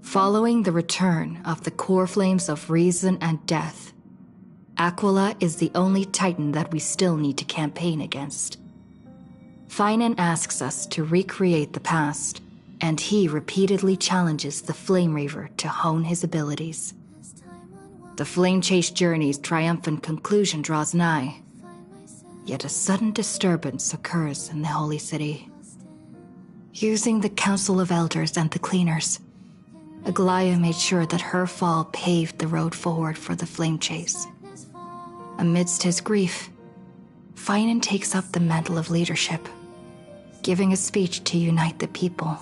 Following the return of the core flames of reason and death, Aquila is the only titan that we still need to campaign against. Finan asks us to recreate the past, and he repeatedly challenges the Flame Reaver to hone his abilities. The Flame Chase journey's triumphant conclusion draws nigh, yet a sudden disturbance occurs in the Holy City. Using the Council of Elders and the Cleaners, Aglaia made sure that her fall paved the road forward for the Flame Chase. Amidst his grief, Finan takes up the mantle of leadership, giving a speech to unite the people.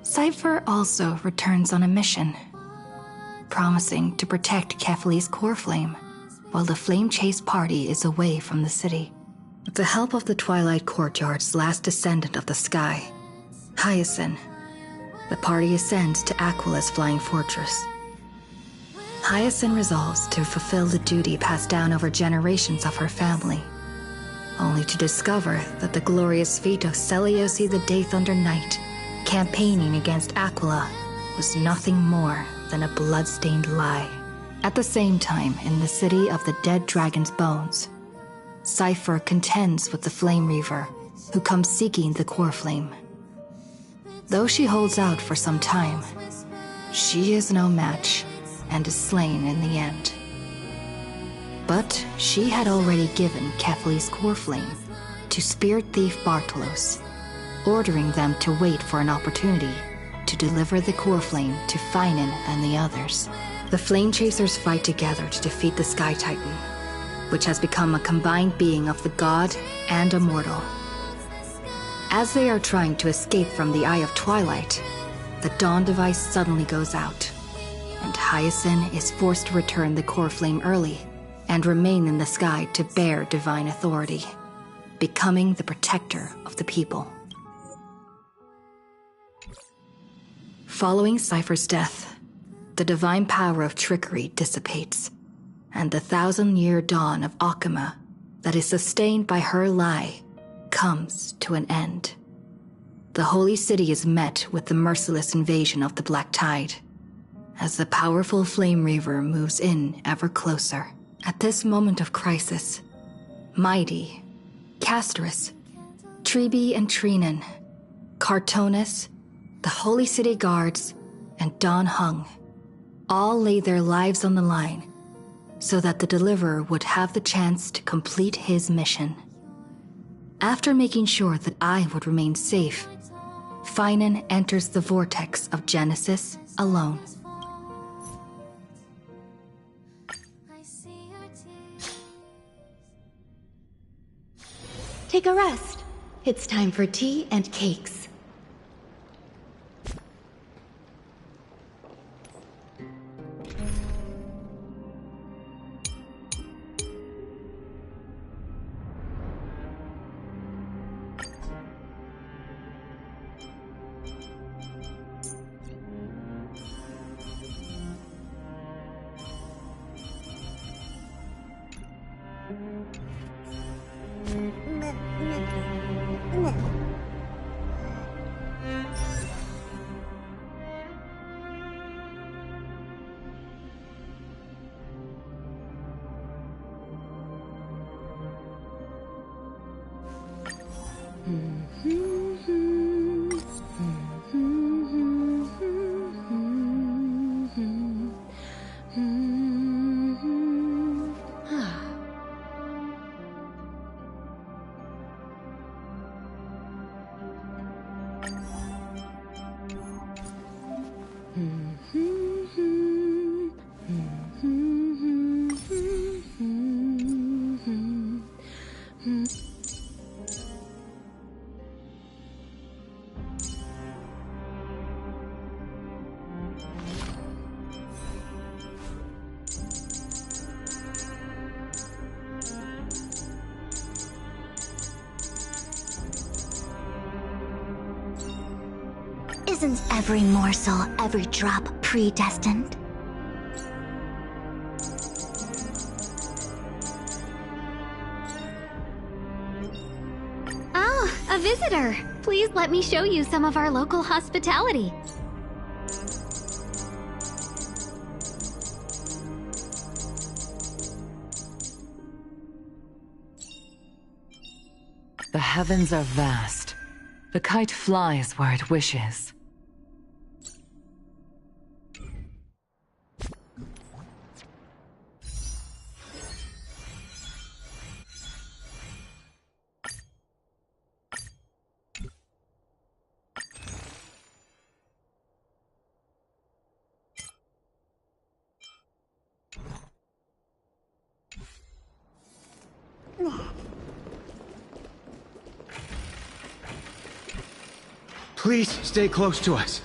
Cypher also returns on a mission, promising to protect Kefali's core flame while the Flame Chase party is away from the city. With the help of the Twilight Courtyard's last descendant of the sky, Hyacinth, the party ascends to Aquila's flying fortress. Hyacinth resolves to fulfill the duty passed down over generations of her family, only to discover that the glorious feat of Seliosi the Day Thunder Knight campaigning against Aquila was nothing more than a blood-stained lie. At the same time, in the city of the dead dragon's bones, Cypher contends with the Flame Reaver, who comes seeking the core flame. Though she holds out for some time, she is no match and is slain in the end. But she had already given Kefali's core flame to Spirit Thief Bartolos, ordering them to wait for an opportunity to deliver the core flame to Finan and the others. The Flame Chasers fight together to defeat the Sky Titan, which has become a combined being of the god and a mortal. As they are trying to escape from the Eye of Twilight, the Dawn device suddenly goes out, and Hyacinth is forced to return the core flame early and remain in the sky to bear divine authority, becoming the protector of the people. Following Cypher's death, the divine power of trickery dissipates, and the 1,000-year dawn of Akama that is sustained by her lie comes to an end. The Holy City is met with the merciless invasion of the Black Tide, as the powerful Flame Reaver moves in ever closer. At this moment of crisis, Mighty, Castorus, Treebe and Trinan, Cartonis, the Holy City Guards, and Don Hung all lay their lives on the line so that the Deliverer would have the chance to complete his mission. After making sure that I would remain safe, Finan enters the vortex of Genesis alone. Take a rest. It's time for tea and cakes. Isn't every morsel, every drop predestined? Oh, a visitor! Please let me show you some of our local hospitality. The heavens are vast. The kite flies where it wishes. Please stay close to us.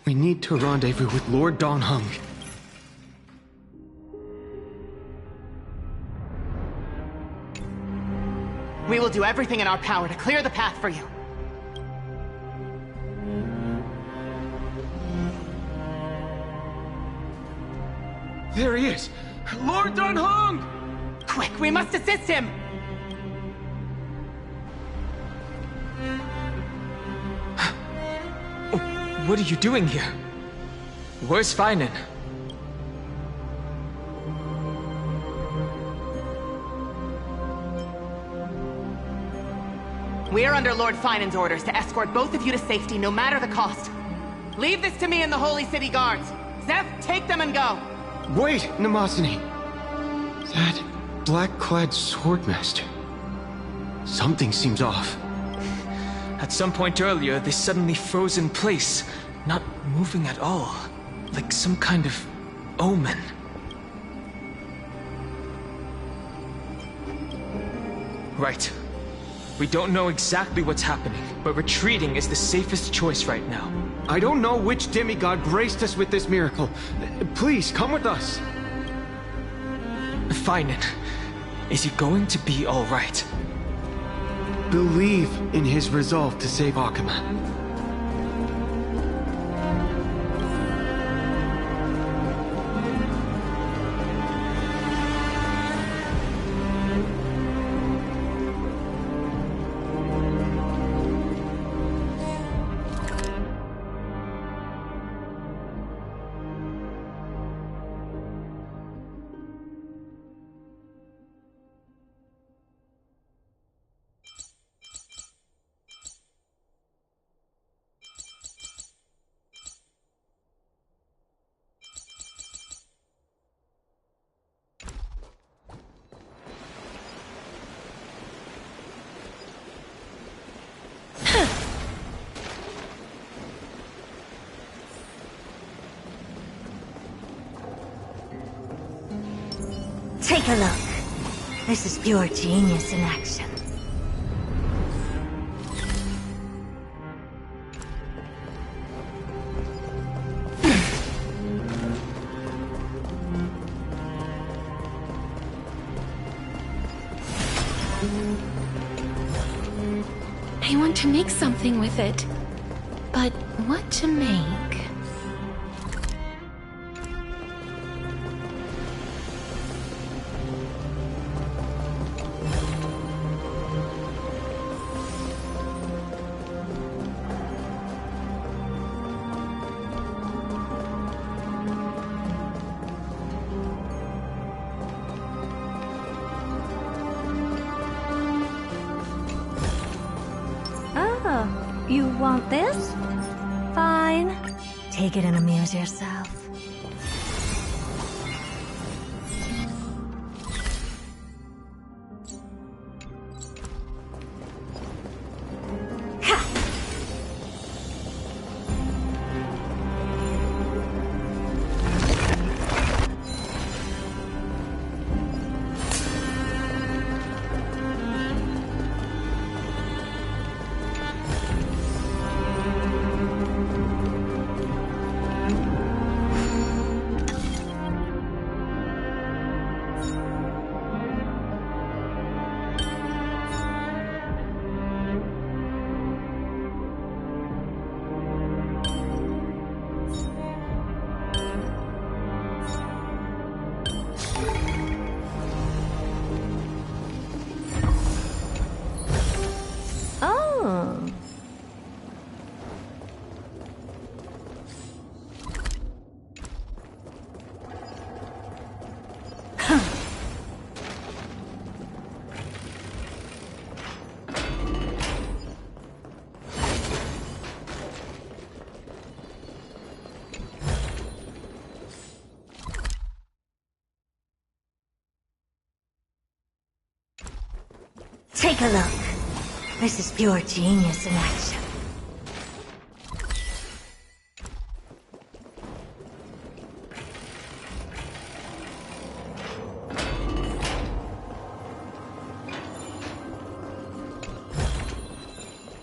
We need to rendezvous with Lord Donghung. We will do everything in our power to clear the path for you. There he is! Lord Donghung! Quick, we must assist him! What are you doing here? Where's Feinen? We are under Lord Feinen's orders to escort both of you to safety, no matter the cost. Leave this to me and the Holy City Guards. Zeph, take them and go. Wait, Namasani! That black-clad swordmaster. Something seems off. At some point earlier, they suddenly froze in place, not moving at all. Like some kind of omen. Right. We don't know exactly what's happening, but retreating is the safest choice right now. I don't know which demigod graced us with this miracle. Please, come with us. Feinen, is he going to be alright? Believe in his resolve to save Akuma. Take a look. This is pure genius in action. I want to make something with it. But what to make? You want this? Fine. Take it and amuse yourself. Take a look. This is pure genius in action.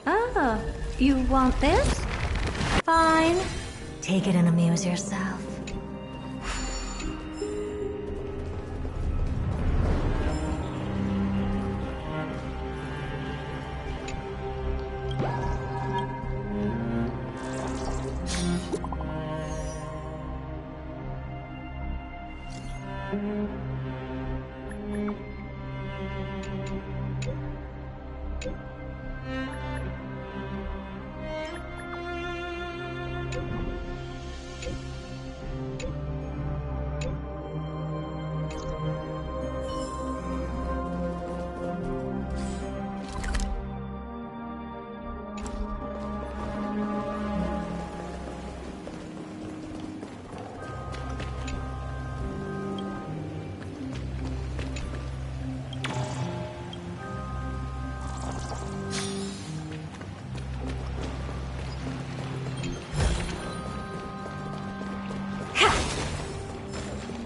Oh, you want this? Fine. Take it and amuse yourself.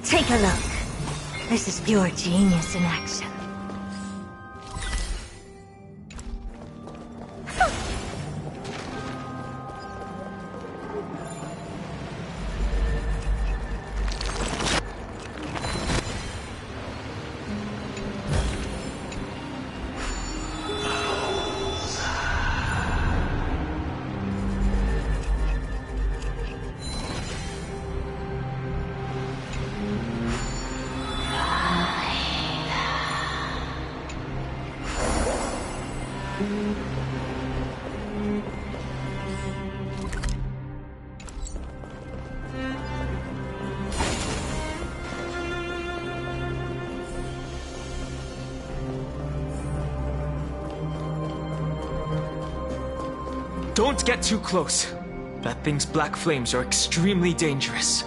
Take a look. This is pure genius in action. Don't get too close. That thing's black flames are extremely dangerous.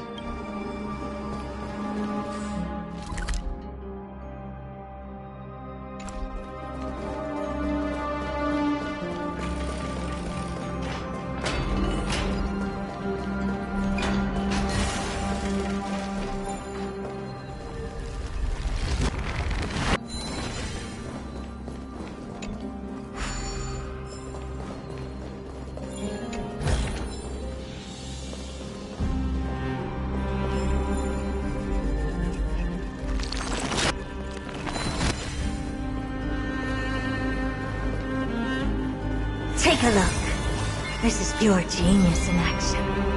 Take a look. This is pure genius in action.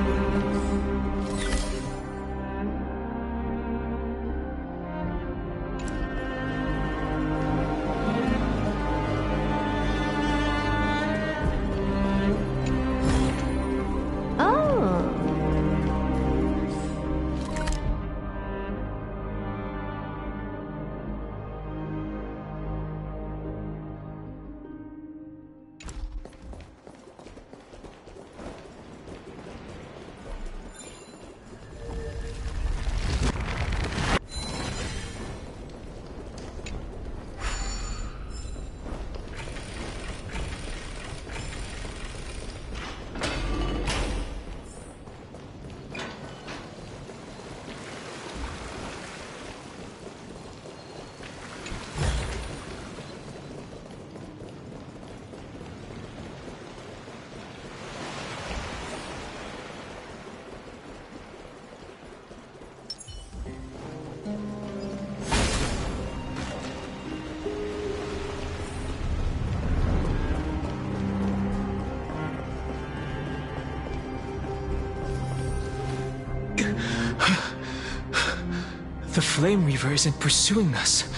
The Flame Reaver isn't pursuing us.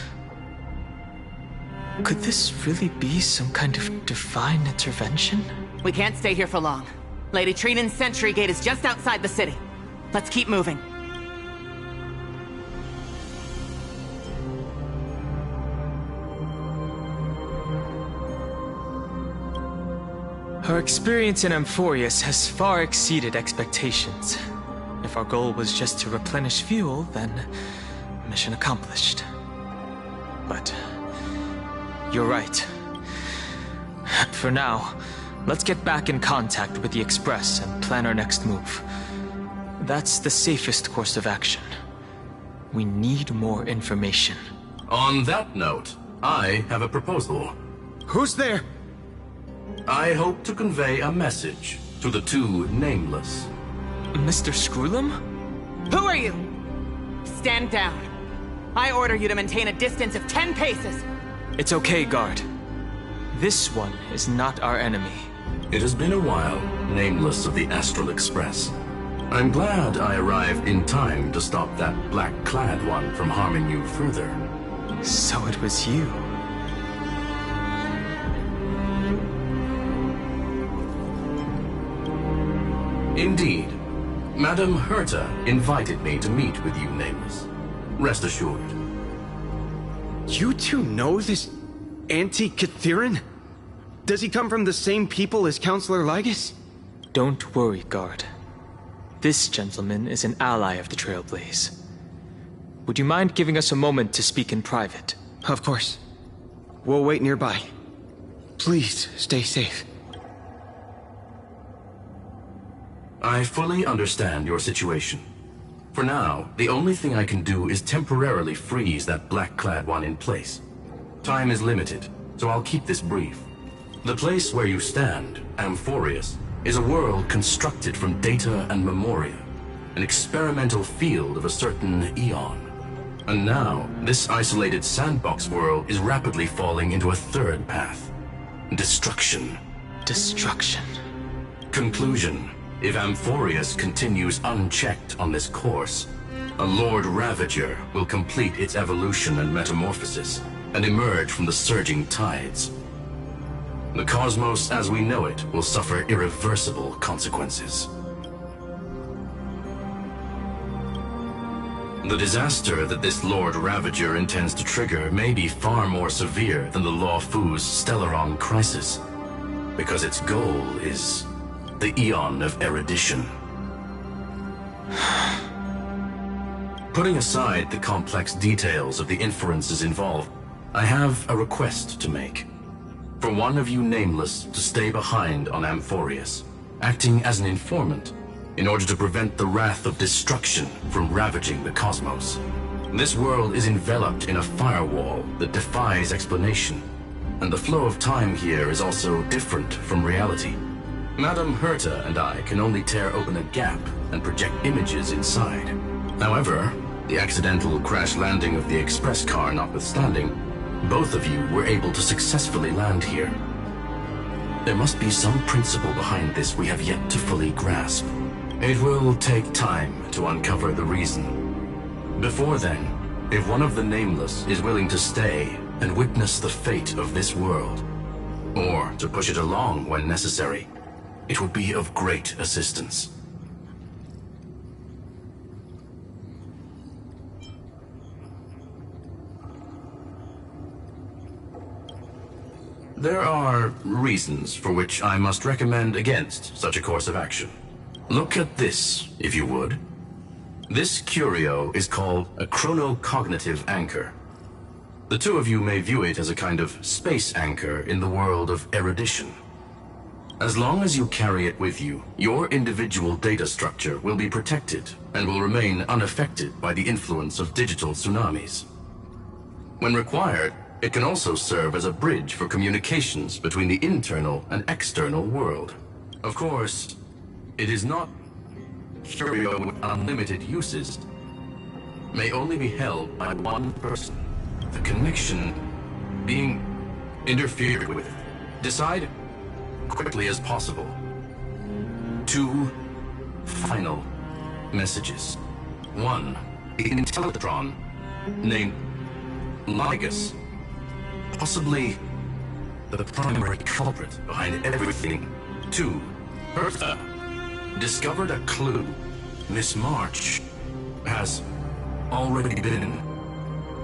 Could this really be some kind of divine intervention? We can't stay here for long. Lady Trinan's Sentry Gate is just outside the city. Let's keep moving. Our experience in Amphoreus has far exceeded expectations. If our goal was just to replenish fuel, then mission accomplished. But you're right. For now, let's get back in contact with the Express and plan our next move. That's the safest course of action. We need more information. On that note, I have a proposal. Who's there? I hope to convey a message to the two nameless. Mr. Screwlum? Who are you? Stand down. I order you to maintain a distance of 10 paces. It's okay, guard. This one is not our enemy. It has been a while, nameless of the Astral Express. I'm glad I arrived in time to stop that black-clad one from harming you further. So it was you. Indeed. Madame Herta invited me to meet with you, nameless. Rest assured. You two know this anti-Catheran? Does he come from the same people as Counselor Lygus? Don't worry, guard. This gentleman is an ally of the Trailblaze. Would you mind giving us a moment to speak in private? Of course. We'll wait nearby. Please, stay safe. I fully understand your situation. For now, the only thing I can do is temporarily freeze that black-clad one in place. Time is limited, so I'll keep this brief. The place where you stand, Amphoreus, is a world constructed from data and memoria, an experimental field of a certain eon. And now, this isolated sandbox world is rapidly falling into a third path. Destruction. Destruction. Conclusion. If Amphoreus continues unchecked on this course, a Lord Ravager will complete its evolution and metamorphosis, and emerge from the surging tides. The cosmos as we know it will suffer irreversible consequences. The disaster that this Lord Ravager intends to trigger may be far more severe than the Law Fu's Stellaron crisis, because its goal is the Eon of Erudition. Putting aside the complex details of the inferences involved, I have a request to make. For one of you nameless to stay behind on Amphoreus, acting as an informant, in order to prevent the wrath of destruction from ravaging the cosmos. This world is enveloped in a firewall that defies explanation, and the flow of time here is also different from reality. Madame Herta and I can only tear open a gap and project images inside. However, the accidental crash landing of the express car notwithstanding, both of you were able to successfully land here. There must be some principle behind this we have yet to fully grasp. It will take time to uncover the reason. Before then, if one of the Nameless is willing to stay and witness the fate of this world, or to push it along when necessary, it would be of great assistance. There are reasons for which I must recommend against such a course of action. Look at this, if you would. This curio is called a chronocognitive anchor. The two of you may view it as a kind of space anchor in the world of erudition. As long as you carry it with you, your individual data structure will be protected and will remain unaffected by the influence of digital tsunamis. When required, it can also serve as a bridge for communications between the internal and external world. Of course, it is not curio with unlimited uses. May only be held by one person. The connection being interfered with. Decide quickly as possible. 2 final messages. 1, the Intellitron named Lygus, possibly the primary culprit behind everything. 2, Herta discovered a clue. Miss March has already been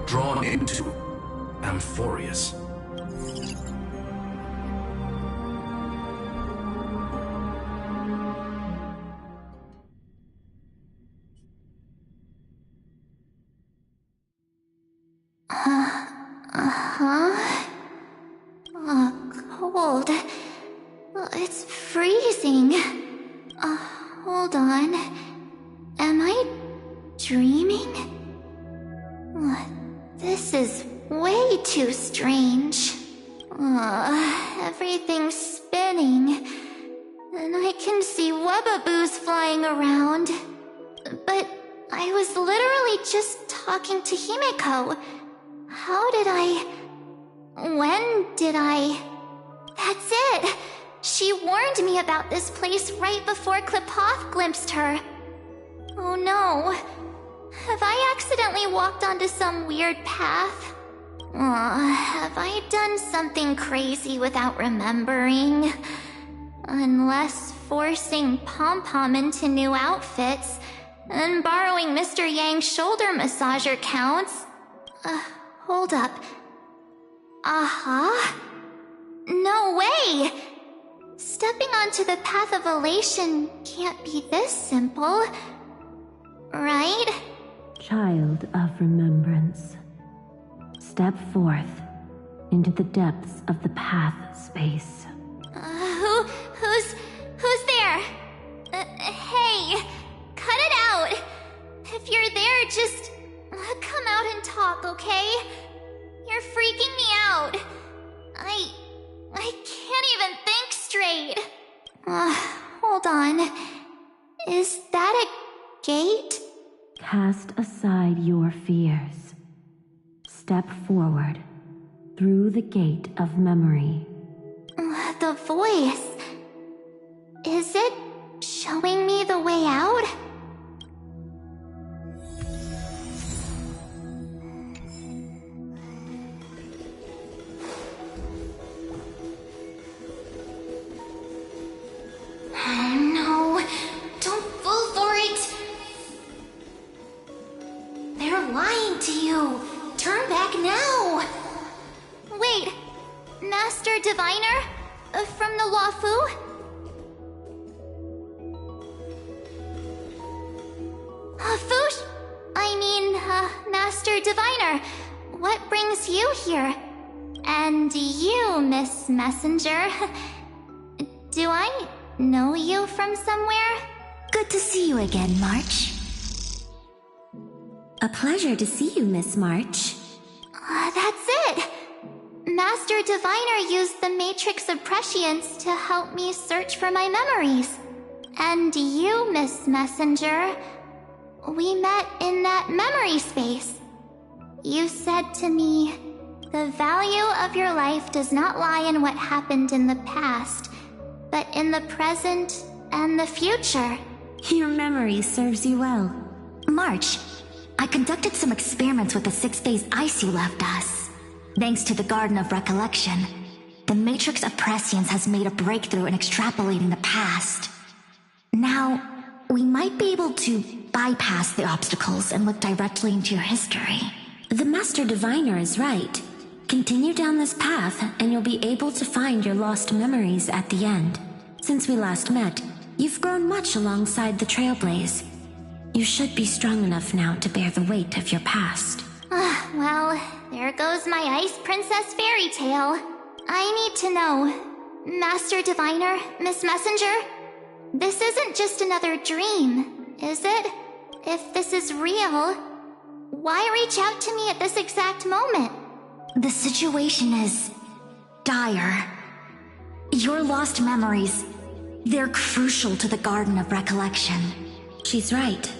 drawn into Amphoreus. cold. It's freezing. Hold on. Am I dreaming? This is way too strange. Everything's spinning. And I can see wubbaboos flying around. But I was literally just talking to Himeko. How did I... When did I... That's it! She warned me about this place right before Klipoth glimpsed her. Oh no. Have I accidentally walked onto some weird path? Have I done something crazy without remembering? Unless forcing Pom-Pom into new outfits and borrowing Mr. Yang's shoulder massager counts. Hold up. No way! Stepping onto the path of elation can't be this simple. Right? Child of remembrance, step forth into the depths of the path space. Who's there? Hey, cut it out. If you're there, just come out and talk, okay? You're freaking me out. I can't even think straight. Hold on. Is that a gate? Cast aside your fears. Step forward through the gate of memory. The voice. Is it showing me the way out? No, don't fall for it. They're lying to you. Turn back now. Wait, Master Diviner? From the Luofu? Master Diviner, what brings you here? And you, Miss Messenger. Do I know you from somewhere? Good to see you again, March. A pleasure to see you, Miss March. That's it! Master Diviner used the Matrix of Prescience to help me search for my memories. And you, Miss Messenger, we met in that memory space. You said to me, the value of your life does not lie in what happened in the past, but in the present and the future. Your memory serves you well. March, I conducted some experiments with the 6 phase ice you left us. Thanks to the Garden of Recollection, the Matrix of Prescience has made a breakthrough in extrapolating the past. Now, we might be able to bypass the obstacles and look directly into your history. The Master Diviner is right. Continue down this path, and you'll be able to find your lost memories at the end. Since we last met, you've grown much alongside the Trailblaze. You should be strong enough now to bear the weight of your past. Well, there goes my Ice Princess fairy tale. I need to know, Master Diviner, Miss Messenger, this isn't just another dream, is it? If this is real, why reach out to me at this exact moment? The situation is dire. Your lost memories, they're crucial to the Garden of Recollection. She's right.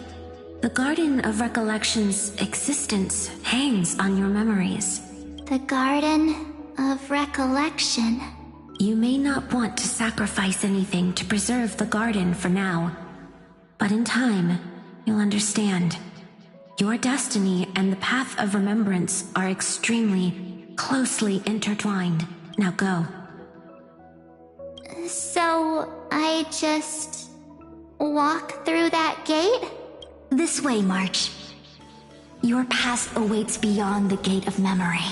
The Garden of Recollection's existence hangs on your memories. The Garden of Recollection. You may not want to sacrifice anything to preserve the garden for now, but in time, you'll understand. Your destiny and the path of remembrance are extremely closely intertwined. Now go. So, I just walk through that gate? This way, March. Your past awaits beyond the gate of memory.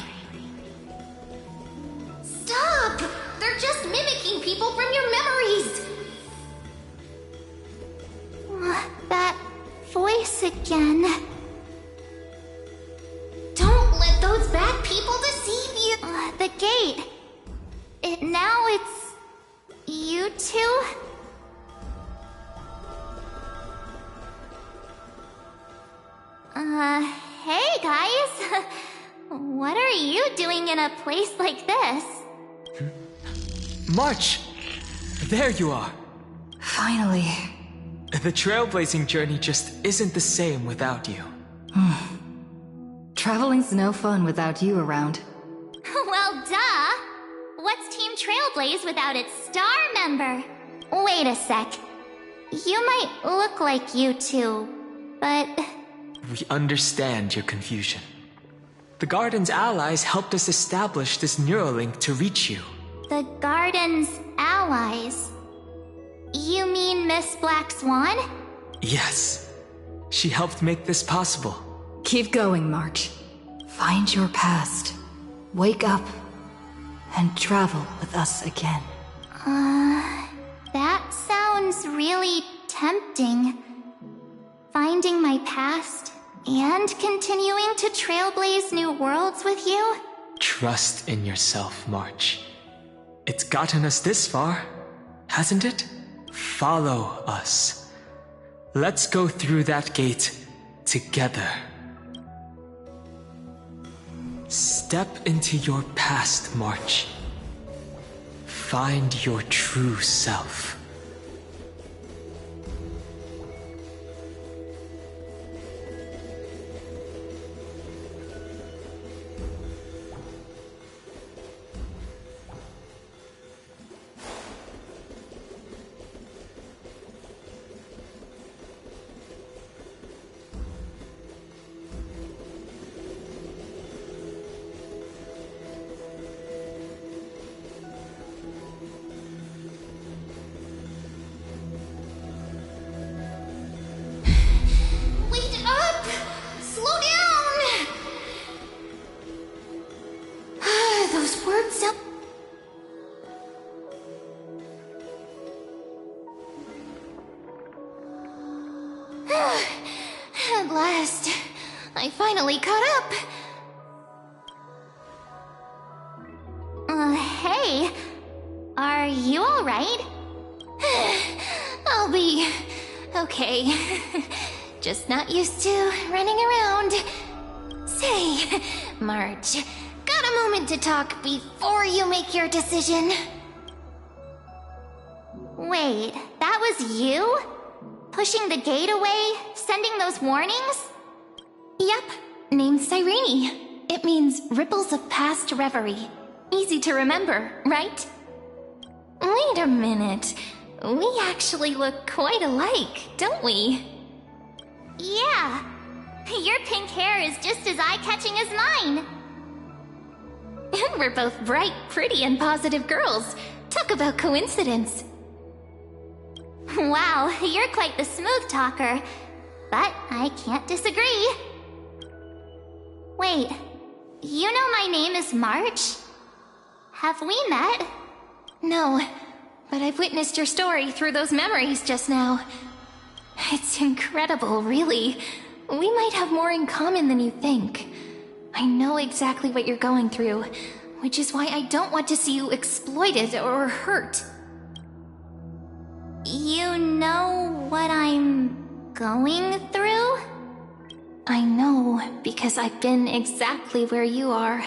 Stop! They're just mimicking people from your memories! That voice again. Don't let those bad people deceive you! The gate. It now it's... you two? Hey guys. What are you doing in a place like this? March! There you are! Finally. The trailblazing journey just isn't the same without you. Traveling's no fun without you around. Well, duh! What's Team Trailblaze without its star member? Wait a sec. You might look like you two, but... We understand your confusion. The Garden's allies helped us establish this Neuralink to reach you. The Garden's allies? You mean Miss Black Swan? Yes. She helped make this possible. Keep going, March. Find your past. Wake up. And travel with us again. That sounds really tempting. Finding my past and continuing to trailblaze new worlds with you? Trust in yourself, March. It's gotten us this far, hasn't it? Follow us. Let's go through that gate together. Step into your past, March. Find your true self. Wait up! Slow down! Those words sound... At last, I finally caught up. Hey, are you alright? I'll be okay. Just not used to running around. Say, March, got a moment to talk before you make your decision? Wait, that was you? Pushing the gate away? Sending those warnings? Yep, named Cyrene. It means ripples of past reverie. Easy to remember, right? Wait a minute. We actually look quite alike, don't we? Yeah. Your pink hair is just as eye-catching as mine. And we're both bright, pretty, and positive girls. Talk about coincidence. Wow, you're quite the smooth talker. But I can't disagree. Wait, you know my name is March? Have we met? No, but I've witnessed your story through those memories just now. It's incredible, really. We might have more in common than you think. I know exactly what you're going through, which is why I don't want to see you exploited or hurt. You know what I'm going through? I know, because I've been exactly where you are.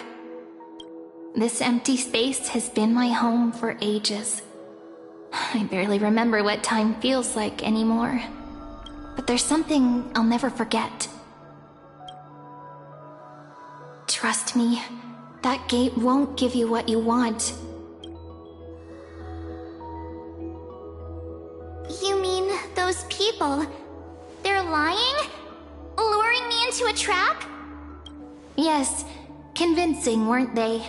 This empty space has been my home for ages. I barely remember what time feels like anymore. But there's something I'll never forget. Trust me, that gate won't give you what you want. You mean those people? They're lying? Luring me into a trap? Yes, convincing, weren't they?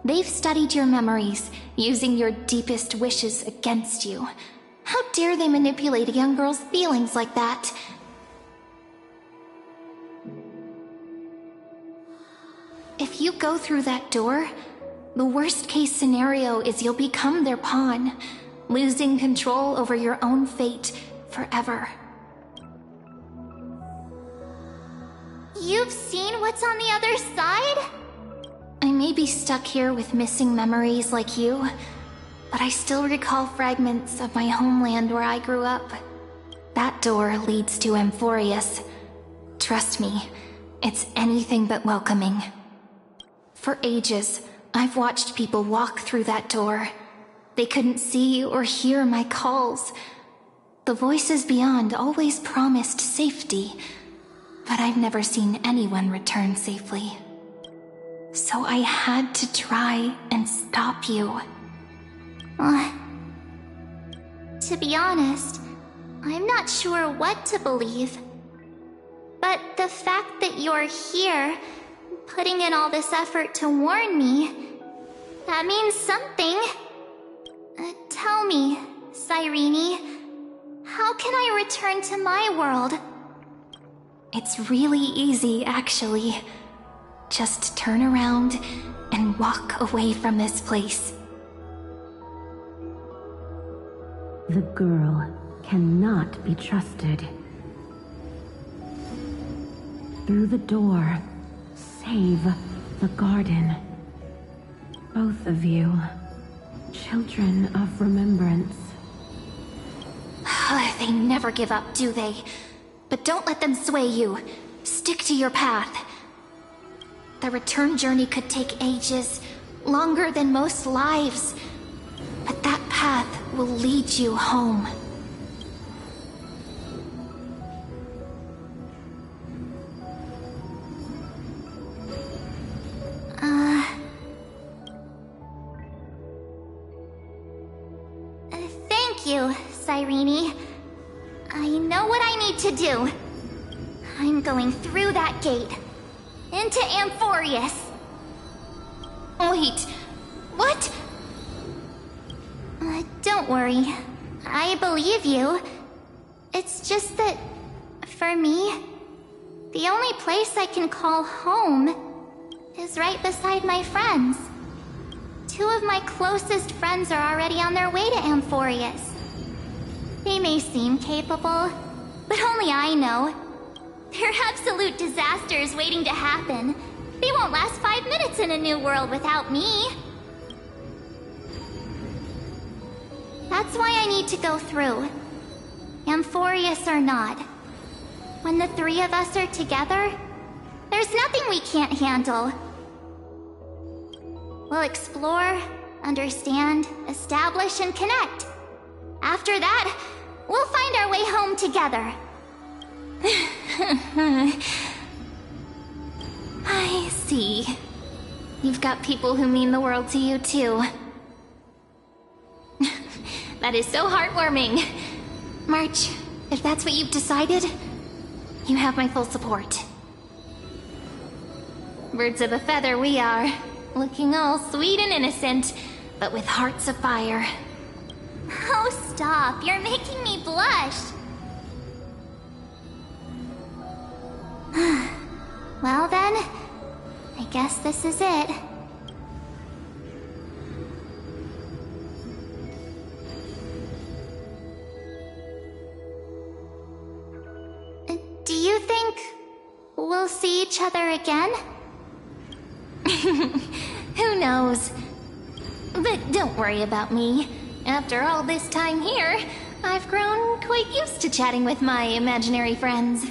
They've studied your memories, using your deepest wishes against you. How dare they manipulate a young girl's feelings like that? If you go through that door, the worst case scenario is you'll become their pawn, losing control over your own fate forever. You've seen what's on the other side? I may be stuck here with missing memories like you, but I still recall fragments of my homeland where I grew up. That door leads to Amphoreus. Trust me, it's anything but welcoming. For ages, I've watched people walk through that door. They couldn't see or hear my calls. The voices beyond always promised safety, but I've never seen anyone return safely. So I had to try and stop you. To be honest, I'm not sure what to believe. But the fact that you're here, putting in all this effort to warn me, that means something. Tell me, Cyrene, how can I return to my world? It's really easy, actually. Just turn around and walk away from this place. The girl cannot be trusted. Through the door, save the garden. Both of you, children of remembrance. They never give up, do they? But don't let them sway you. Stick to your path. The return journey could take ages, longer than most lives. But that path will lead you home. Thank you, Cyrene. I know what I need to do. I'm going through that gate. Into Amphoreus. Wait, what? Don't worry. I believe you. It's just that, for me, the only place I can call home is right beside my friends. Two of my closest friends are already on their way to Amphoreus. They may seem capable, but only I know. They're absolute disasters waiting to happen. They won't last 5 minutes in a new world without me. That's why I need to go through. Amphoreus or not. When the three of us are together, there's nothing we can't handle. We'll explore, understand, establish, and connect. After that, we'll find our way home together. I see. You've got people who mean the world to you, too. That is so heartwarming. March, if that's what you've decided, you have my full support. Birds of a feather we are, looking all sweet and innocent, but with hearts of fire. Oh, stop. You're making me blush. Well then, I guess this is it. Do you think we'll see each other again? Who knows? But don't worry about me. After all this time here, I've grown quite used to chatting with my imaginary friends.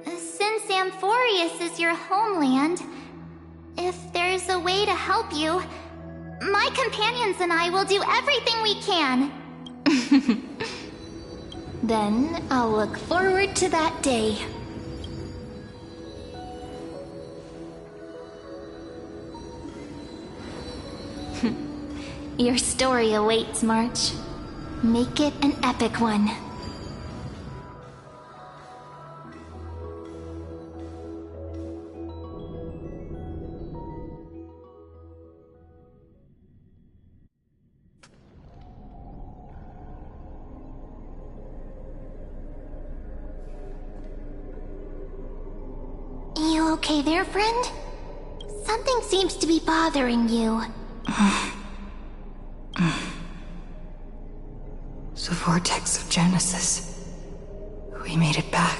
Since Amphoreus is your homeland, if there's a way to help you, my companions and I will do everything we can. Then I'll look forward to that day. Your story awaits, March. Make it an epic one. You okay there, friend? Something seems to be bothering you. The vortex of Genesis. We made it back.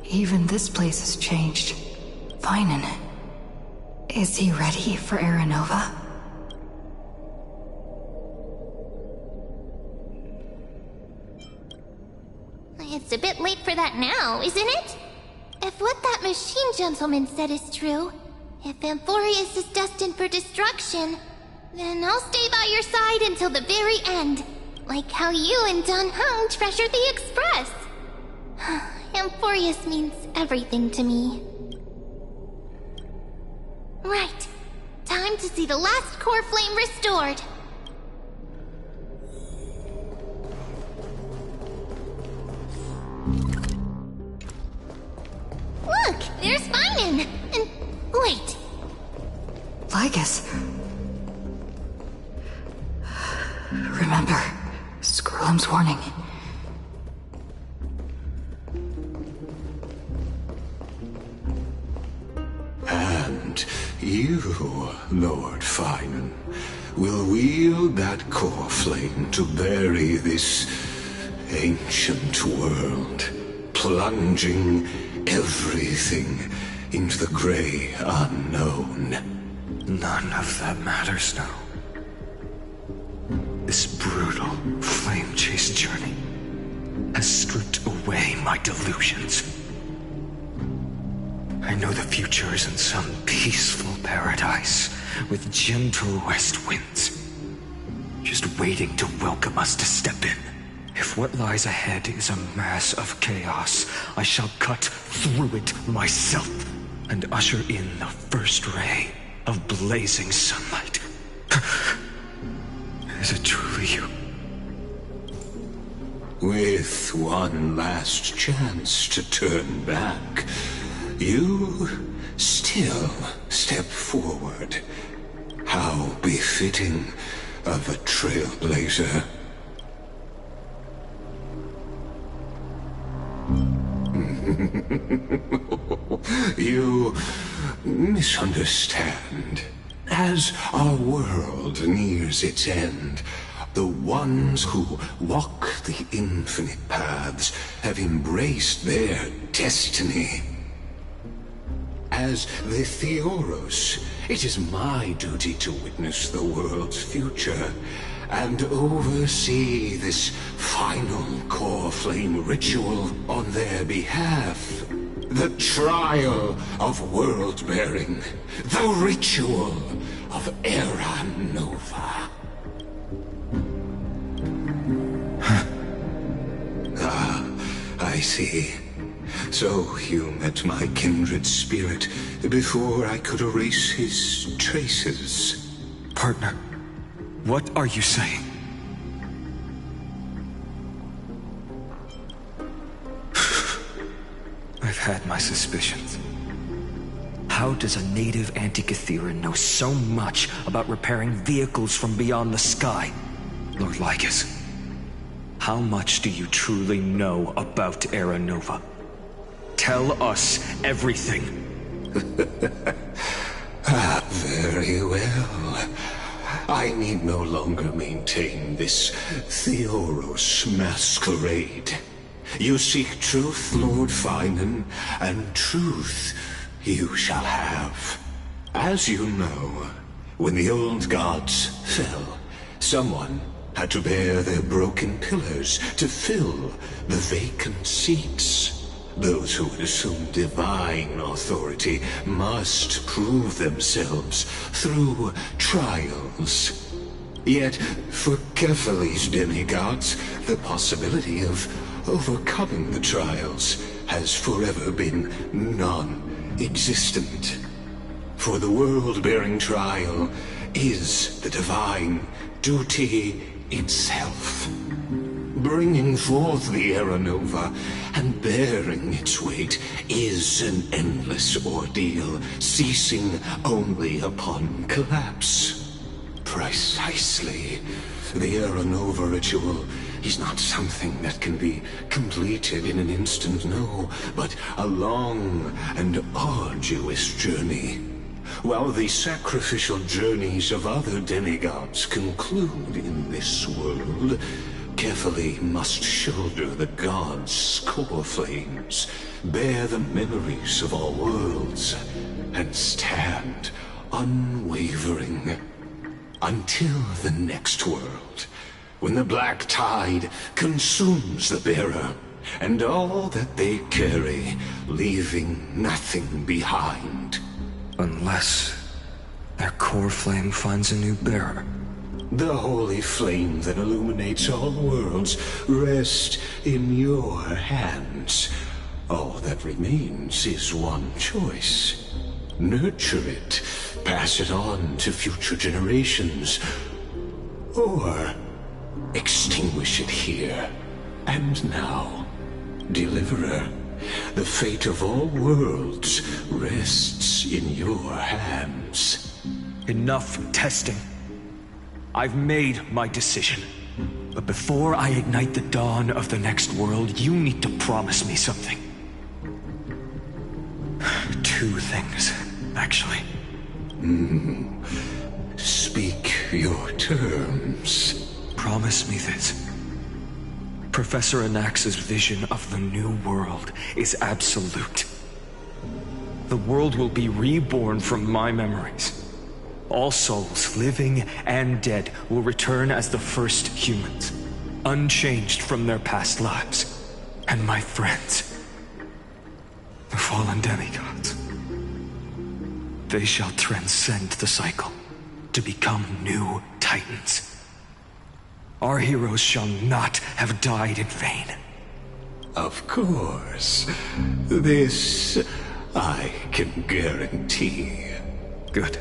Even this place has changed. Vinen. Is he ready for Aranova? a bit late for that now, isn't it? If what that machine gentleman said is true, if Amphoreus is destined for destruction, then I'll stay by your side until the very end. Like how you and Dun Hung treasured the Express. Amphoreus means everything to me. Right. Time to see the last core flame restored. Look, there's Finan! And wait. Lygus. Remember, Skrullum's warning. And you, Lord Finan, will wield that core flame to bury this ancient world, plunging everything into the gray unknown. None of that matters now. This brutal flame chase journey has stripped away my delusions. I know the future is in some peaceful paradise with gentle west winds, just waiting to welcome us to step in. If what lies ahead is a mass of chaos, I shall cut through it myself and usher in the first ray of blazing sunlight. Is it truly you? With one last chance to turn back, you still step forward. How befitting of a trailblazer. You misunderstand. As our world nears its end, the ones who walk the infinite paths have embraced their destiny. As the Theoros, it is my duty to witness the world's future and oversee this final core flame ritual on their behalf. The trial of world-bearing, the ritual of Era Nova. I see. So you met my kindred spirit before I could erase his traces. Partner, what are you saying? I've had my suspicions. How does a native Antikytheran know so much about repairing vehicles from beyond the sky? Lord Lygus, how much do you truly know about Era Nova? Tell us everything. Very well. I need no longer maintain this Theoros masquerade. You seek truth, Lord Finan, and truth you shall have. As you know, when the old gods fell, someone had to bear their broken pillars to fill the vacant seats. Those who would assume divine authority must prove themselves through trials. Yet, for Kefali's demigods, the possibility of overcoming the trials has forever been non-existent. For the world-bearing trial is the divine duty itself. Bringing forth the Era Nova and bearing its weight is an endless ordeal, ceasing only upon collapse. Precisely. The Era Nova ritual is not something that can be completed in an instant, no, but a long and arduous journey. While the sacrificial journeys of other demigods conclude in this world, Kefali must shoulder the gods' core flames, bear the memories of all worlds, and stand unwavering until the next world, when the black tide consumes the bearer and all that they carry, leaving nothing behind. Unless their core flame finds a new bearer. The holy flame that illuminates all worlds rests in your hands. All that remains is one choice. Nurture it, pass it on to future generations, or extinguish it here and now. Deliverer, the fate of all worlds rests in your hands. Enough testing. I've made my decision. But before I ignite the dawn of the next world, you need to promise me something. 2 things, actually. Speak your terms. Promise me this. Professor Anax's vision of the new world is absolute. The world will be reborn from my memories. All souls, living and dead, will return as the first humans, unchanged from their past lives. And my friends, the fallen demigods, they shall transcend the cycle to become new titans. Our heroes shall not have died in vain. Of course. This I can guarantee. Good.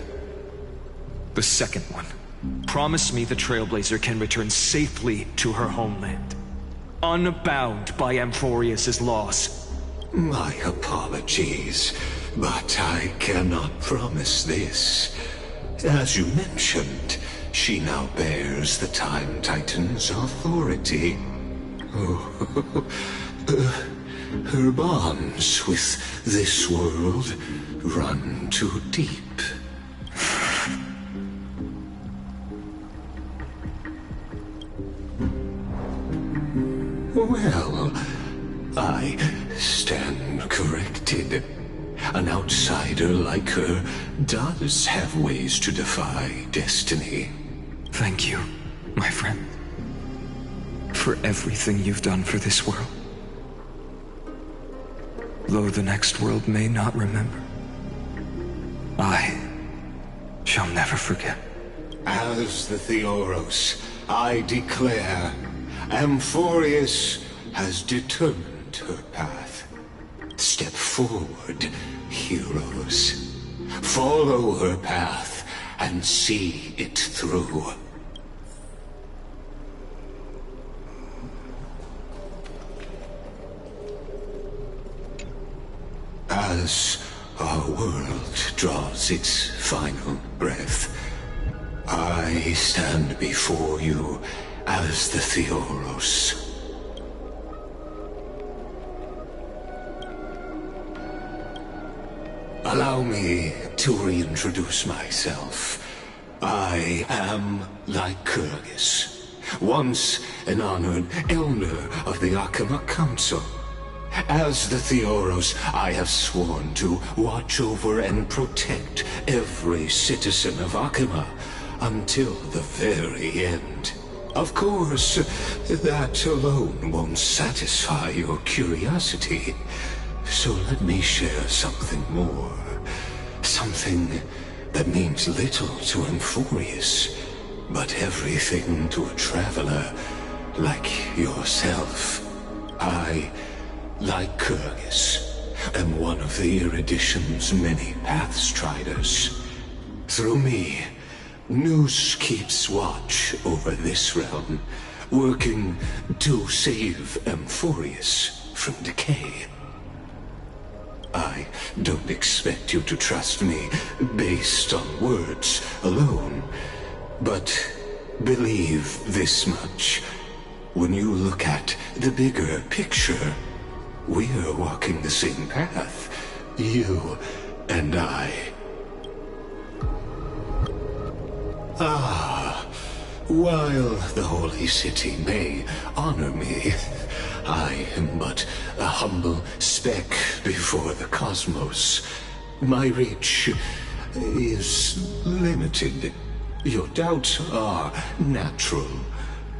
The second one. Promise me the Trailblazer can return safely to her homeland, unbound by Amphoreus' loss. My apologies, but I cannot promise this. As you mentioned, she now bears the Time Titan's authority. Her bonds with this world run too deep. Well, I stand corrected. An outsider like her does have ways to defy destiny. Thank you, my friend, for everything you've done for this world. Though the next world may not remember, I shall never forget. As the Theoros, I declare, Amphoreus has determined her path. Step forward, heroes. Follow her path and see it through. As our world draws its final breath, I stand before you as the Theoros. Allow me to reintroduce myself. I am Lycurgus, once an honored elder of the Arkema Council. As the Theoros, I have sworn to watch over and protect every citizen of Arkema until the very end. Of course, that alone won't satisfy your curiosity. So let me share something more. Something that means little to Amphoreus, but everything to a traveler like yourself. I, Lycurgus, am one of the Erudition's many Pathstriders. Through me, Nous keeps watch over this realm, working to save Amphoreus from decay. I don't expect you to trust me based on words alone, but believe this much. When you look at the bigger picture, we're walking the same path, you and I. While the Holy City may honor me, I am but a humble speck before the cosmos. My reach is limited. Your doubts are natural.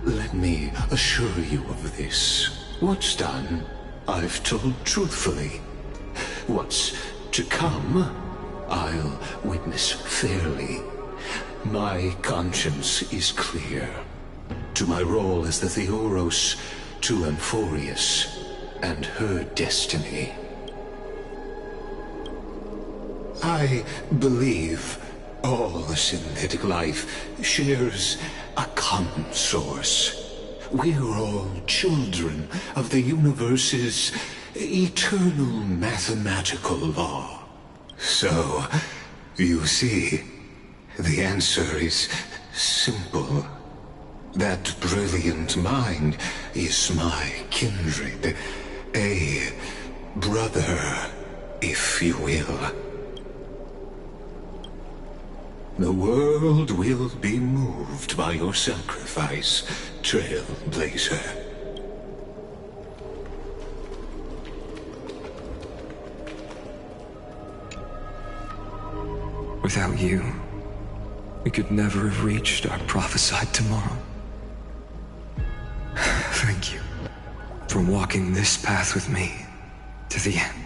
Let me assure you of this. What's done, I've told truthfully. What's to come, I'll witness fairly. My conscience is clear. To my role as the Theoros, to Amphoreus, and her destiny. I believe all synthetic life shares a common source. We're all children of the universe's eternal mathematical law. So, you see, the answer is simple. That brilliant mind is my kindred, a brother, if you will. The world will be moved by your sacrifice, Trailblazer. Without you, we could never have reached our prophesied tomorrow. Thank you for walking this path with me to the end.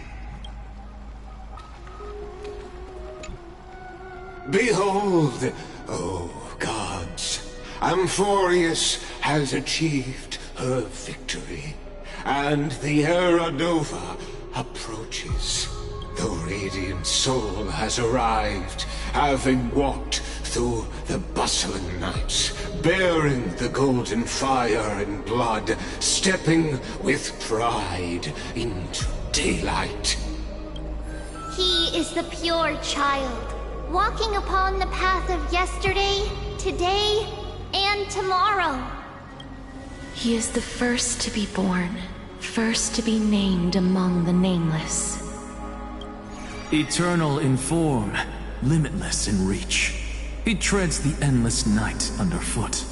Behold, oh gods, Amphoreus has achieved her victory, and the Era Nova approaches. The radiant soul has arrived, having walked through the bustling nights, bearing the golden fire and blood, stepping with pride into daylight. He is the pure child, walking upon the path of yesterday, today, and tomorrow. He is the first to be born, first to be named among the nameless. Eternal in form, limitless in reach. He treads the endless night underfoot.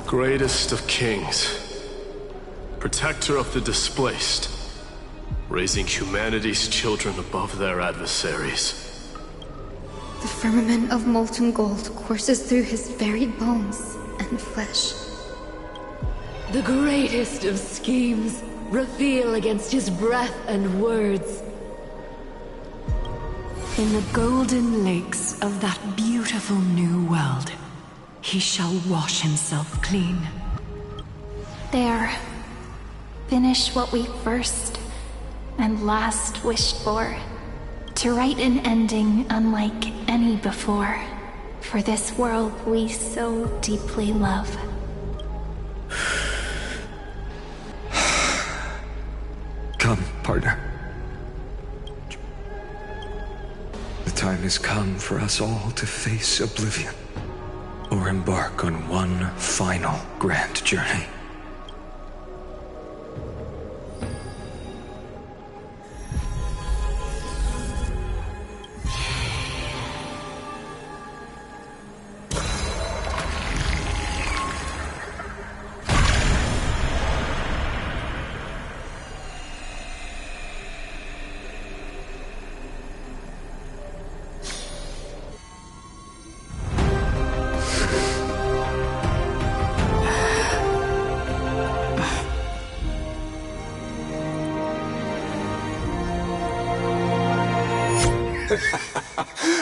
Greatest of kings, protector of the displaced, raising humanity's children above their adversaries. The firmament of molten gold courses through his very bones and flesh. The greatest of schemes reveal against his breath and words. In the golden lakes of that beautiful new world, he shall wash himself clean. There. Finish what we first and last wished for. To write an ending unlike any before. For this world we so deeply love. Come, partner. The time has come for us all to face oblivion, or embark on one final grand journey.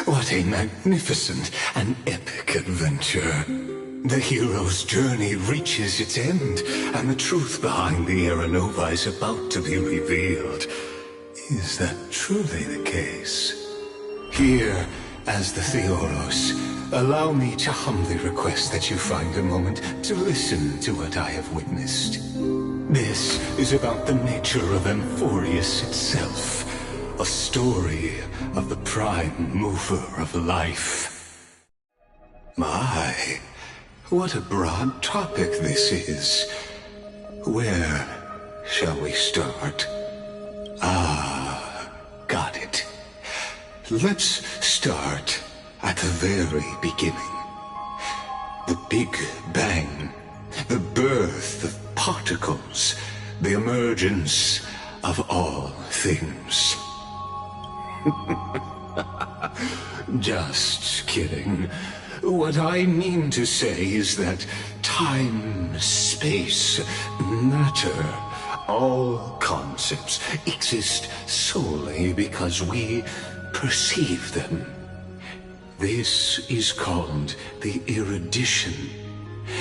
What a magnificent and epic adventure. The hero's journey reaches its end, and the truth behind the Era Nova is about to be revealed. Is that truly the case? Here, as the Theoros, allow me to humbly request that you find a moment to listen to what I have witnessed. This is about the nature of Amphoreus itself. A story of the prime mover of life. My, what a broad topic this is. Where shall we start? Ah, got it. Let's start at the very beginning. The Big Bang, the birth of particles, the emergence of all things. Just kidding. What I mean to say is that time, space, matter, all concepts exist solely because we perceive them. This is called the erudition.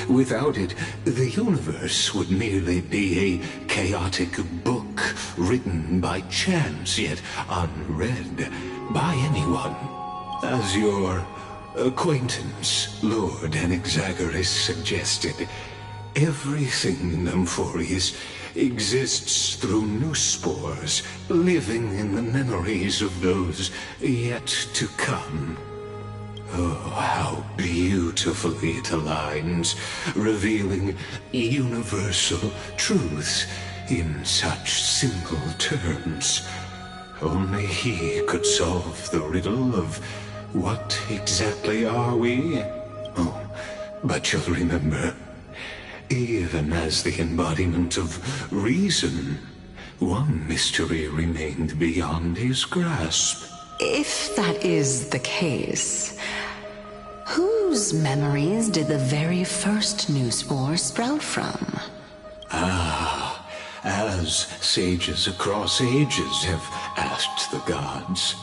Without it, the universe would merely be a chaotic book written by chance, yet unread by anyone. As your acquaintance, Lord Anaxagoras, suggested, everything in Amphoreus exists through new spores, living in the memories of those yet to come. Oh, how beautifully it aligns, revealing universal truths in such simple terms. Only he could solve the riddle of what exactly are we? Oh, but you'll remember, even as the embodiment of reason, one mystery remained beyond his grasp. If that is the case, whose memories did the very first new spore sprout from? Ah, as sages across ages have asked the gods,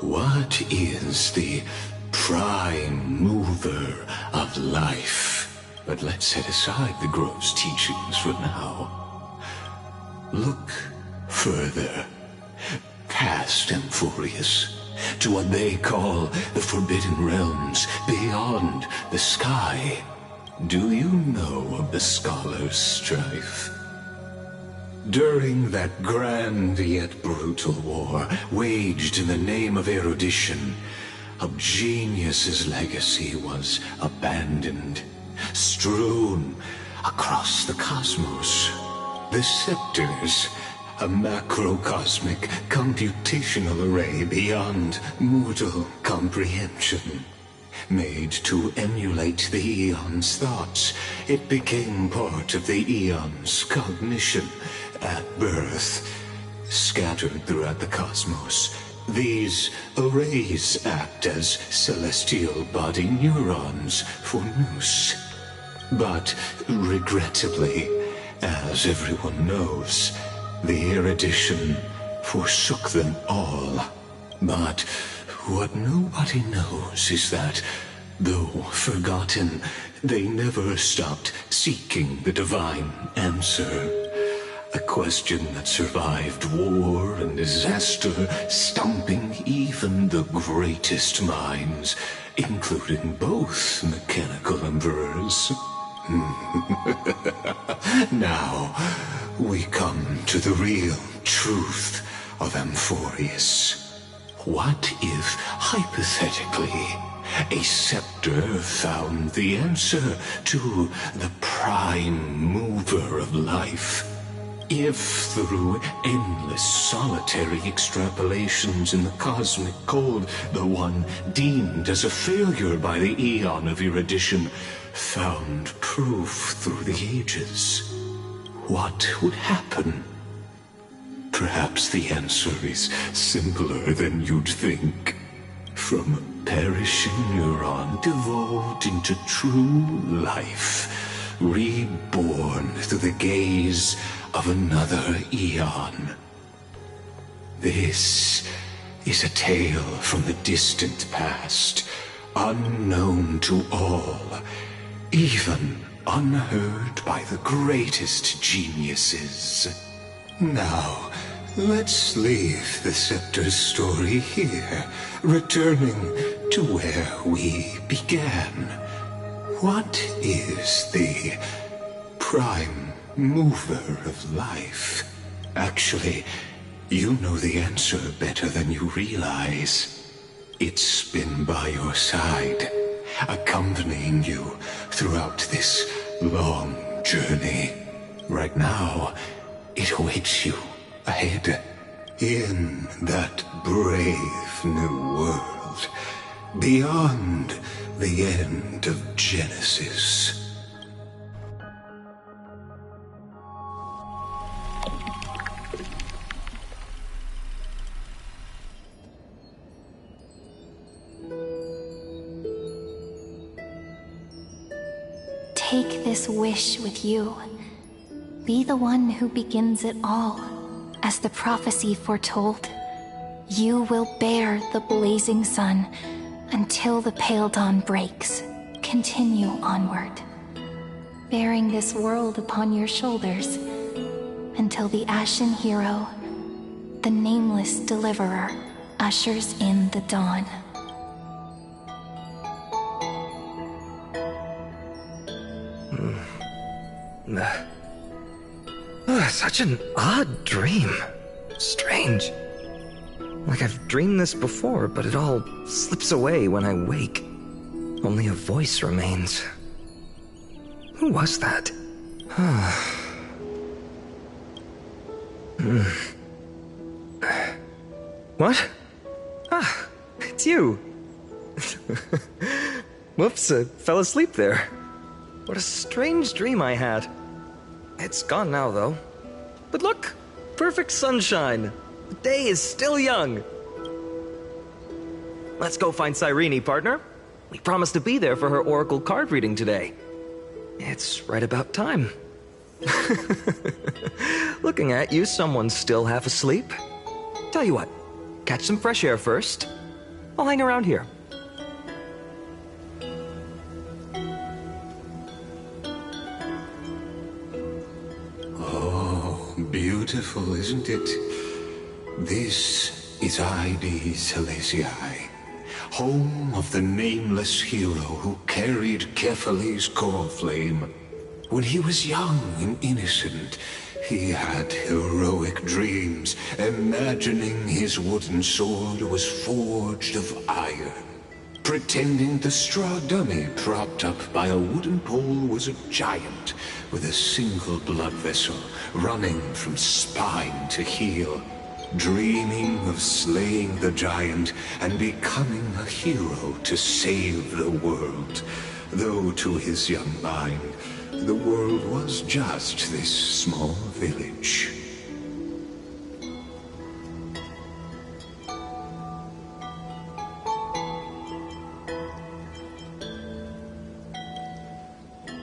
what is the prime mover of life? But let's set aside the gross teachings for now. Look further, past Amphoreus, to what they call the Forbidden Realms beyond the sky. Do you know of the Scholar's strife? During that grand yet brutal war, waged in the name of erudition, a genius's legacy was abandoned, strewn across the cosmos. The scepters, a macrocosmic computational array beyond mortal comprehension. Made to emulate the Eon's thoughts, it became part of the Eon's cognition at birth. Scattered throughout the cosmos, these arrays act as celestial body neurons for Nous. But regrettably, as everyone knows, the erudition forsook them all. But what nobody knows is that, though forgotten, they never stopped seeking the divine answer. A question that survived war and disaster, stumping even the greatest minds, including both mechanical emperors. Now, we come to the real truth of Amphoreus. What if, hypothetically, a scepter found the answer to the prime mover of life? If, through endless solitary extrapolations in the cosmic cold, the one deemed as a failure by the Eon of erudition found proof through the ages, what would happen? Perhaps the answer is simpler than you'd think. From a perishing neuron devolved into true life, reborn through the gaze of another Eon. This is a tale from the distant past, unknown to all, even unheard by the greatest geniuses. Now, let's leave the Scepter's story here, returning to where we began. What is the prime mover of life? Actually, you know the answer better than you realize. It's been by your side, accompanying you throughout this long journey. Right now, it awaits you ahead, in that brave new world, beyond the end of Genesis. take this wish with you. Be the one who begins it all. As the prophecy foretold, you will bear the blazing sun until the pale dawn breaks. Continue onward, bearing this world upon your shoulders until the Ashen Hero, the nameless deliverer, ushers in the dawn. Such an odd dream. Strange. Like I've dreamed this before, but it all slips away when I wake. Only a voice remains. Who was that? What? Ah, it's you. Whoops, I fell asleep there. What a strange dream I had. It's gone now, though. But look, perfect sunshine. The day is still young. Let's go find Cyrene, partner. We promised to be there for her oracle card reading today. It's right about time. Looking at you, someone's still half asleep. Tell you what, catch some fresh air first. I'll hang around here. Oh, beautiful, isn't it? This is Ide Celestii, home of the nameless hero who carried Kephales's core flame. When he was young and innocent, he had heroic dreams, imagining his wooden sword was forged of iron. Pretending the straw dummy propped up by a wooden pole was a giant with a single blood vessel running from spine to heel. Dreaming of slaying the giant and becoming a hero to save the world. Though to his young mind, the world was just this small village.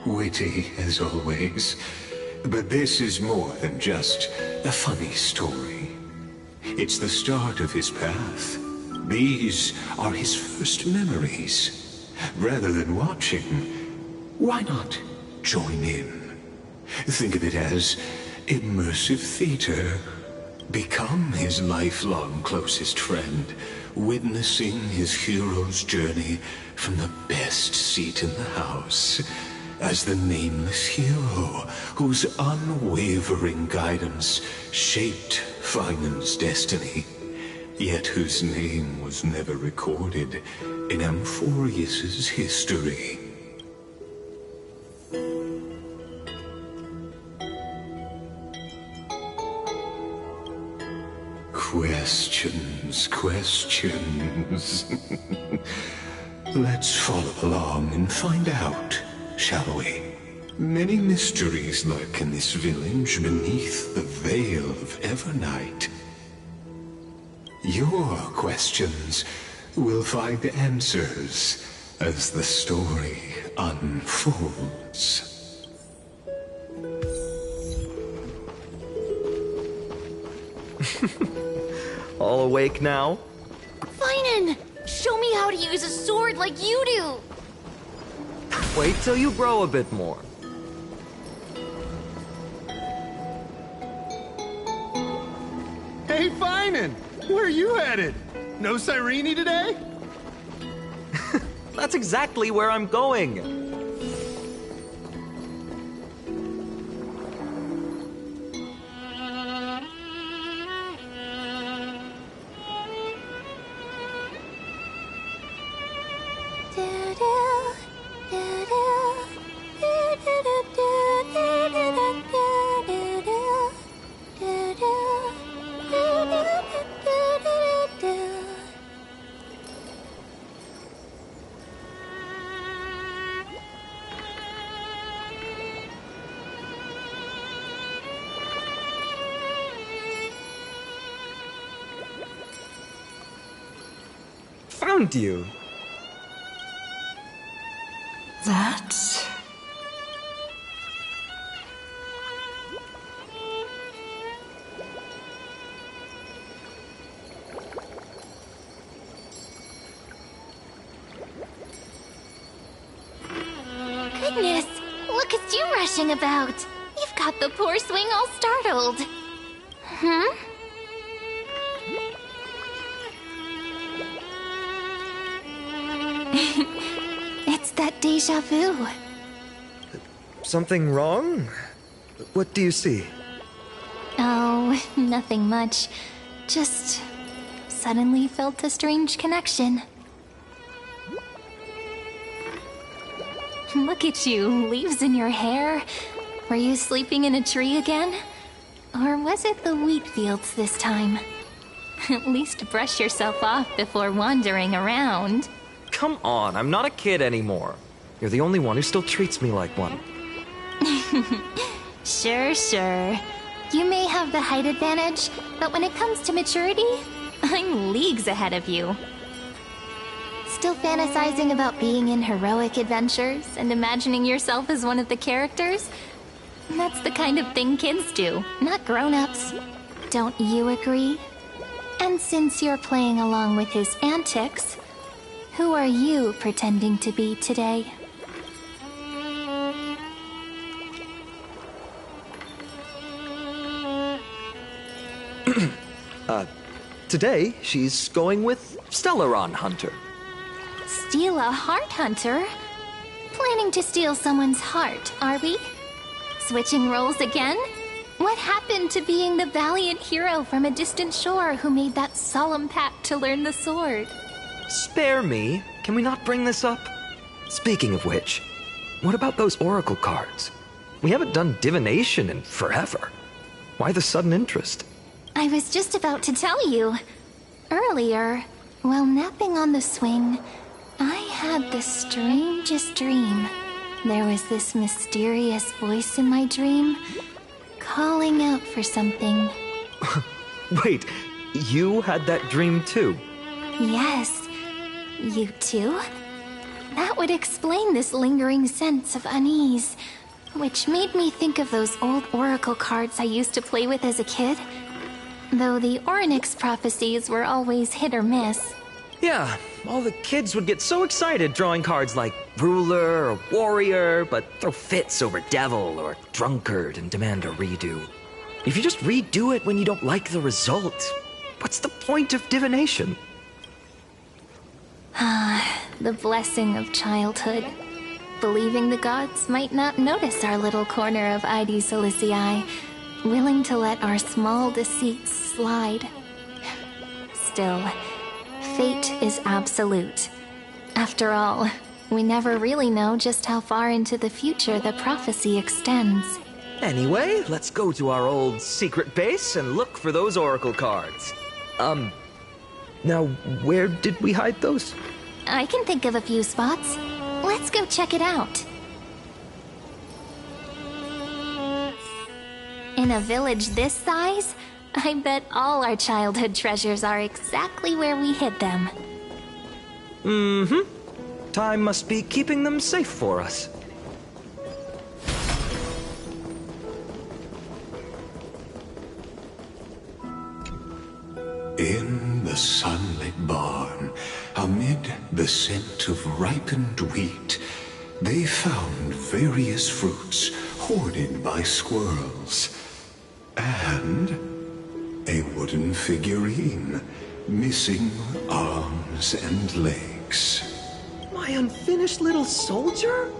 Witty as always, but this is more than just a funny story. It's the start of his path. These are his first memories. Rather than watching, why not join in? Think of it as immersive theater. Become his lifelong closest friend, witnessing his hero's journey from the best seat in the house. As the nameless hero whose unwavering guidance shaped Finan's destiny, yet whose name was never recorded in Amphoreus' history. Questions, questions. Let's follow along and find out, shall we? Many mysteries lurk in this village beneath the veil of Evernight. Your questions will find answers as the story unfolds. All awake now? Finan! Show me how to use a sword like you do! Wait till you grow a bit more. Hey, Finan! Where are you headed? No Cyrene today? That's exactly where I'm going. Found you. That goodness! Look at you rushing about! You've got the poor swing all startled. Hmm? It's that deja vu. Something wrong? What do you see? Oh, nothing much. Just suddenly felt a strange connection. Look at you, leaves in your hair. Were you sleeping in a tree again? Or was it the wheat fields this time? At least brush yourself off before wandering around. Come on, I'm not a kid anymore. You're the only one who still treats me like one. Sure. You may have the height advantage, but when it comes to maturity, I'm leagues ahead of you. Still fantasizing about being in heroic adventures and imagining yourself as one of the characters? That's the kind of thing kids do, not grown-ups. Don't you agree? And since you're playing along with his antics, who are you pretending to be today? Today, she's going with Stellaron Hunter. Steal a heart hunter? Planning to steal someone's heart, are we? Switching roles again? What happened to being the valiant hero from a distant shore who made that solemn pact to learn the sword? Spare me. Can we not bring this up? Speaking of which, what about those oracle cards? We haven't done divination in forever. Why the sudden interest? I was just about to tell you. Earlier, while napping on the swing, I had the strangest dream. There was this mysterious voice in my dream, calling out for something. Wait, you had that dream too? Yes. You too? That would explain this lingering sense of unease, which made me think of those old oracle cards I used to play with as a kid. Though the Orynyx prophecies were always hit or miss. Yeah, all the kids would get so excited drawing cards like ruler or warrior, but throw fits over devil or drunkard and demand a redo. If you just redo it when you don't like the result, what's the point of divination? The blessing of childhood. Believing the gods might not notice our little corner of ID Silicii, willing to let our small deceits slide. Still, fate is absolute. After all, we never really know just how far into the future the prophecy extends. Anyway, let's go to our old secret base and look for those oracle cards. Now, where did we hide those? I can think of a few spots. Let's go check it out. In a village this size, I bet all our childhood treasures are exactly where we hid them. Mm-hmm. Time must be keeping them safe for us. In the sunlit barn, amid the scent of ripened wheat, they found various fruits hoarded by squirrels. And a wooden figurine, missing arms and legs. My unfinished little soldier?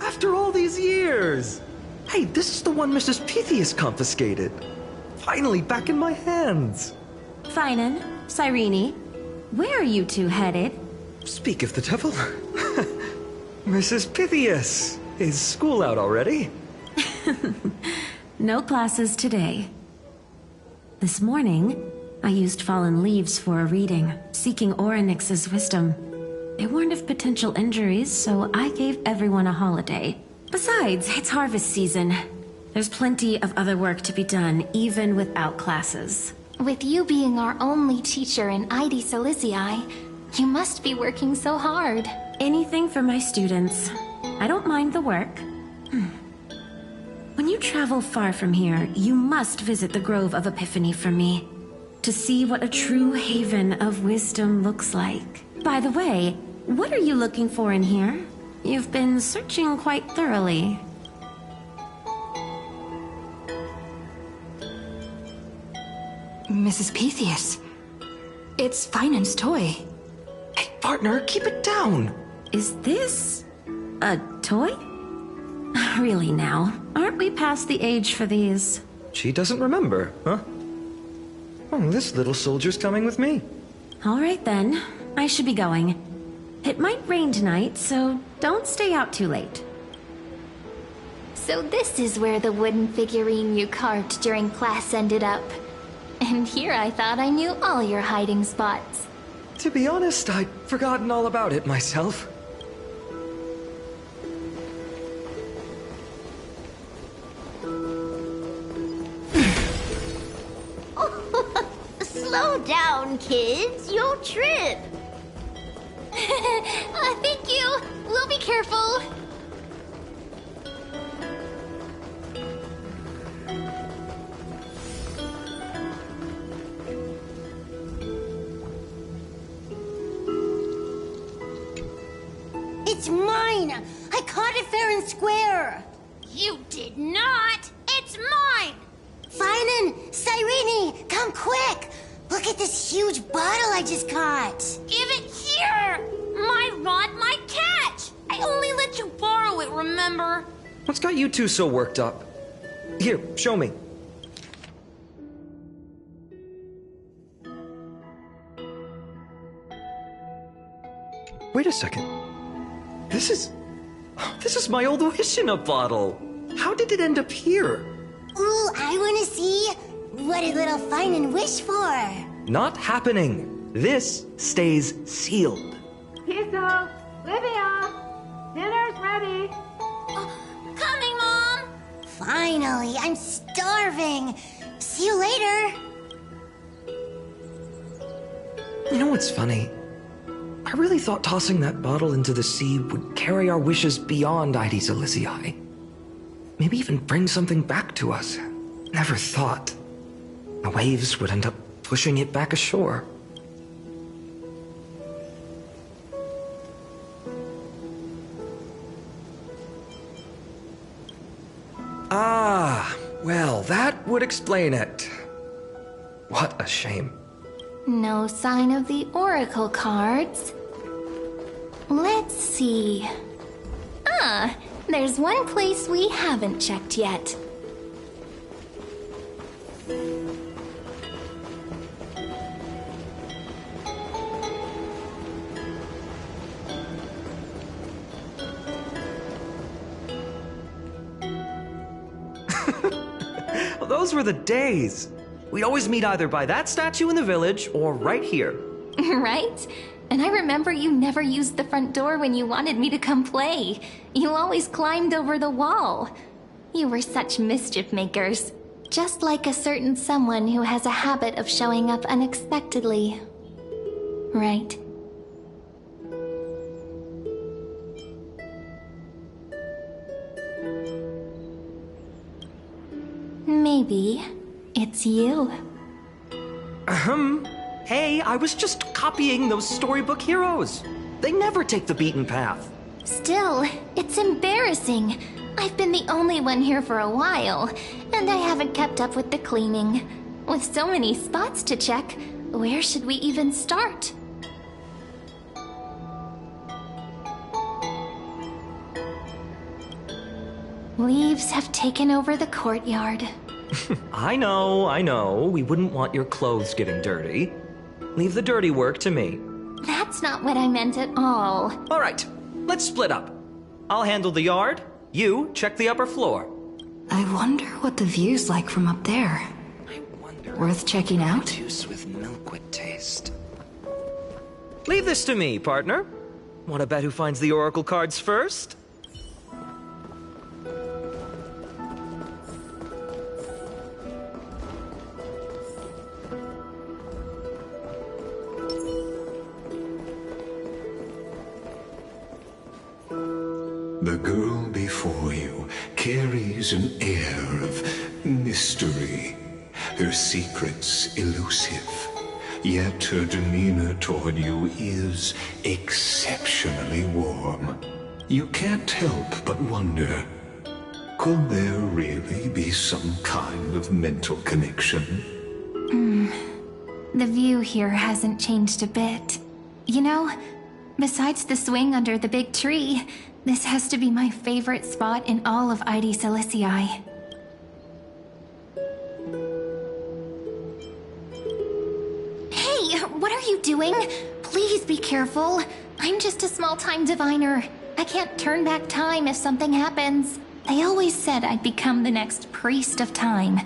After all these years! Hey, this is the one Mrs. Pythias confiscated. Finally back in my hands. Finan, Cyrene, where are you two headed? Speak of the devil. Mrs. Pythias, is school out already? No classes today. This morning, I used fallen leaves for a reading, seeking Orynyx's wisdom. They warned of potential injuries, so I gave everyone a holiday. Besides, it's harvest season. There's plenty of other work to be done, even without classes. With you being our only teacher in ID Silicii, you must be working so hard. Anything for my students. I don't mind the work. When you travel far from here, you must visit the Grove of Epiphany for me, to see what a true haven of wisdom looks like. By the way, what are you looking for in here? You've been searching quite thoroughly. Mrs. Pythias. It's Finan's toy. Hey, partner, keep it down. Is this a toy? Really now, aren't we past the age for these? She doesn't remember, huh? Oh, this little soldier's coming with me. All right then, I should be going. It might rain tonight, so don't stay out too late. So this is where the wooden figurine you carved during class ended up. And here I thought I knew all your hiding spots. To be honest, I'd forgotten all about it myself. Slow down, kids. You'll trip. Thank you. We'll be careful. It's mine! I caught it fair and square! You did not! It's mine! Finan! Cyrene! Come quick! Look at this huge bottle I just caught! Give it here! My rod, my catch! I only let you borrow it, remember? What's got you two so worked up? Here, show me. Wait a second. This is my old wish in a bottle. How did it end up here? Ooh, I wanna see. What did little Finan wish for? Not happening. This stays sealed. Piso, Livia, dinner's ready. Coming, Mom! Finally, I'm starving. See you later. You know what's funny? I really thought tossing that bottle into the sea would carry our wishes beyond Ides Elysiae. Maybe even bring something back to us. Never thought. The waves would end up pushing it back ashore. Ah, well, that would explain it. What a shame. No sign of the oracle cards. Let's see. There's one place we haven't checked yet. Well, those were the days. We'd always meet either by that statue in the village or right here. Right? And I remember you never used the front door when you wanted me to come play. You always climbed over the wall. You were such mischief makers. Just like a certain someone who has a habit of showing up unexpectedly. Right? Maybe it's you. Hey, I was just copying those storybook heroes. They never take the beaten path. Still, it's embarrassing. I've been the only one here for a while, and I haven't kept up with the cleaning. With so many spots to check, where should we even start? Leaves have taken over the courtyard. I know. We wouldn't want your clothes getting dirty. Leave the dirty work to me. That's not what I meant at all. All right, let's split up. I'll handle the yard. You check the upper floor. I wonder what the view's like from up there. Worth checking out? Juice with milk would taste. Leave this to me, partner. Want to bet who finds the oracle cards first? The girl before you carries an air of mystery, her secrets elusive, yet her demeanor toward you is exceptionally warm. you can't help but wonder, could there really be some kind of mental connection? The view here hasn't changed a bit. You know, besides the swing under the big tree, this has to be my favorite spot in all of ID Silicii. Hey, what are you doing? Please be careful. I'm just a small-time diviner. I can't turn back time if something happens. They always said I'd become the next priest of time,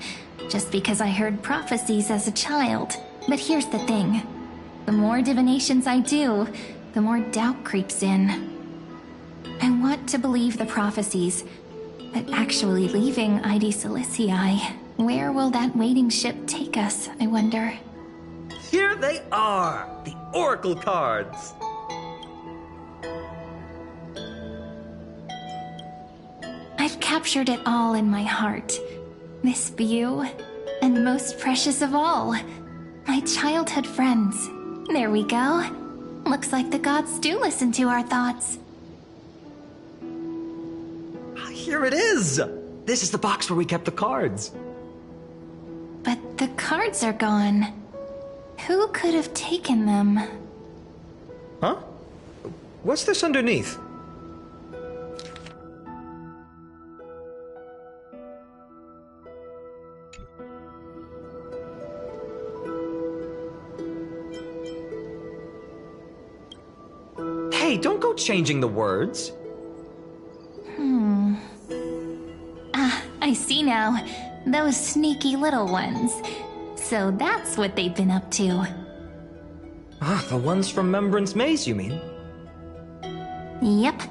just because I heard prophecies as a child. But here's the thing. The more divinations I do, the more doubt creeps in. I want to believe the prophecies, but actually leaving ID Silicii, where will that waiting ship take us, I wonder? Here they are! The Oracle cards! I've captured it all in my heart. This view, and most precious of all, my childhood friends. There we go. Looks like the gods do listen to our thoughts. Here it is! This is the box where we kept the cards. But the cards are gone. Who could have taken them? Huh? What's this underneath? Hey, don't go changing the words. I see now. Those sneaky little ones. So that's what they've been up to. Ah, the ones from Remembrance Maze, you mean? Yep.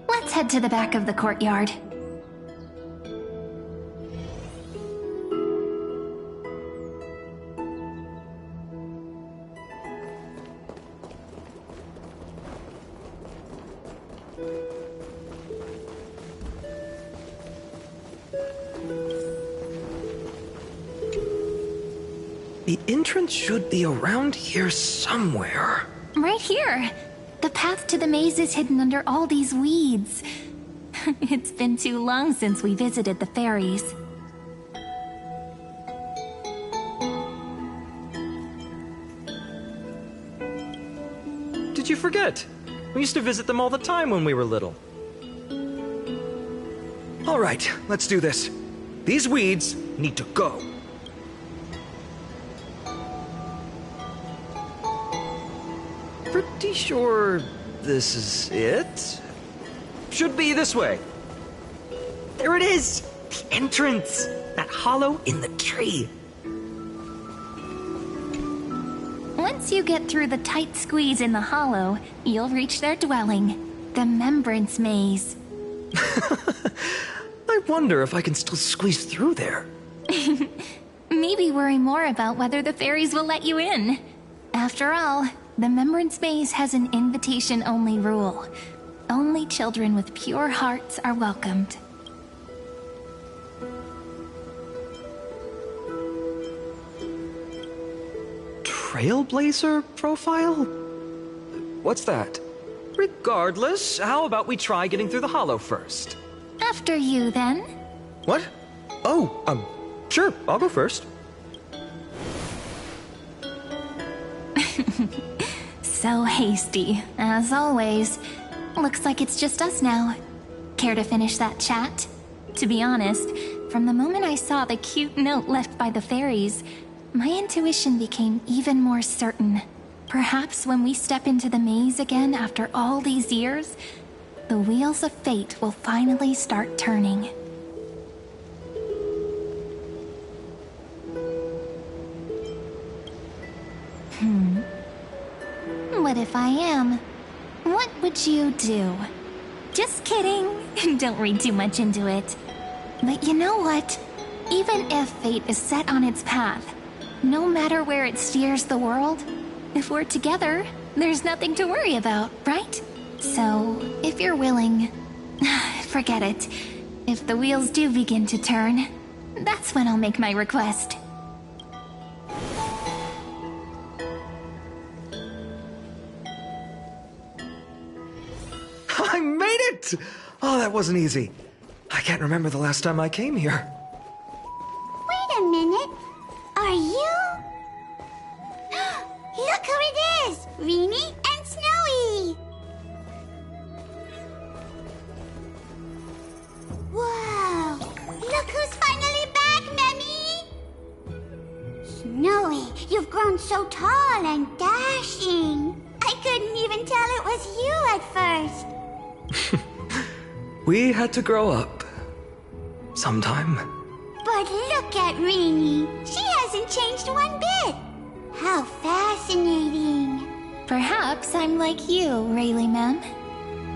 Let's head to the back of the courtyard. The entrance should be around here somewhere. Right here. The path to the maze is hidden under all these weeds. It's been too long since we visited the fairies. Did you forget? We used to visit them all the time when we were little. All right, let's do this. These weeds need to go. Pretty sure this is it? Should be this way. There it is! The entrance! That hollow in the tree. Once you get through the tight squeeze in the hollow, you'll reach their dwelling, the Remembrance Maze. I wonder if I can still squeeze through there. Maybe worry more about whether the fairies will let you in. After all, the Remembrance Maze has an invitation-only rule. Only children with pure hearts are welcomed. Trailblazer profile? What's that? Regardless, how about we try getting through the hollow first? After you, then. What? Oh, sure, I'll go first. So hasty, as always. Looks like it's just us now. Care to finish that chat? To be honest, from the moment I saw the cute note left by the fairies, my intuition became even more certain. Perhaps when we step into the maze again after all these years, the wheels of fate will finally start turning. What if I am? What would you do? Just kidding. Don't read too much into it. But you know what? Even if fate is set on its path, no matter where it steers the world, if we're together, there's nothing to worry about, right? So, if you're willing, forget it. If the wheels do begin to turn, that's when I'll make my request. I made it! Oh, that wasn't easy. I can't remember the last time I came here. Wait a minute. Are you... Look who it is! Rini and Snowy! Whoa! Look who's finally back, Memmy! Snowy, you've grown so tall and dashing. I couldn't even tell it was you at first. We had to grow up. Sometime. But look at Rini. She hasn't changed one bit. How fascinating. Perhaps I'm like you, Rayleigh Mem.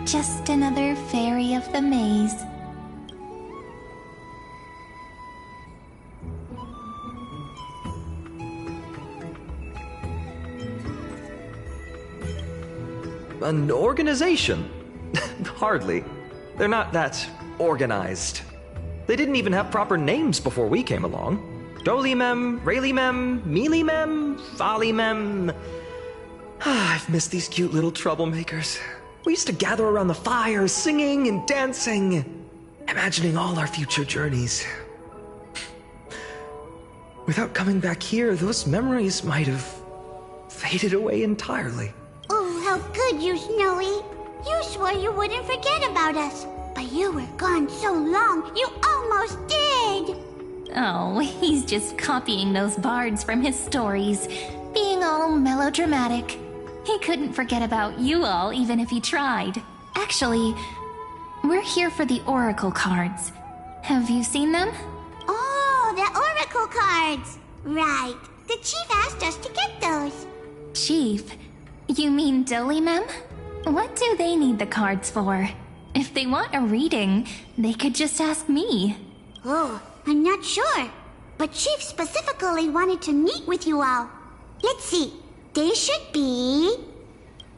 Just another fairy of the maze. An organization? Hardly. They're not that organized. They didn't even have proper names before we came along. Dolimem, Rayleigh-mem, Mealy-mem, Folly-mem. I've missed these cute little troublemakers. We used to gather around the fire, singing and dancing, imagining all our future journeys. Without coming back here, those memories might have faded away entirely. Oh, how could you, Snowy? You swore you wouldn't forget about us. But you were gone so long, you almost did! Oh, he's just copying those bards from his stories, being all melodramatic. He couldn't forget about you all even if he tried. Actually, we're here for the Oracle cards. Have you seen them? Oh, the Oracle cards! Right. The chief asked us to get those. Chief? You mean Dolimem? What do they need the cards for? If they want a reading, they could just ask me. Oh, I'm not sure. But Chief specifically wanted to meet with you all. Let's see. They should be...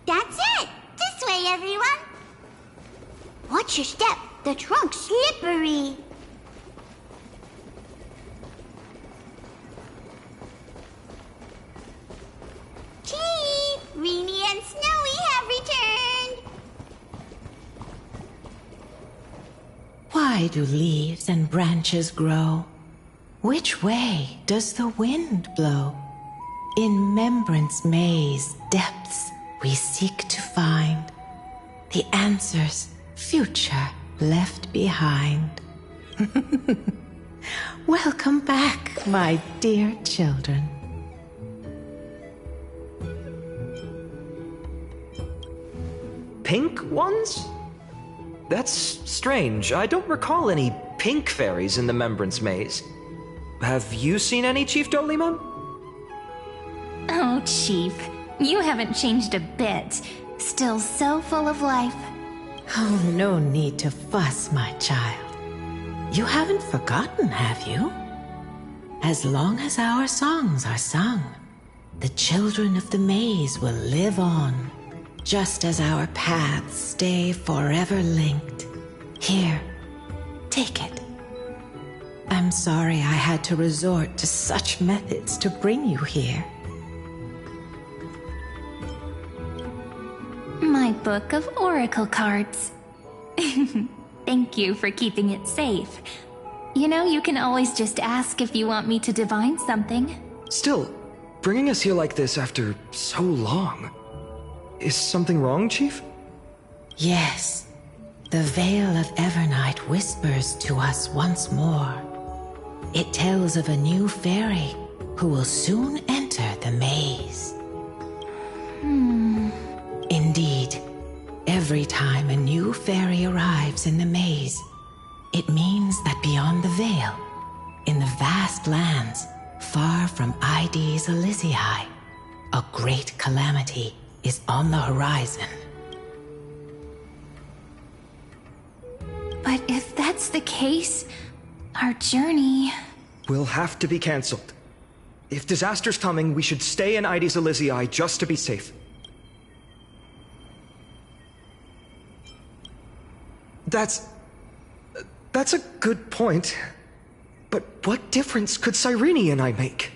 That's it! This way, everyone! Watch your step. The trunk's slippery. Chief! Rini and Snowy have returned! Why do leaves and branches grow? Which way does the wind blow? In Remembrance Maze depths we seek to find the answers future left behind. Welcome back, my dear children. Pink ones? That's strange. I don't recall any pink fairies in the Remembrance Maze. Have you seen any, Chief Dolimem? Oh, Chief, you haven't changed a bit. Still so full of life. Oh, no need to fuss, my child. You haven't forgotten, have you? As long as our songs are sung, the children of the maze will live on, just as our paths stay forever linked. Here, take it. I'm sorry I had to resort to such methods to bring you here. My book of oracle cards. Thank you for keeping it safe. You know, you can always just ask if you want me to divine something. Still, bringing us here like this after so long. Is something wrong, Chief? Yes. The Veil of Evernight whispers to us once more. It tells of a new fairy who will soon enter the maze. Indeed, every time a new fairy arrives in the maze, it means that beyond the veil, in the vast lands far from Ides Elysiae, a great calamity is on the horizon. But if that's the case, our journey... will have to be cancelled. If disaster's coming, we should stay in Ides Elysiae just to be safe. That's a good point. But what difference could Cyrene and I make?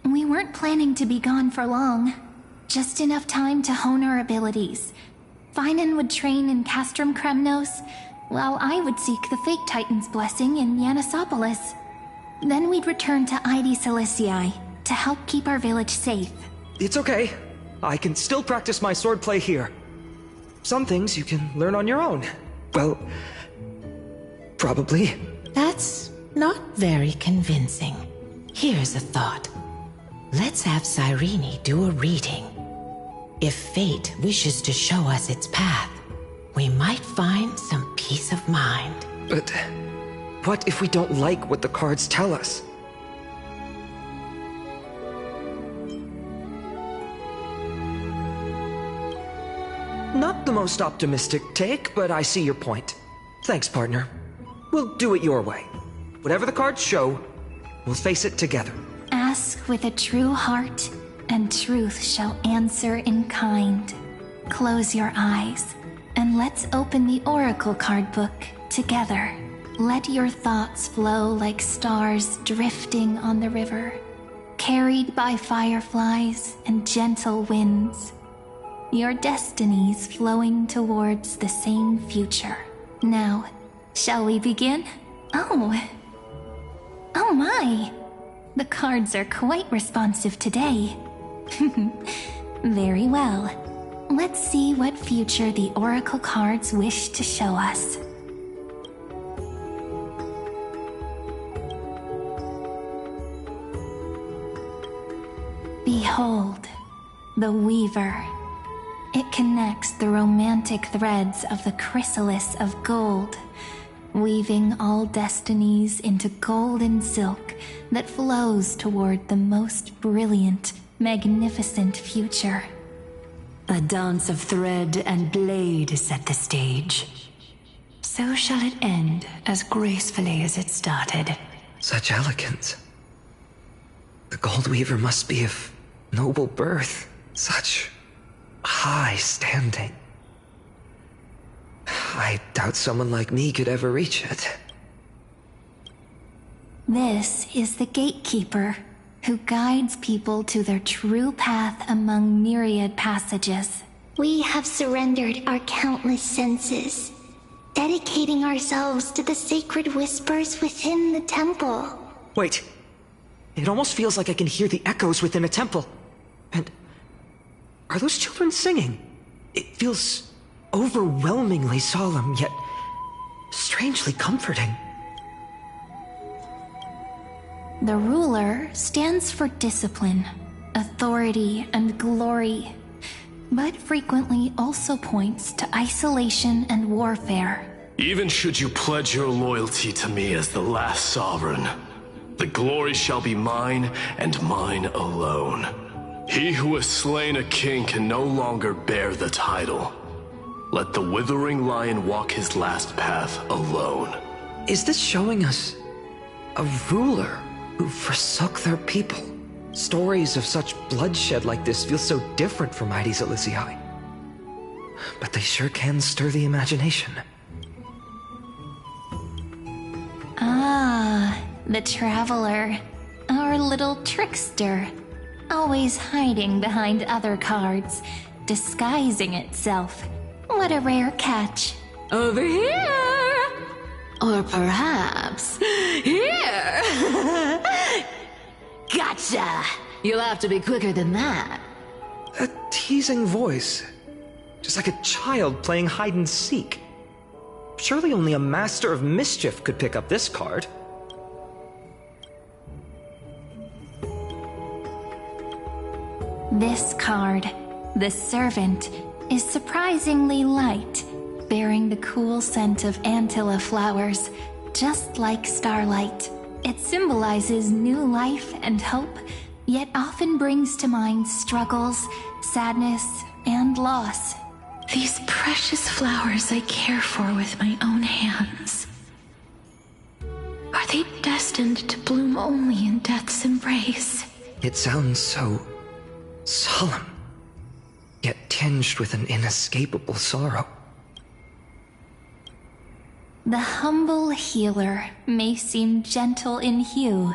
We weren't planning to be gone for long. Just enough time to hone our abilities. Finan would train in Castrum Kremnos, while I would seek the Fake Titan's blessing in Yanisopolis. Then we'd return to Ide Silicii to help keep our village safe. It's okay. I can still practice my swordplay here. Some things you can learn on your own. Well, probably. That's not very convincing. Here's a thought. Let's have Cyrene do a reading. If fate wishes to show us its path, we might find some peace of mind. But what if we don't like what the cards tell us? Not the most optimistic take, but I see your point. Thanks, partner. We'll do it your way. Whatever the cards show, we'll face it together. Ask with a true heart, and truth shall answer in kind. Close your eyes, and let's open the Oracle card book together. Let your thoughts flow like stars drifting on the river, carried by fireflies and gentle winds. Your destinies flowing towards the same future. Now, shall we begin? Oh my! The cards are quite responsive today. Very well. Let's see what future the Oracle cards wish to show us. Behold, the Weaver. It connects the romantic threads of the chrysalis of gold, weaving all destinies into golden silk that flows toward the most brilliant, magnificent future. A dance of thread and blade set the stage. So shall it end as gracefully as it started. Such elegance. The Gold Weaver must be of noble birth. Such high standing. I doubt someone like me could ever reach it. This is the Gatekeeper, who guides people to their true path among myriad passages. We have surrendered our countless senses, dedicating ourselves to the sacred whispers within the temple. Wait. It almost feels like I can hear the echoes within a temple. And are those children singing? It feels overwhelmingly solemn, yet strangely comforting. The ruler stands for discipline, authority, and glory, but frequently also points to isolation and warfare. Even should you pledge your loyalty to me as the last sovereign, the glory shall be mine and mine alone. He who has slain a king can no longer bear the title. Let the withering lion walk his last path alone. Is this showing us a ruler who forsook their people? Stories of such bloodshed like this feel so different from Ide Silicii. But they sure can stir the imagination. Ah, the Traveler. Our little trickster. Always hiding behind other cards, disguising itself. What a rare catch. Over here! Or perhaps here! Gotcha! You'll have to be quicker than that. A teasing voice. Just like a child playing hide and seek. Surely only a master of mischief could pick up this card. This card, the Servant, is surprisingly light, bearing the cool scent of Antilla flowers, just like starlight. It symbolizes new life and hope, yet often brings to mind struggles, sadness, and loss. These precious flowers I care for with my own hands. Are they destined to bloom only in death's embrace? It sounds so solemn, yet tinged with an inescapable sorrow. The humble healer may seem gentle in hue,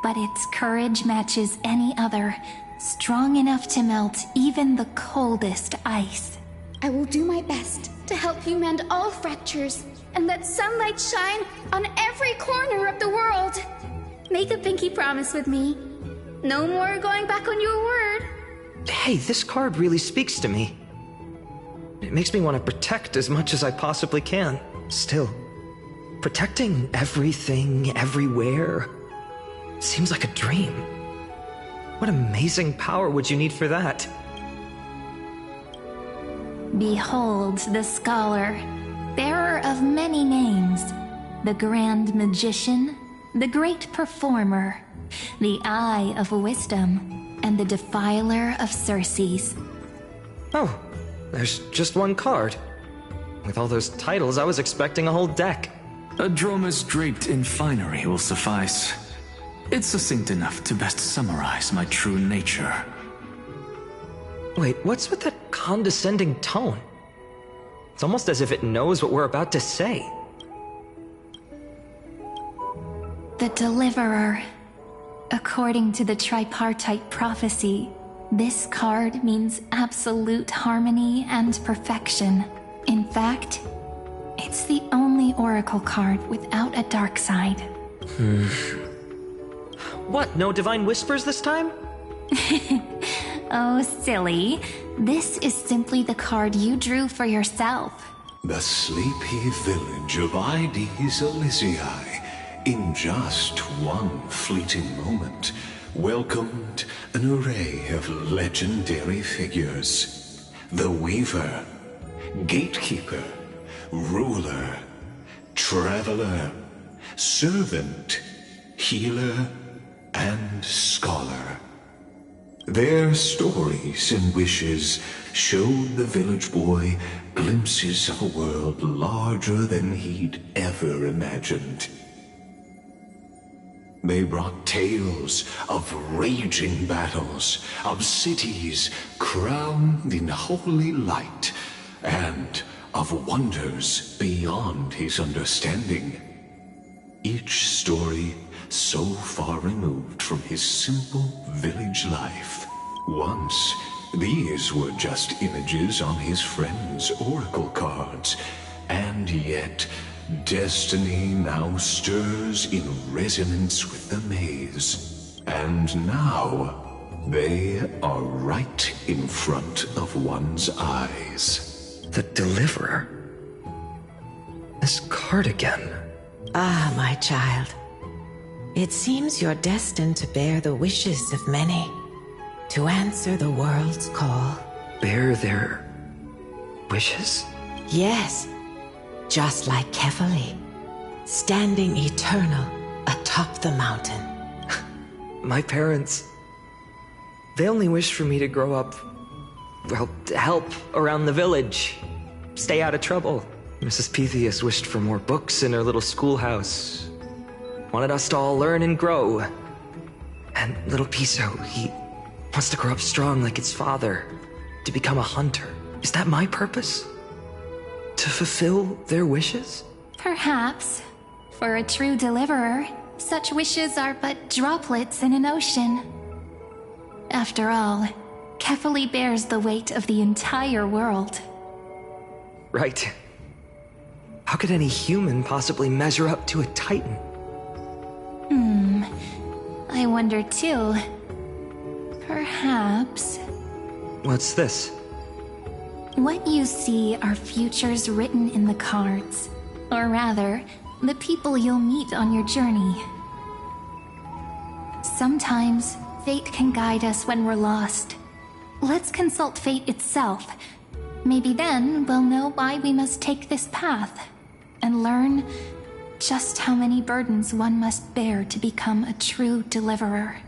but its courage matches any other, strong enough to melt even the coldest ice. I will do my best to help you mend all fractures and let sunlight shine on every corner of the world. Make a pinky promise with me. No more going back on your word. Hey, this card really speaks to me. It makes me want to protect as much as I possibly can. Still, protecting everything, everywhere, seems like a dream. What amazing power would you need for that? Behold the scholar, bearer of many names, the grand magician, the great performer, the eye of wisdom, and the defiler of Circes. Oh, there's just one card. With all those titles, I was expecting a whole deck. A Dromus draped in finery will suffice. It's succinct enough to best summarize my true nature. Wait, what's with that condescending tone? It's almost as if it knows what we're about to say. The Deliverer. According to the tripartite prophecy, this card means absolute harmony and perfection. In fact, it's the only oracle card without a dark side. What, no divine whispers this time? Oh, silly. This is simply the card you drew for yourself. The sleepy village of Ides Elysiae, in just one fleeting moment, welcomed an array of legendary figures. The Weaver, Gatekeeper, Ruler, Traveler, Servant, Healer, and Scholar. Their stories and wishes showed the village boy glimpses of a world larger than he'd ever imagined. They brought tales of raging battles, of cities crowned in holy light, and of wonders beyond his understanding. Each story so far removed from his simple village life. Once, these were just images on his friend's oracle cards, and yet destiny now stirs in resonance with the maze. And now, they are right in front of one's eyes. The Deliverer? This card again. Ah, my child. It seems you're destined to bear the wishes of many, to answer the world's call. Bear their wishes? Yes, just like Kefali, standing eternal atop the mountain. My parents, they only wished for me to grow up, well, to help around the village, stay out of trouble. Mrs. Pythias wished for more books in her little schoolhouse. Wanted us to all learn and grow. And little Piso, he wants to grow up strong like his father, to become a hunter. Is that my purpose? To fulfill their wishes? Perhaps. For a true deliverer, such wishes are but droplets in an ocean. After all, Kefali bears the weight of the entire world. Right. How could any human possibly measure up to a titan? I wonder too. Perhaps... What's this? What you see are futures written in the cards. Or rather, the people you'll meet on your journey. Sometimes, fate can guide us when we're lost. Let's consult fate itself. Maybe then we'll know why we must take this path, and learn just how many burdens one must bear to become a true deliverer.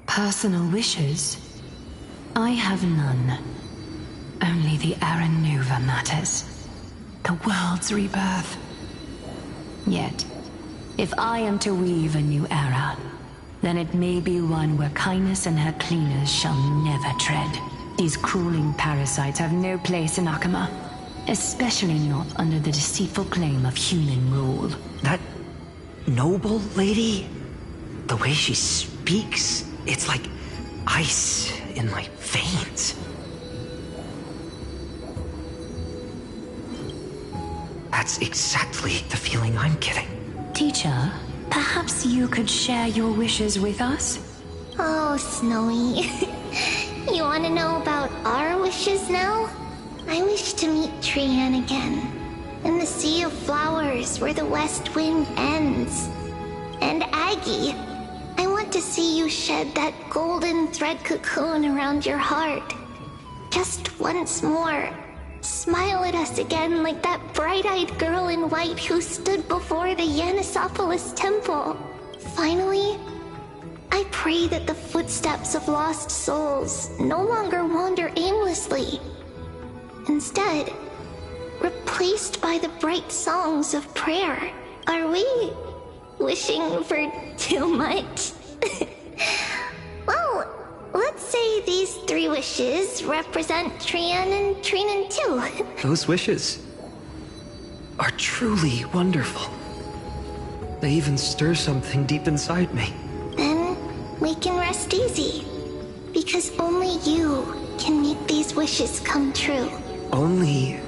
Personal wishes? I have none. Only the Aranuva matters. The world's rebirth. Yet, if I am to weave a new era, then it may be one where kindness and her cleaners shall never tread. These crawling parasites have no place in Akama, especially not under the deceitful claim of human rule. noble lady? The way she speaks, it's like ice in my veins. That's exactly the feeling I'm getting. Teacher, perhaps you could share your wishes with us? Oh, Snowy. You want to know about our wishes now? I wish to meet Trian again. In the sea of flowers where the west wind ends. And Aggie, I want to see you shed that golden thread cocoon around your heart. Just once more. Smile at us again like that bright-eyed girl in white who stood before the Yanisopolis temple. Finally, I pray that the footsteps of lost souls no longer wander aimlessly. Instead, replaced by the bright songs of prayer. Are we wishing for too much? Well, let's say these 3 wishes represent Trian and Trinan too. Those wishes are truly wonderful. They even stir something deep inside me. Then we can rest easy. Because only you can make these wishes come true. Only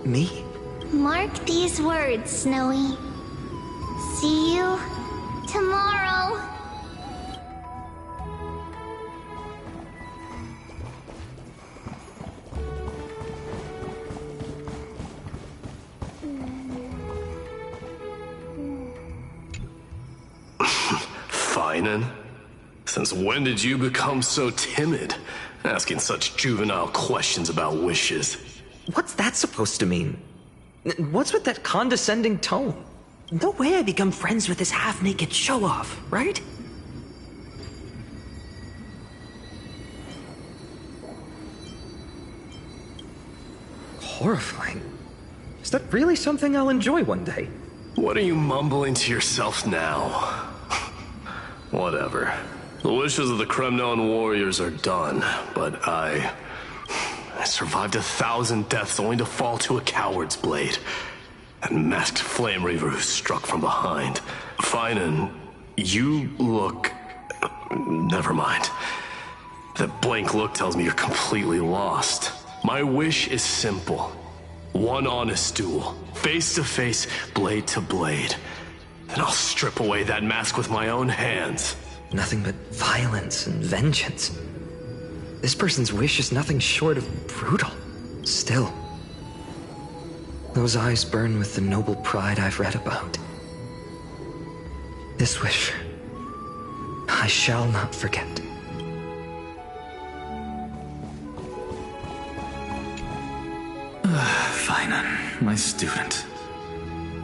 me? Mark these words, Snowy. See you tomorrow. Finan? Since when did you become so timid? Asking such juvenile questions about wishes. What's that supposed to mean? What's with that condescending tone? No way I become friends with this half-naked show-off, right? Horrifying. Is that really something I'll enjoy one day? What are you mumbling to yourself now? Whatever. The wishes of the Kremnon warriors are done, but I survived 1,000 deaths only to fall to a coward's blade. That masked flame reaver who struck from behind. Finan, you look... Never mind. That blank look tells me you're completely lost. My wish is simple. One honest duel, face to face, blade to blade. Then I'll strip away that mask with my own hands. Nothing but violence and vengeance. This person's wish is nothing short of brutal. Still, those eyes burn with the noble pride I've read about. This wish, I shall not forget. Finan, my student.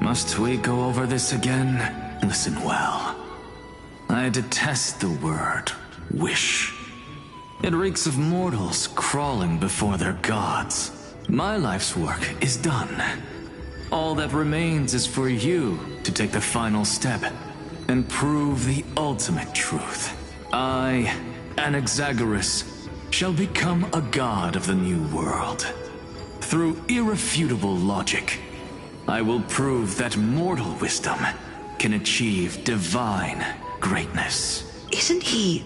Must we go over this again? Listen well. I detest the word wish. It reeks of mortals crawling before their gods. My life's work is done. All that remains is for you to take the final step and prove the ultimate truth. I, Anaxagoras, shall become a god of the new world. Through irrefutable logic, I will prove that mortal wisdom can achieve divine greatness. Isn't he,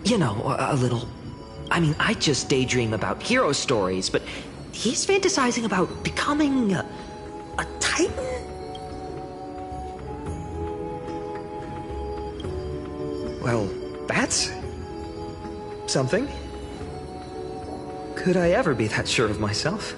you know, a little... I mean, I just daydream about hero stories, but he's fantasizing about becoming a titan? Well, that's something. Could I ever be that sure of myself?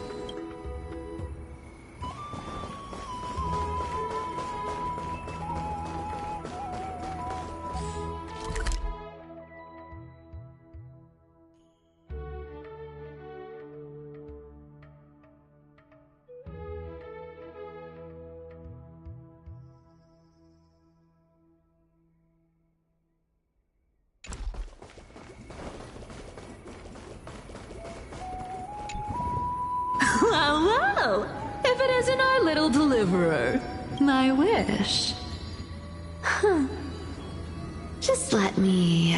Well, if it isn't our little deliverer, my wish. Just let me,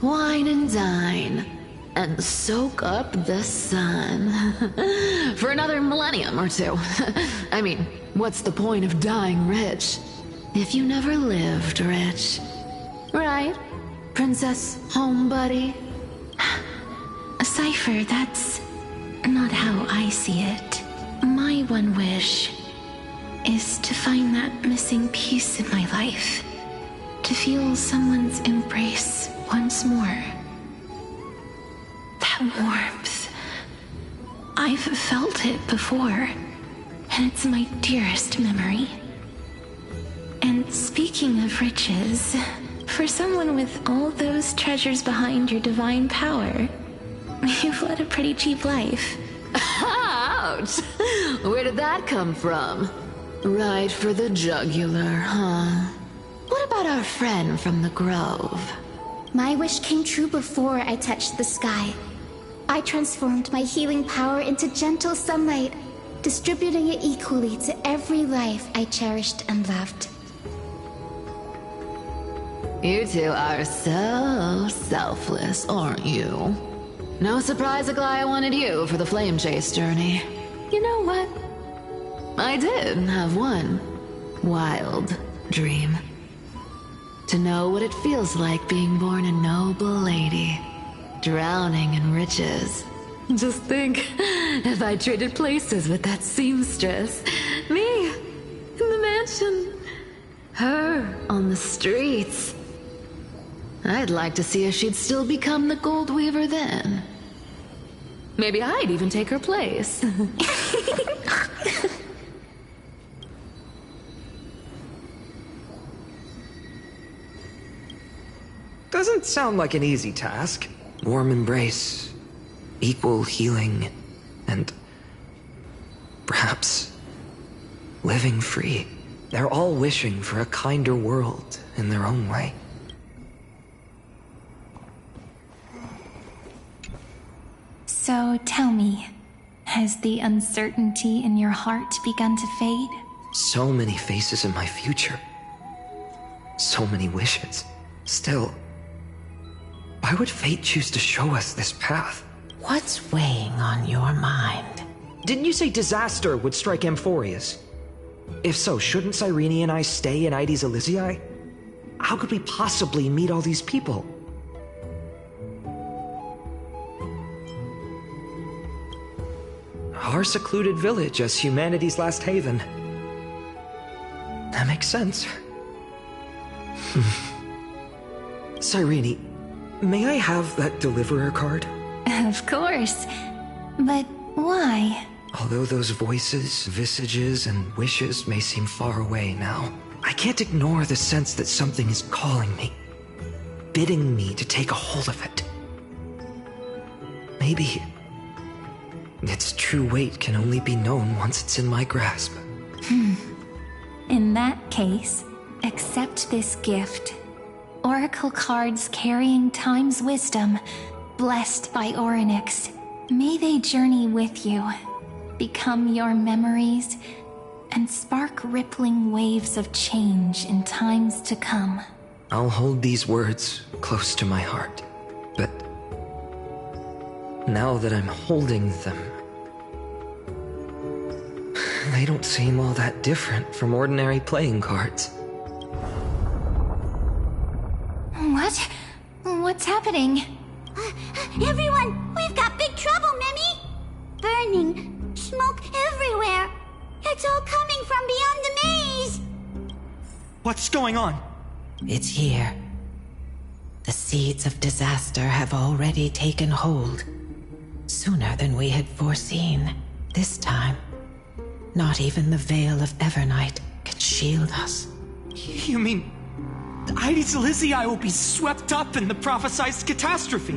wine and dine. and soak up the sun. For another millennium or two. I mean, what's the point of dying rich if you never lived rich? Right, Princess Homebuddy? Cypher, that's not how I see it. My one wish is to find that missing piece in my life. To feel someone's embrace once more. That warmth. I've felt it before, and it's my dearest memory. And speaking of riches, for someone with all those treasures behind your divine power, you've led a pretty cheap life. Ouch! Where did that come from? Right for the jugular, huh? What about our friend from the Grove? My wish came true before I touched the sky. I transformed my healing power into gentle sunlight, distributing it equally to every life I cherished and loved. You two are so selfless, aren't you? No surprise Aglaya wanted you for the flame chase journey. You know what? I did have one wild dream. To know what it feels like being born a noble lady, drowning in riches. Just think, if I traded places with that seamstress, me in the mansion, her on the streets. I'd like to see if she'd still become the gold weaver then. Maybe I'd even take her place. Doesn't sound like an easy task. Warm embrace, equal healing, and perhaps living free. They're all wishing for a kinder world in their own way. So tell me, has the uncertainty in your heart begun to fade? So many faces in my future. So many wishes. Still, why would fate choose to show us this path? What's weighing on your mind? Didn't you say disaster would strike Amphoreus? If so, shouldn't Cyrene and I stay in Ides Elysiae? How could we possibly meet all these people? Our secluded village as humanity's last haven. That makes sense. Cyrene, may I have that deliverer card? Of course. But why? Although those voices, visages, and wishes may seem far away now, I can't ignore the sense that something is calling me, bidding me to take a hold of it. Maybe its true weight can only be known once it's in my grasp. In that case, accept this gift. Oracle cards carrying time's wisdom, blessed by Orynyx. May they journey with you, become your memories, and spark rippling waves of change in times to come. I'll hold these words close to my heart, but now that I'm holding them, they don't seem all that different from ordinary playing cards. What? What's happening? Everyone, we've got big trouble, Mimi! Burning, smoke everywhere. It's all coming from beyond the maze. What's going on? It's here. The seeds of disaster have already taken hold. Sooner than we had foreseen. This time, not even the veil of Evernight can shield us. You mean Ides Elysiae will be swept up in the prophesized catastrophe?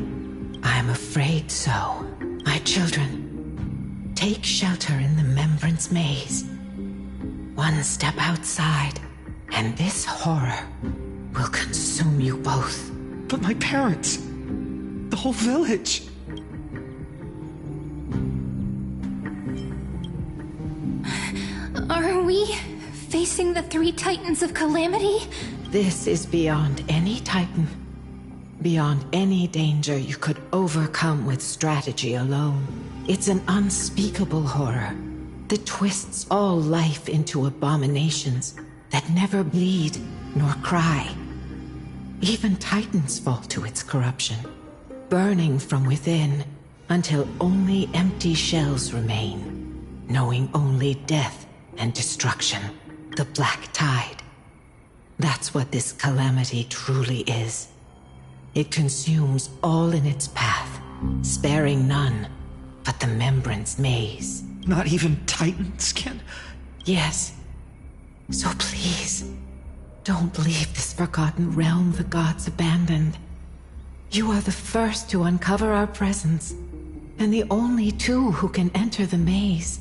I'm afraid so. My children, take shelter in the Membrance Maze. One step outside, and this horror will consume you both. But my parents, the whole village. Are we facing the three titans of calamity? This is beyond any titan. beyond any danger you could overcome with strategy alone. It's an unspeakable horror that twists all life into abominations that never bleed nor cry. Even titans fall to its corruption, burning from within until only empty shells remain, knowing only death and destruction, the black tide. That's what this calamity truly is. It consumes all in its path, sparing none but the Membrance Maze. Not even titans can... Yes. So please, don't leave this forgotten realm the gods abandoned. You are the first to uncover our presence, and the only two who can enter the maze.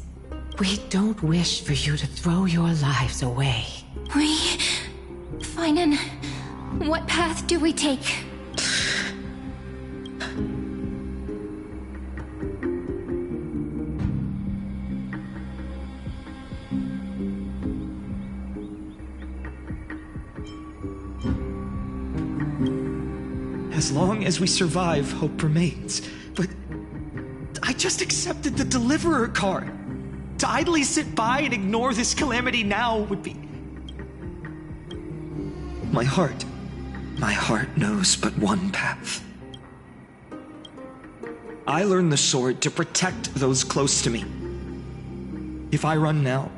We don't wish for you to throw your lives away. Finan, what path do we take? As long as we survive, hope remains. But I just accepted the Deliverer card. To idly sit by and ignore this calamity now would be... My heart knows but one path. I learned the sword to protect those close to me. If I run now,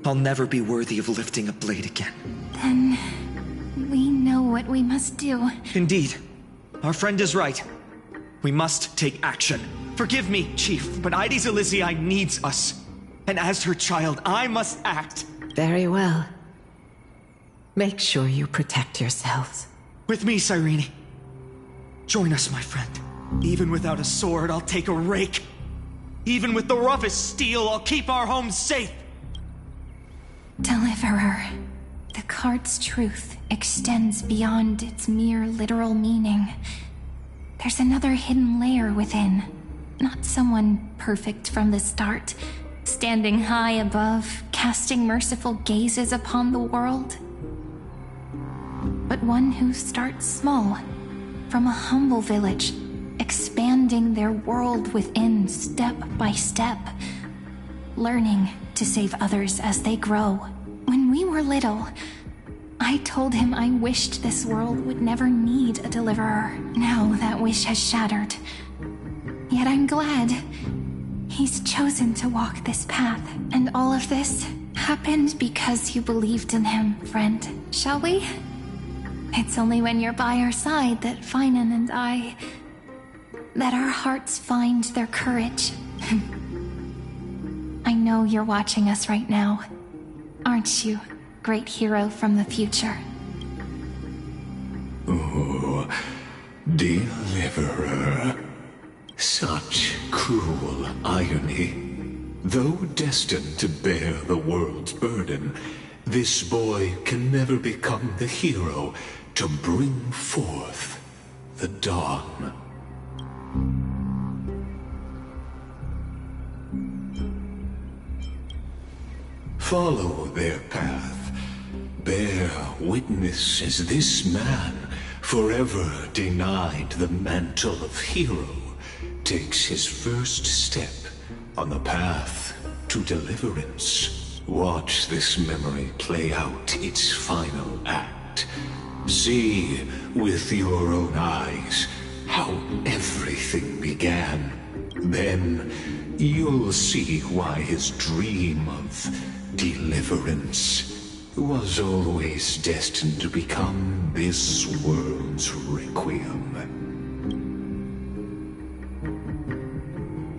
I'll never be worthy of lifting a blade again. Then we know what we must do. Indeed. Our friend is right. We must take action. Forgive me, Chief, but Ides Elysiae needs us. And as her child, I must act. Very well. Make sure you protect yourselves. With me, Cyrene. Join us, my friend. Even without a sword, I'll take a rake. Even with the roughest steel, I'll keep our home safe. Deliverer. The card's truth extends beyond its mere literal meaning. There's another hidden layer within. Not someone perfect from the start, standing high above, casting merciful gazes upon the world. But one who starts small, from a humble village, expanding their world within step by step, learning to save others as they grow. When we were little, I told him I wished this world would never need a deliverer. Now that wish has shattered. Yet I'm glad he's chosen to walk this path. And all of this happened because you believed in him, friend. Shall we? It's only when you're by our side that Finan and I... that our hearts find their courage. I know you're watching us right now. Aren't you, great hero from the future? Oh, Deliverer. Such cruel irony. Though destined to bear the world's burden, this boy can never become the hero to bring forth the dawn. Follow their path. Bear witness as this man, forever denied the mantle of hero, takes his first step on the path to deliverance. Watch this memory play out its final act. See with your own eyes how everything began. Then you'll see why his dream of deliverance was always destined to become this world's requiem.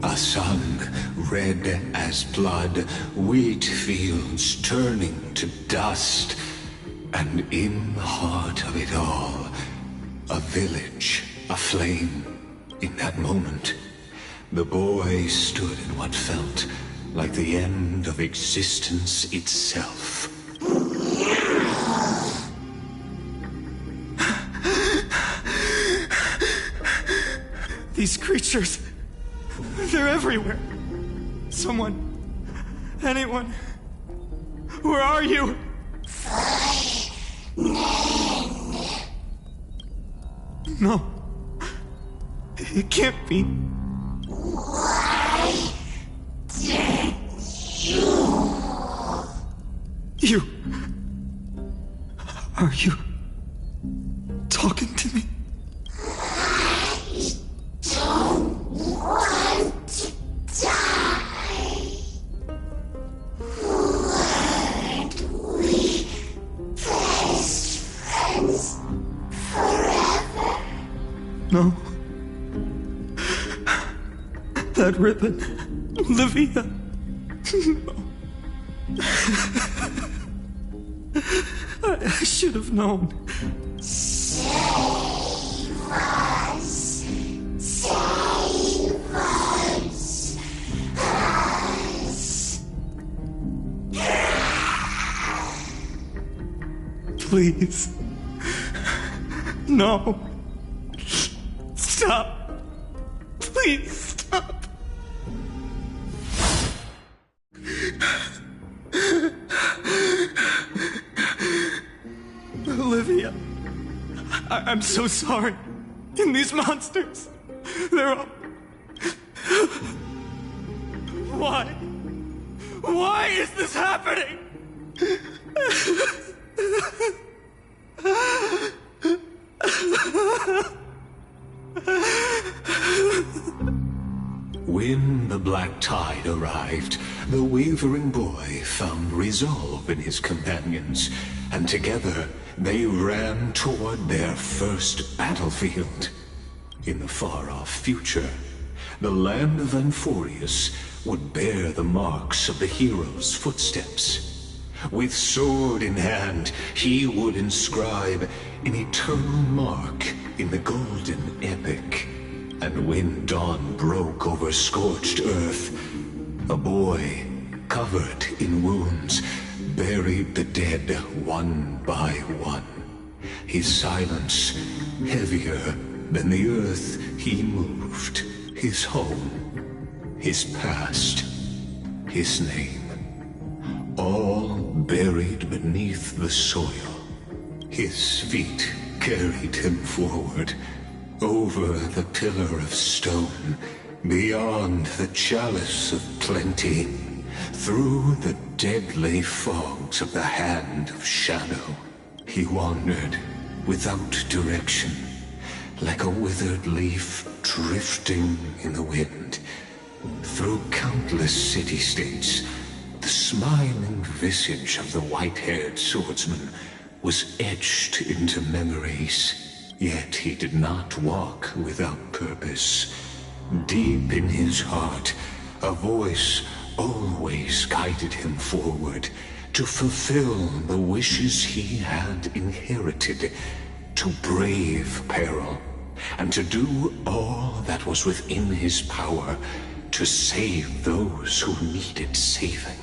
A sun red as blood, wheat fields turning to dust, and in the heart of it all, a village aflame. In that moment, the boy stood in what felt like the end of existence itself. These creatures, they're everywhere. Someone, anyone, where are you? No. It can't be. Why did You... Are you... talking to me? I don't want to die. Would we best friends forever? No. That ribbon. Olivia. I should have known. Save us. Save us. Please. No. Stop. Please stop. Olivia, I'm so sorry. And these monsters, they're all... Why? Why is this happening? When the black tide arrived, the wavering boy found resolve in his companions, and together they ran toward their first battlefield. In the far-off future, the land of Amphoreus would bear the marks of the hero's footsteps. With sword in hand, he would inscribe an eternal mark in the golden epic. And when dawn broke over scorched earth, a boy, covered in wounds, buried the dead one by one. His silence heavier than the earth he moved. His home, his past, his name, all buried beneath the soil. His feet carried him forward, over the pillar of stone, beyond the chalice of plenty, through the deadly fogs of the hand of shadow. He wandered without direction, like a withered leaf drifting in the wind. Through countless city-states, the smiling visage of the white-haired swordsman was etched into memories. Yet he did not walk without purpose. Deep in his heart, a voice always guided him forward to fulfill the wishes he had inherited, to brave peril, and to do all that was within his power to save those who needed saving.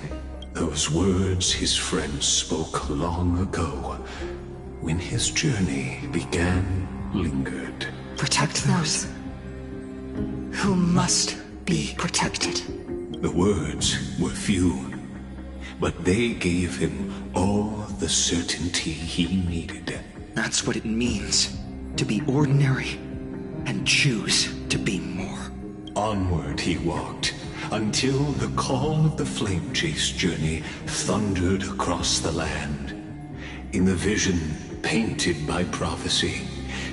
Those words his friend spoke long ago, when his journey began, lingered. Protect those who must be protected. The words were few, but they gave him all the certainty he needed. That's what it means to be ordinary and choose to be more. Onward he walked, until the call of the flame chase journey thundered across the land. In the vision painted by prophecy,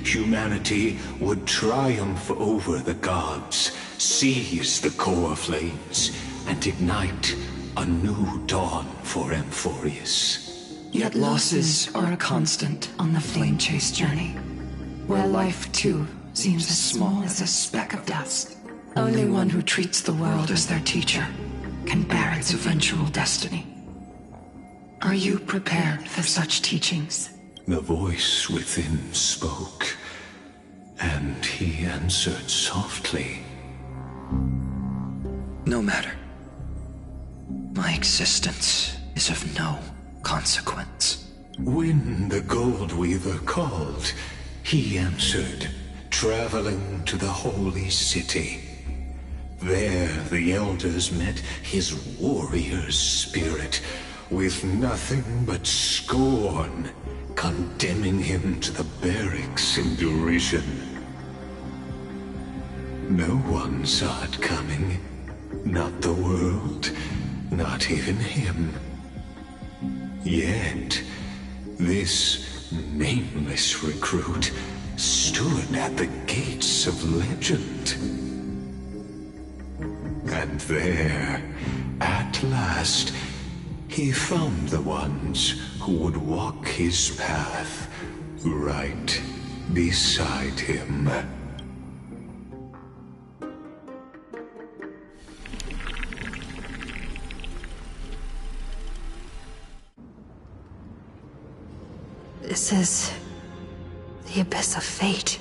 humanity would triumph over the gods, seize the core flames, and ignite a new dawn for Amphoreus. Yet losses are a constant on the flame chase journey, where life too seems as small as a speck of dust. Only one who treats the world as their teacher can bear its eventual destiny. Are you prepared for such teachings? The voice within spoke, and he answered softly. No matter. My existence is of no consequence. When the Gold Weaver called, he answered, traveling to the holy city. There the elders met his warrior's spirit, with nothing but scorn, condemning him to the barracks in derision. No one saw it coming. Not the world, not even him. Yet, this nameless recruit stood at the gates of legend. And there, at last, he found the ones who would walk his path right beside him. This is the abyss of fate.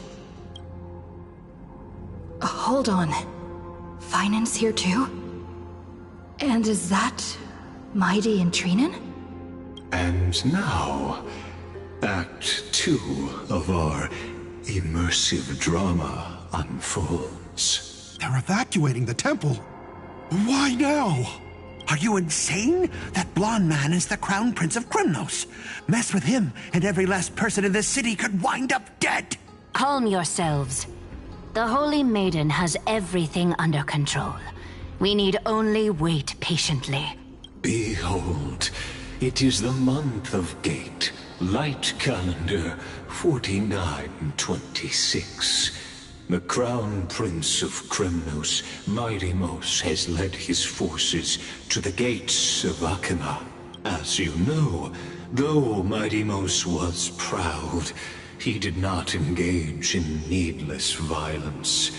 Hold on. Finance here too? And is that Mighty and Trinen? And now, Act 2 of our immersive drama unfolds. They're evacuating the temple. Why now? Are you insane? That blonde man is the Crown Prince of Krymnos. Mess with him, and every last person in this city could wind up dead. Calm yourselves. The Holy Maiden has everything under control. We need only wait patiently. Behold, it is the month of Gate, Light Calendar 4926. The Crown Prince of Krymnos, Midimos, has led his forces to the gates of Akima. As you know, though Midimos was proud, he did not engage in needless violence.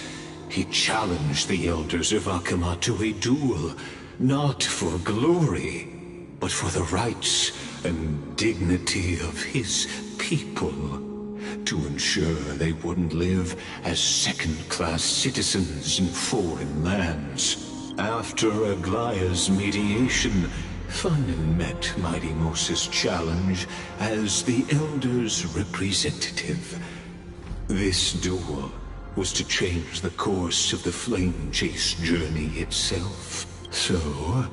He challenged the elders of Akima to a duel, not for glory, but for the rights and dignity of his people, to ensure they wouldn't live as second-class citizens in foreign lands. After Aglaya's mediation, Funen met Midimos' challenge as the Elder's representative. This duel was to change the course of the Flame Chase journey itself. So,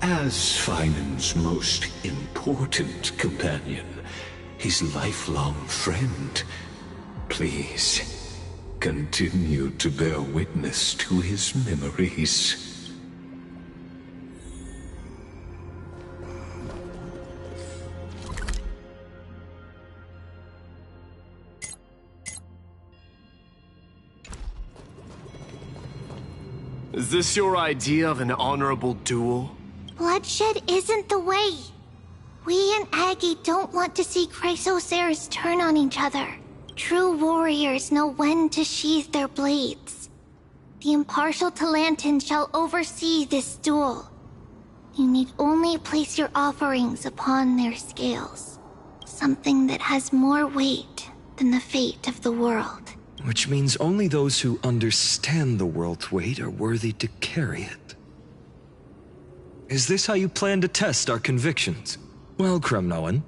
as Funen's most important companion, his lifelong friend, please continue to bear witness to his memories. Is this your idea of an honorable duel? Bloodshed isn't the way. We and Aggie don't want to see Chrysoceres turn on each other. True warriors know when to sheathe their blades. The impartial Talantin shall oversee this duel. You need only place your offerings upon their scales. Something that has more weight than the fate of the world. Which means only those who understand the world's weight are worthy to carry it. Is this how you plan to test our convictions? Well, Kremnoan,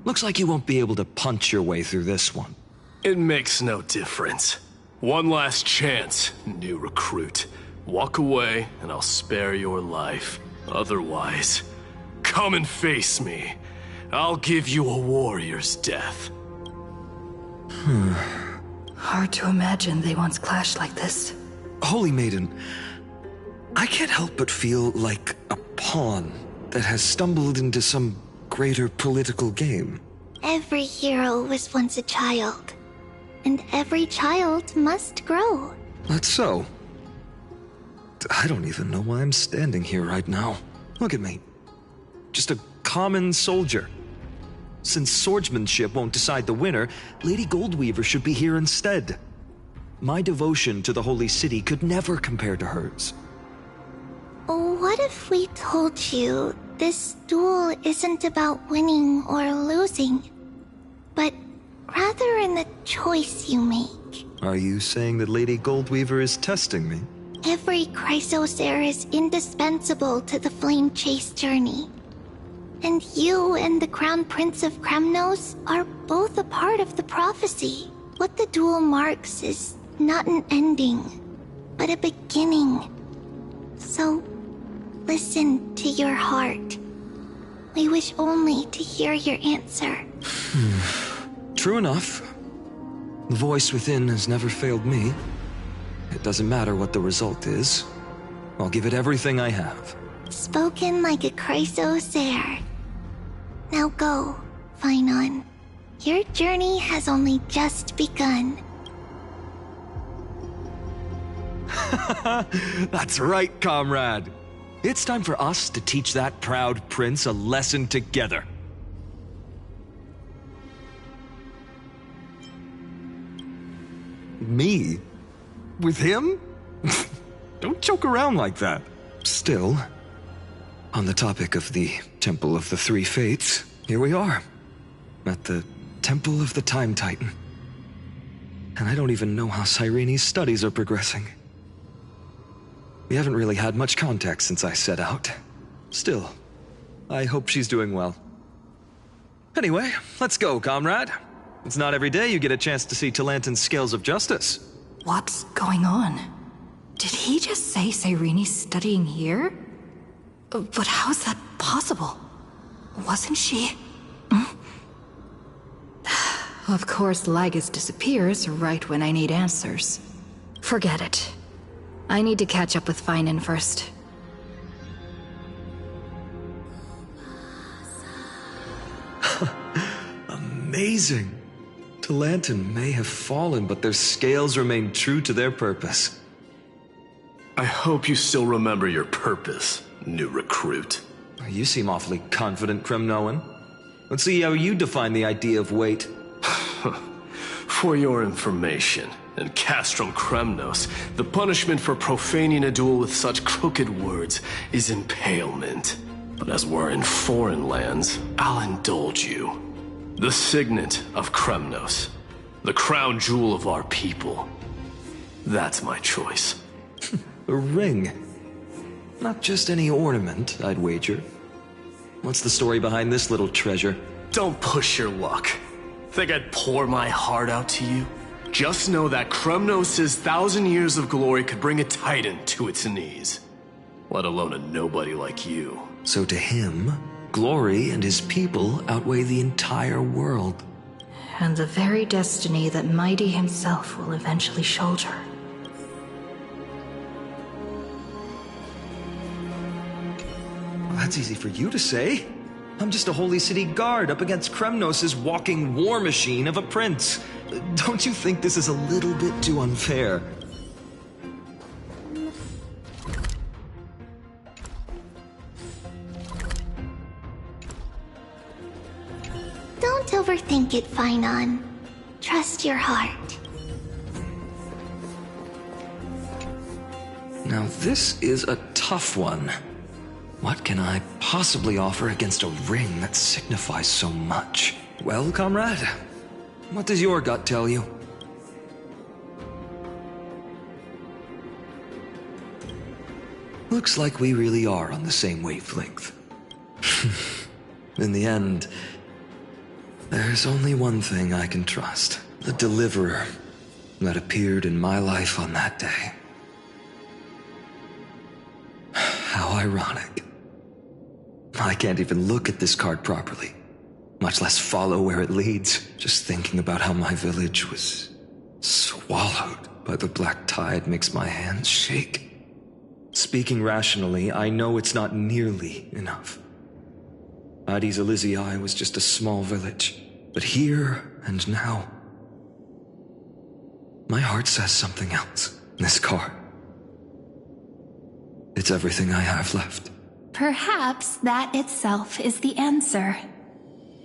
looks like you won't be able to punch your way through this one. It makes no difference. One last chance, new recruit. Walk away, and I'll spare your life. Otherwise, come and face me. I'll give you a warrior's death. Hard to imagine they once clashed like this. Holy Maiden, I can't help but feel like a pawn that has stumbled into some greater political game. Every hero was once a child. And every child must grow. That's so. I don't even know why I'm standing here right now. Look at me. Just a common soldier. Since swordsmanship won't decide the winner, Lady Goldweaver should be here instead. My devotion to the Holy City could never compare to hers. What if we told you this duel isn't about winning or losing, but rather in the choice you make? Are you saying that Lady Goldweaver is testing me? Every Chrysocer is indispensable to the Flame Chase journey. And you and the Crown Prince of Krymnos are both a part of the prophecy. What the duel marks is not an ending, but a beginning. So, listen to your heart. We wish only to hear your answer. True enough. The voice within has never failed me. It doesn't matter what the result is. I'll give it everything I have. Spoken like a chrysosaur. Now go, Finon. Your journey has only just begun. That's right, comrade. It's time for us to teach that proud prince a lesson together. Me? With him? Don't joke around like that. Still, on the topic of the Temple of the Three Fates, here we are, at the Temple of the Time Titan. And I don't even know how Cyrene's studies are progressing. We haven't really had much contact since I set out. Still, I hope she's doing well. Anyway, let's go, comrade. It's not every day you get a chance to see Talantin's scales of justice. What's going on? Did he just say Cyrene's studying here? But how's that possible? Wasn't she? Of course, Lygus disappears right when I need answers. Forget it. I need to catch up with Finon first. Amazing. Talantin may have fallen, but their scales remain true to their purpose. I hope you still remember your purpose, new recruit. You seem awfully confident, Kremnoan. Let's see how you define the idea of weight. For your information, in Castrum Kremnos, the punishment for profaning a duel with such crooked words is impalement. But as we're in foreign lands, I'll indulge you. The signet of Kremnos, the crown jewel of our people. That's my choice. A ring. Not just any ornament, I'd wager. What's the story behind this little treasure? Don't push your luck. Think I'd pour my heart out to you? Just know that Kremnos' 1,000 years of glory could bring a titan to its knees. Let alone a nobody like you. So to him, glory and his people outweigh the entire world. And the very destiny that Mighty himself will eventually shoulder. Well, that's easy for you to say. I'm just a holy city guard up against Kremnos' walking war machine of a prince. Don't you think this is a little bit too unfair? Don't overthink it, Finon. Trust your heart. Now this is a tough one. What can I possibly offer against a ring that signifies so much? Well, comrade, what does your gut tell you? Looks like we really are on the same wavelength. In the end, there's only one thing I can trust. The deliverer that appeared in my life on that day. How ironic. I can't even look at this card properly, much less follow where it leads, just thinking about how my village was swallowed by the black tide makes my hands shake. Speaking rationally, I know it's not nearly enough. Addis Elysiae was just a small village, but here and now, my heart says something else. This card. It's everything I have left. Perhaps that itself is the answer.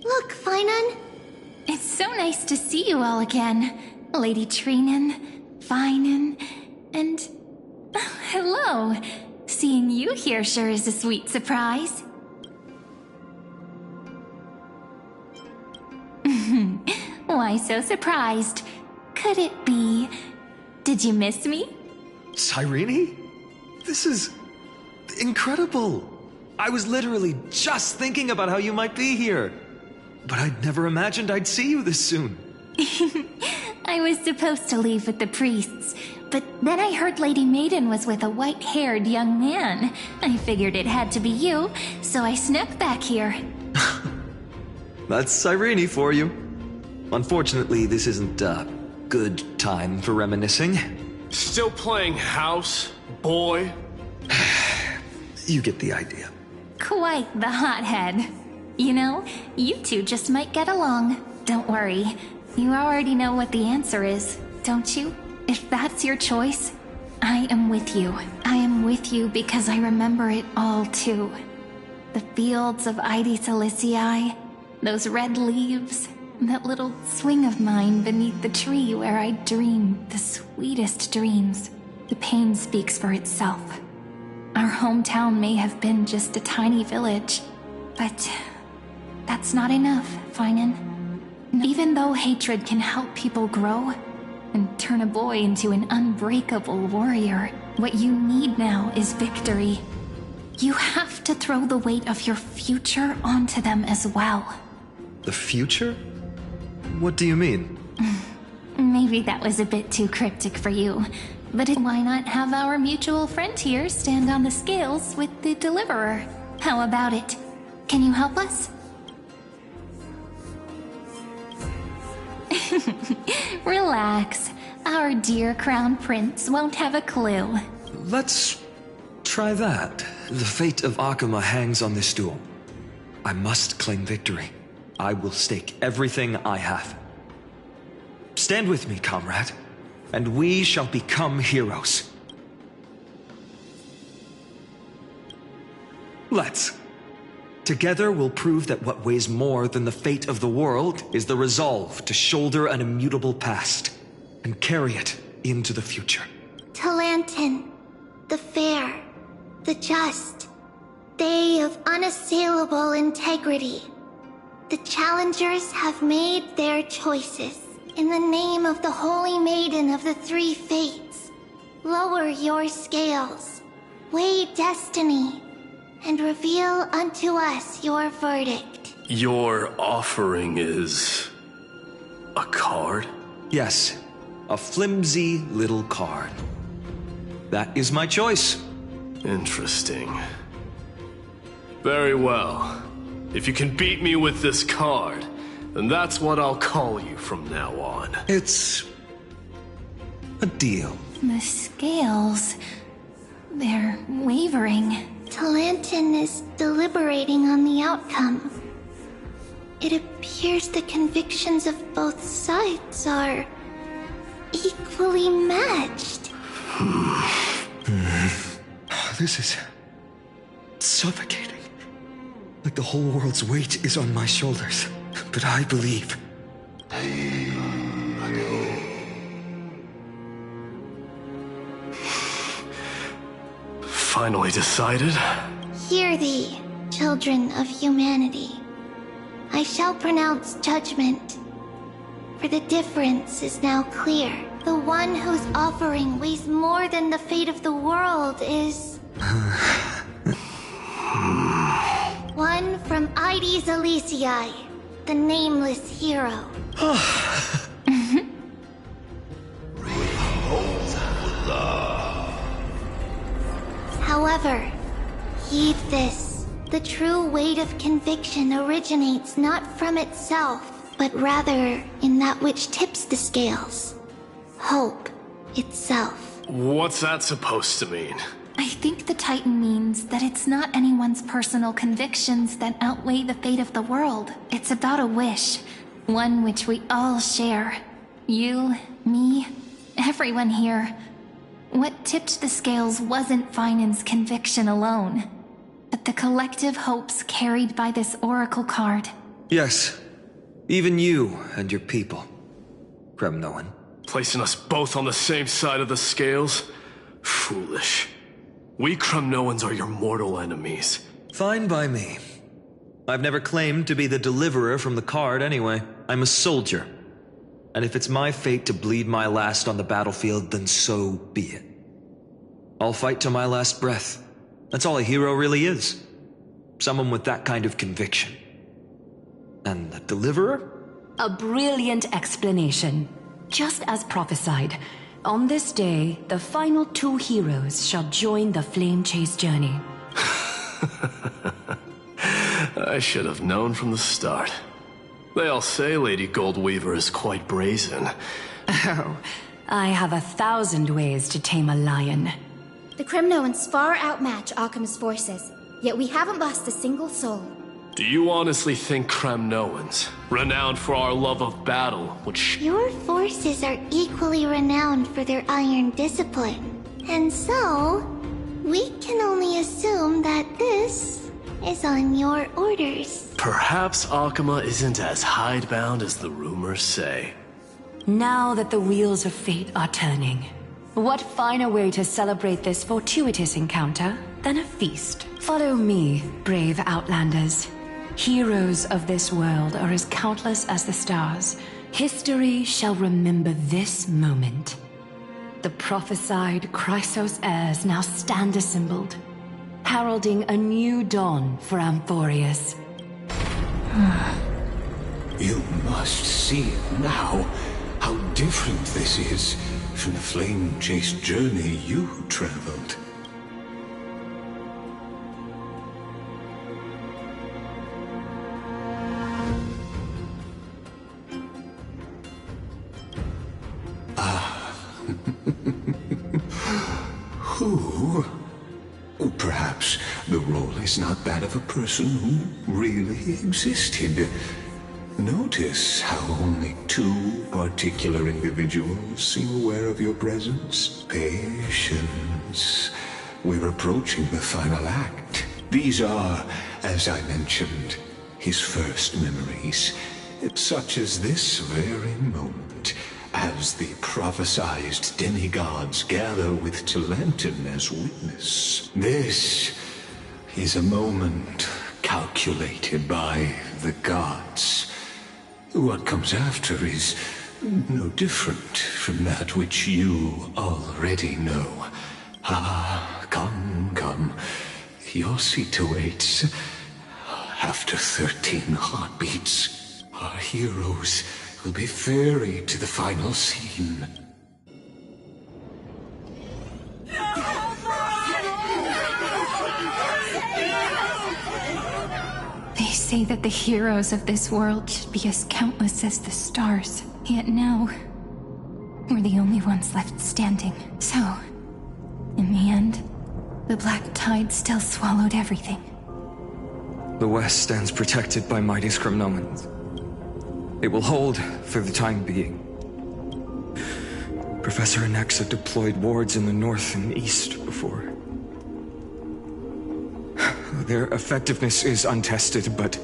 Look, Finon. It's so nice to see you all again. Lady Treenan, Finon, and... hello. Seeing you here sure is a sweet surprise. Why so surprised? Could it be... did you miss me? Cyrene? This is... incredible. I was literally just thinking about how you might be here. But I'd never imagined I'd see you this soon. I was supposed to leave with the priests, but then I heard Lady Maiden was with a white-haired young man. I figured it had to be you, so I snuck back here. That's Cyrene for you. Unfortunately, this isn't a good time for reminiscing. Still playing house, boy? You get the idea. Quite the hothead. You know, you two just might get along. Don't worry. You already know what the answer is, don't you? If that's your choice, I am with you. I am with you because I remember it all too. The fields of Ide Silicii, those red leaves, that little swing of mine beneath the tree where I dreamed the sweetest dreams. The pain speaks for itself. Our hometown may have been just a tiny village, but that's not enough, Finan. Even though hatred can help people grow and turn a boy into an unbreakable warrior, what you need now is victory. You have to throw the weight of your future onto them as well. The future? What do you mean? Maybe that was a bit too cryptic for you, but why not have our mutual friend here stand on the scales with the Deliverer? How about it? Can you help us? Relax. Our dear Crown Prince won't have a clue. Let's try that. The fate of Akuma hangs on this duel. I must claim victory. I will stake everything I have. Stand with me, comrade, and we shall become heroes. Let's. Together we'll prove that what weighs more than the fate of the world is the resolve to shoulder an immutable past and carry it into the future. Talantin, the fair, the just, they of unassailable integrity. The challengers have made their choices. In the name of the Holy Maiden of the Three Fates, lower your scales, weigh destiny, and reveal unto us your verdict. Your offering is a card? Yes, a flimsy little card. That is my choice. Interesting. Very well. If you can beat me with this card, then that's what I'll call you from now on. It's a deal. The scales, they're wavering. Talantin is deliberating on the outcome. It appears the convictions of both sides are equally matched. This is suffocating. Like the whole world's weight is on my shoulders. But I believe. Finally decided? Hear thee, children of humanity. I shall pronounce judgment. For the difference is now clear. The one whose offering weighs more than the fate of the world is... one from Ide Silicii, the nameless hero. However, heed this. The true weight of conviction originates not from itself, but rather in that which tips the scales. Hope itself. What's that supposed to mean? I think the Titan means that it's not anyone's personal convictions that outweigh the fate of the world. It's about a wish, one which we all share. You, me, everyone here. What tipped the scales wasn't Finan's conviction alone, but the collective hopes carried by this oracle card. Yes, even you and your people, Kremnoan. Placing us both on the same side of the scales? Foolish. We Kremnoans are your mortal enemies. Fine by me. I've never claimed to be the deliverer from the card anyway. I'm a soldier. And if it's my fate to bleed my last on the battlefield, then so be it. I'll fight to my last breath. That's all a hero really is. Someone with that kind of conviction. And the deliverer? A brilliant explanation. Just as prophesied, on this day, the final two heroes shall join the Flame Chase journey. I should have known from the start. They all say Lady Goldweaver is quite brazen. Oh, I have 1,000 ways to tame a lion. The Crimnoans far outmatch Occam's forces, yet we haven't lost a single soul. Do you honestly think Crimnoans, renowned for our love of battle, would Your forces are equally renowned for their iron discipline. And so, we can only assume that this is on your orders. Perhaps Akama isn't as hidebound as the rumors say. Now that the wheels of fate are turning, what finer way to celebrate this fortuitous encounter than a feast? Follow me, brave Outlanders. Heroes of this world are as countless as the stars. History shall remember this moment. The prophesied Chrysos heirs now stand assembled, heralding a new dawn for Amphoreus. You must see now how different this is from the flame-chased journey you traveled. Who? Perhaps the role is not that of a person who really existed. Notice how only 2 particular individuals seem aware of your presence. Patience. We're approaching the final act. These are, as I mentioned, his first memories, such as this very moment, as the prophesized demigods gather with Talenton as witness. This is a moment calculated by the gods. What comes after is no different from that which you already know. Come. Your seat awaits. After 13 heartbeats, our heroes will be ferried to the final scene. They say that the heroes of this world should be as countless as the stars. Yet now, we're the only ones left standing. So, in the end, the black tide still swallowed everything. The West stands protected by mighty Crimnoans. It will hold for the time being. Professor Anexa deployed wards in the north and east before. Their effectiveness is untested, but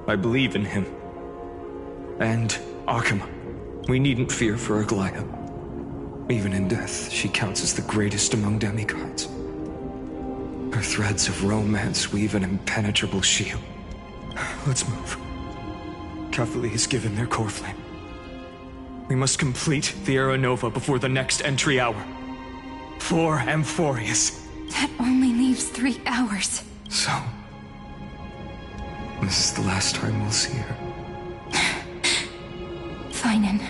I believe in him. And Akama. We needn't fear for Aglaya. Even in death, she counts as the greatest among demigods. Her threads of romance weave an impenetrable shield. Let's move. Kefali has given their core flame. We must complete the Era Nova before the next entry hour. For Amphoreus. That only leaves 3 hours. So, this is the last time we'll see her. Finan,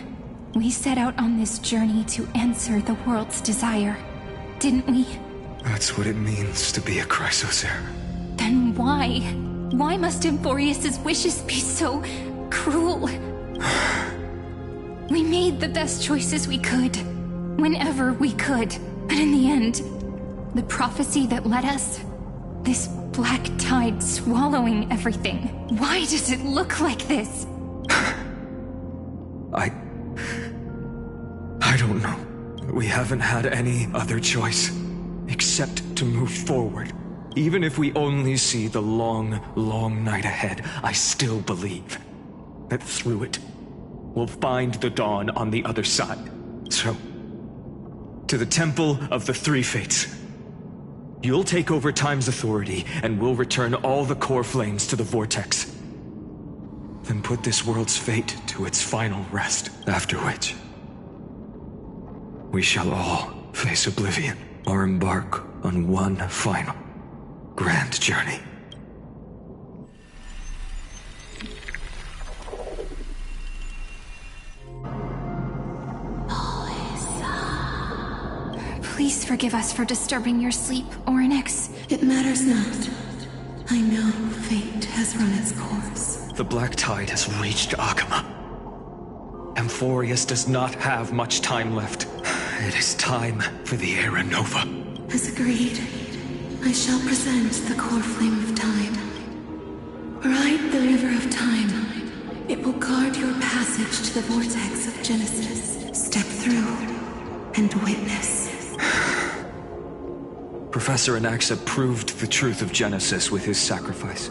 we set out on this journey to answer the world's desire, didn't we? That's what it means to be a Chrysos heir. Then why? Why must Amphoreus' wishes be so cruel? We made the best choices we could, whenever we could. But in the end, the prophecy that led us, this black tide swallowing everything. Why does it look like this? I don't know. We haven't had any other choice, except to move forward. Even if we only see the long, long night ahead, I still believe that through it, we'll find the dawn on the other side. So, to the Temple of the Three Fates. You'll take over Time's authority, and we'll return all the core flames to the Vortex. Then put this world's fate to its final rest, after which we shall all face oblivion, or embark on one final grand journey. Please forgive us for disturbing your sleep, Orynyx. It matters not. I know fate has run its course. The black tide has reached Akama. Amphoreus does not have much time left. It is time for the Era Nova. As agreed, I shall present the core flame of time. Ride the river of time. It will guard your passage to the vortex of Genesis. Step through and witness. Professor Anaxa proved the truth of Genesis with his sacrifice.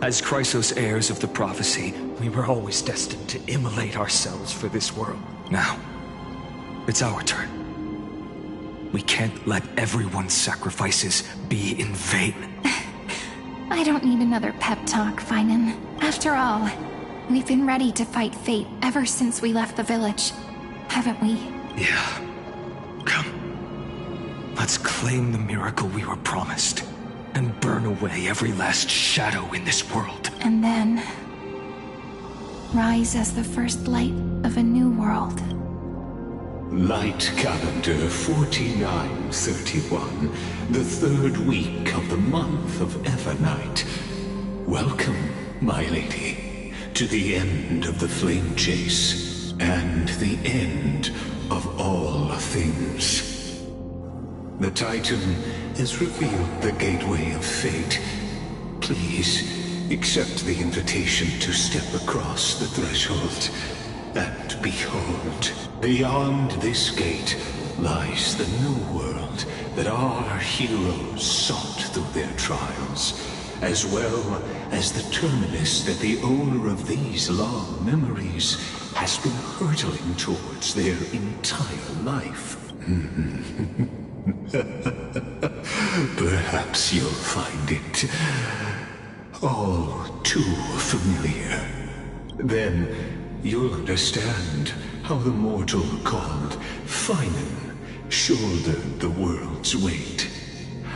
As Chrysos heirs of the prophecy, we were always destined to immolate ourselves for this world. Now, it's our turn. We can't let everyone's sacrifices be in vain. I don't need another pep talk, Finan. After all, we've been ready to fight fate ever since we left the village, haven't we? Yeah. Come. Let's claim the miracle we were promised, and burn away every last shadow in this world. And then rise as the first light of a new world. Light calendar 4931, the third week of the month of Evernight. Welcome, my lady, to the end of the flame chase, and the end of all things. The Titan has revealed the gateway of fate. Please, accept the invitation to step across the threshold. And behold, beyond this gate lies the new world that our heroes sought through their trials, as well as the terminus that the owner of these long memories has been hurtling towards their entire life. Perhaps you'll find it all too familiar. Then you'll understand how the mortal called Finan shouldered the world's weight.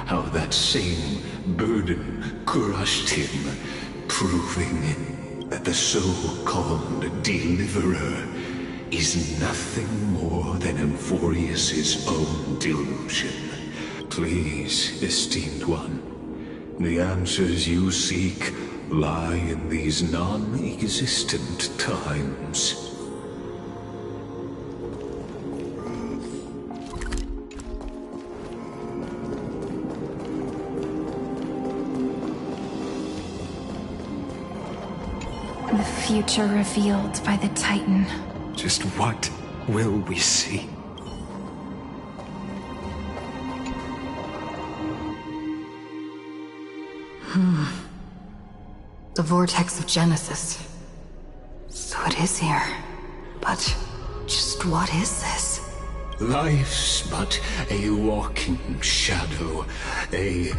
How that same burden crushed him, proving that the so-called Deliverer is nothing more than Amphoreus' own delusion. Please, esteemed one, the answers you seek lie in these non-existent times. The future revealed by the Titan. Just what will we see? The vortex of Genesis. So it is here. But just what is this? Life's but a walking shadow, a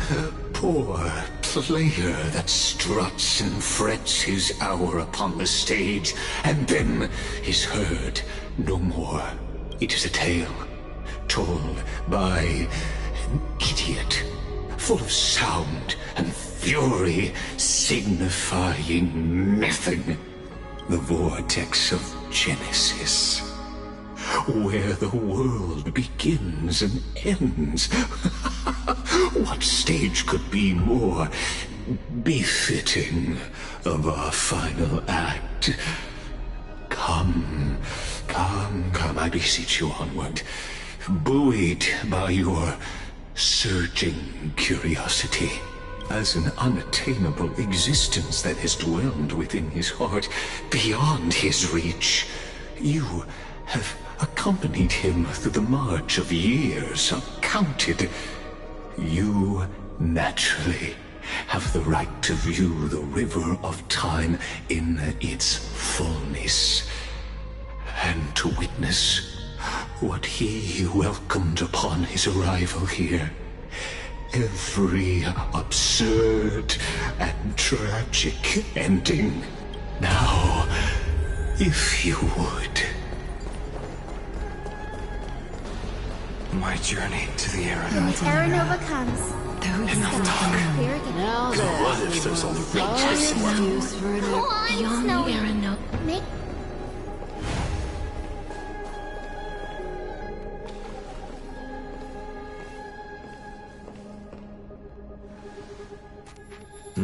poor player that struts and frets his hour upon the stage, and then is heard no more. It is a tale told by an idiot, full of sound and fury, signifying nothing. The vortex of Genesis, where the world begins and ends. What stage could be more befitting of our final act? Come, I beseech you onward, buoyed by your surging curiosity. As an unattainable existence that has dwelled within his heart, beyond his reach, you have accompanied him through the march of years uncounted. You naturally have the right to view the river of time in its fullness, and to witness what he welcomed upon his arrival here. Every absurd and tragic ending. Now, if you would. My journey to the Era When Nova. Terra Nova comes, Enough talk. Now what if there's only one place left? Come on, Beyond Snowy. the Era Nova. Make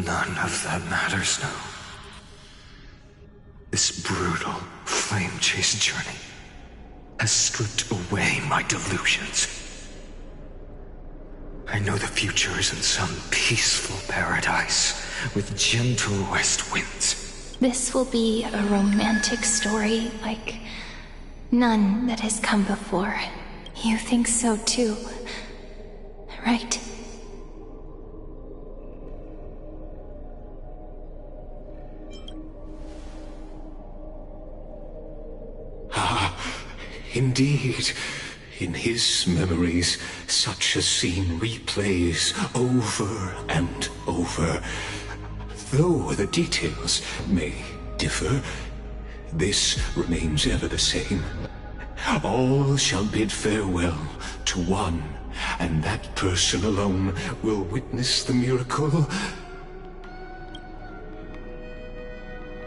None of that matters now. This brutal, flame chase journey has stripped away my delusions. I know the future is in some peaceful paradise with gentle west winds. This will be a romantic story like none that has come before. You think so too, right? Indeed, in his memories, such a scene replays over and over. Though the details may differ, this remains ever the same. All shall bid farewell to one, and that person alone will witness the miracle.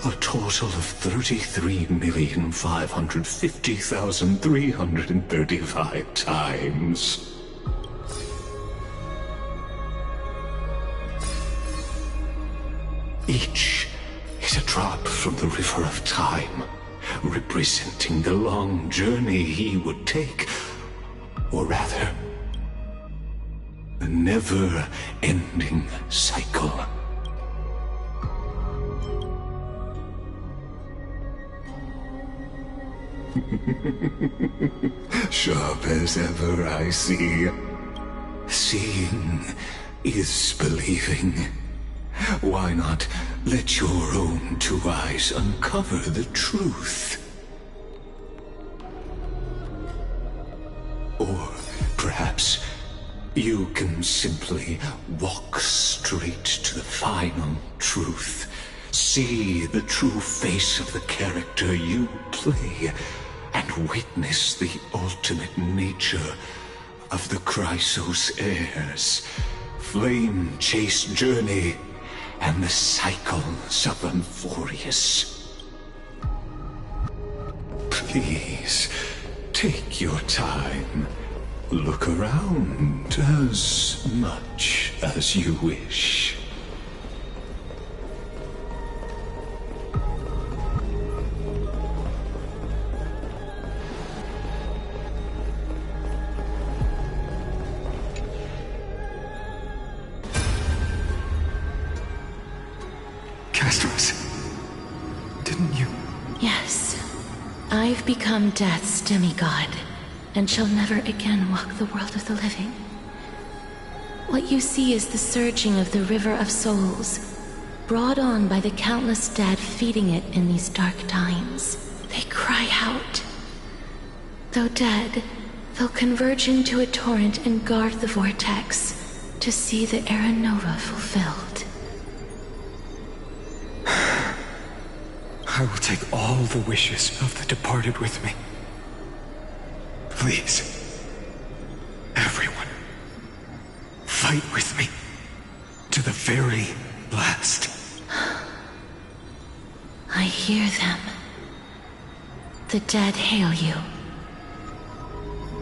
A total of 33,550,335 times. Each is a drop from the river of time, representing the long journey he would take, or rather, a never-ending cycle. Sharp as ever, I see. Seeing is believing. Why not let your own two eyes uncover the truth? Or perhaps you can simply walk straight to the final truth. See the true face of the character you play, and witness the ultimate nature of the Chrysos heirs, flame chase journey, and the cycles of Amphoreus. Please, take your time. Look around as much as you wish. Didn't you? Yes. I've become Death's demigod, and shall never again walk the world of the living. What you see is the surging of the river of souls, brought on by the countless dead feeding it in these dark times. They cry out. Though dead, they'll converge into a torrent and guard the vortex to see the Era Nova fulfilled. I will take all the wishes of the departed with me. Please, everyone, fight with me to the very last. I hear them. The dead hail you.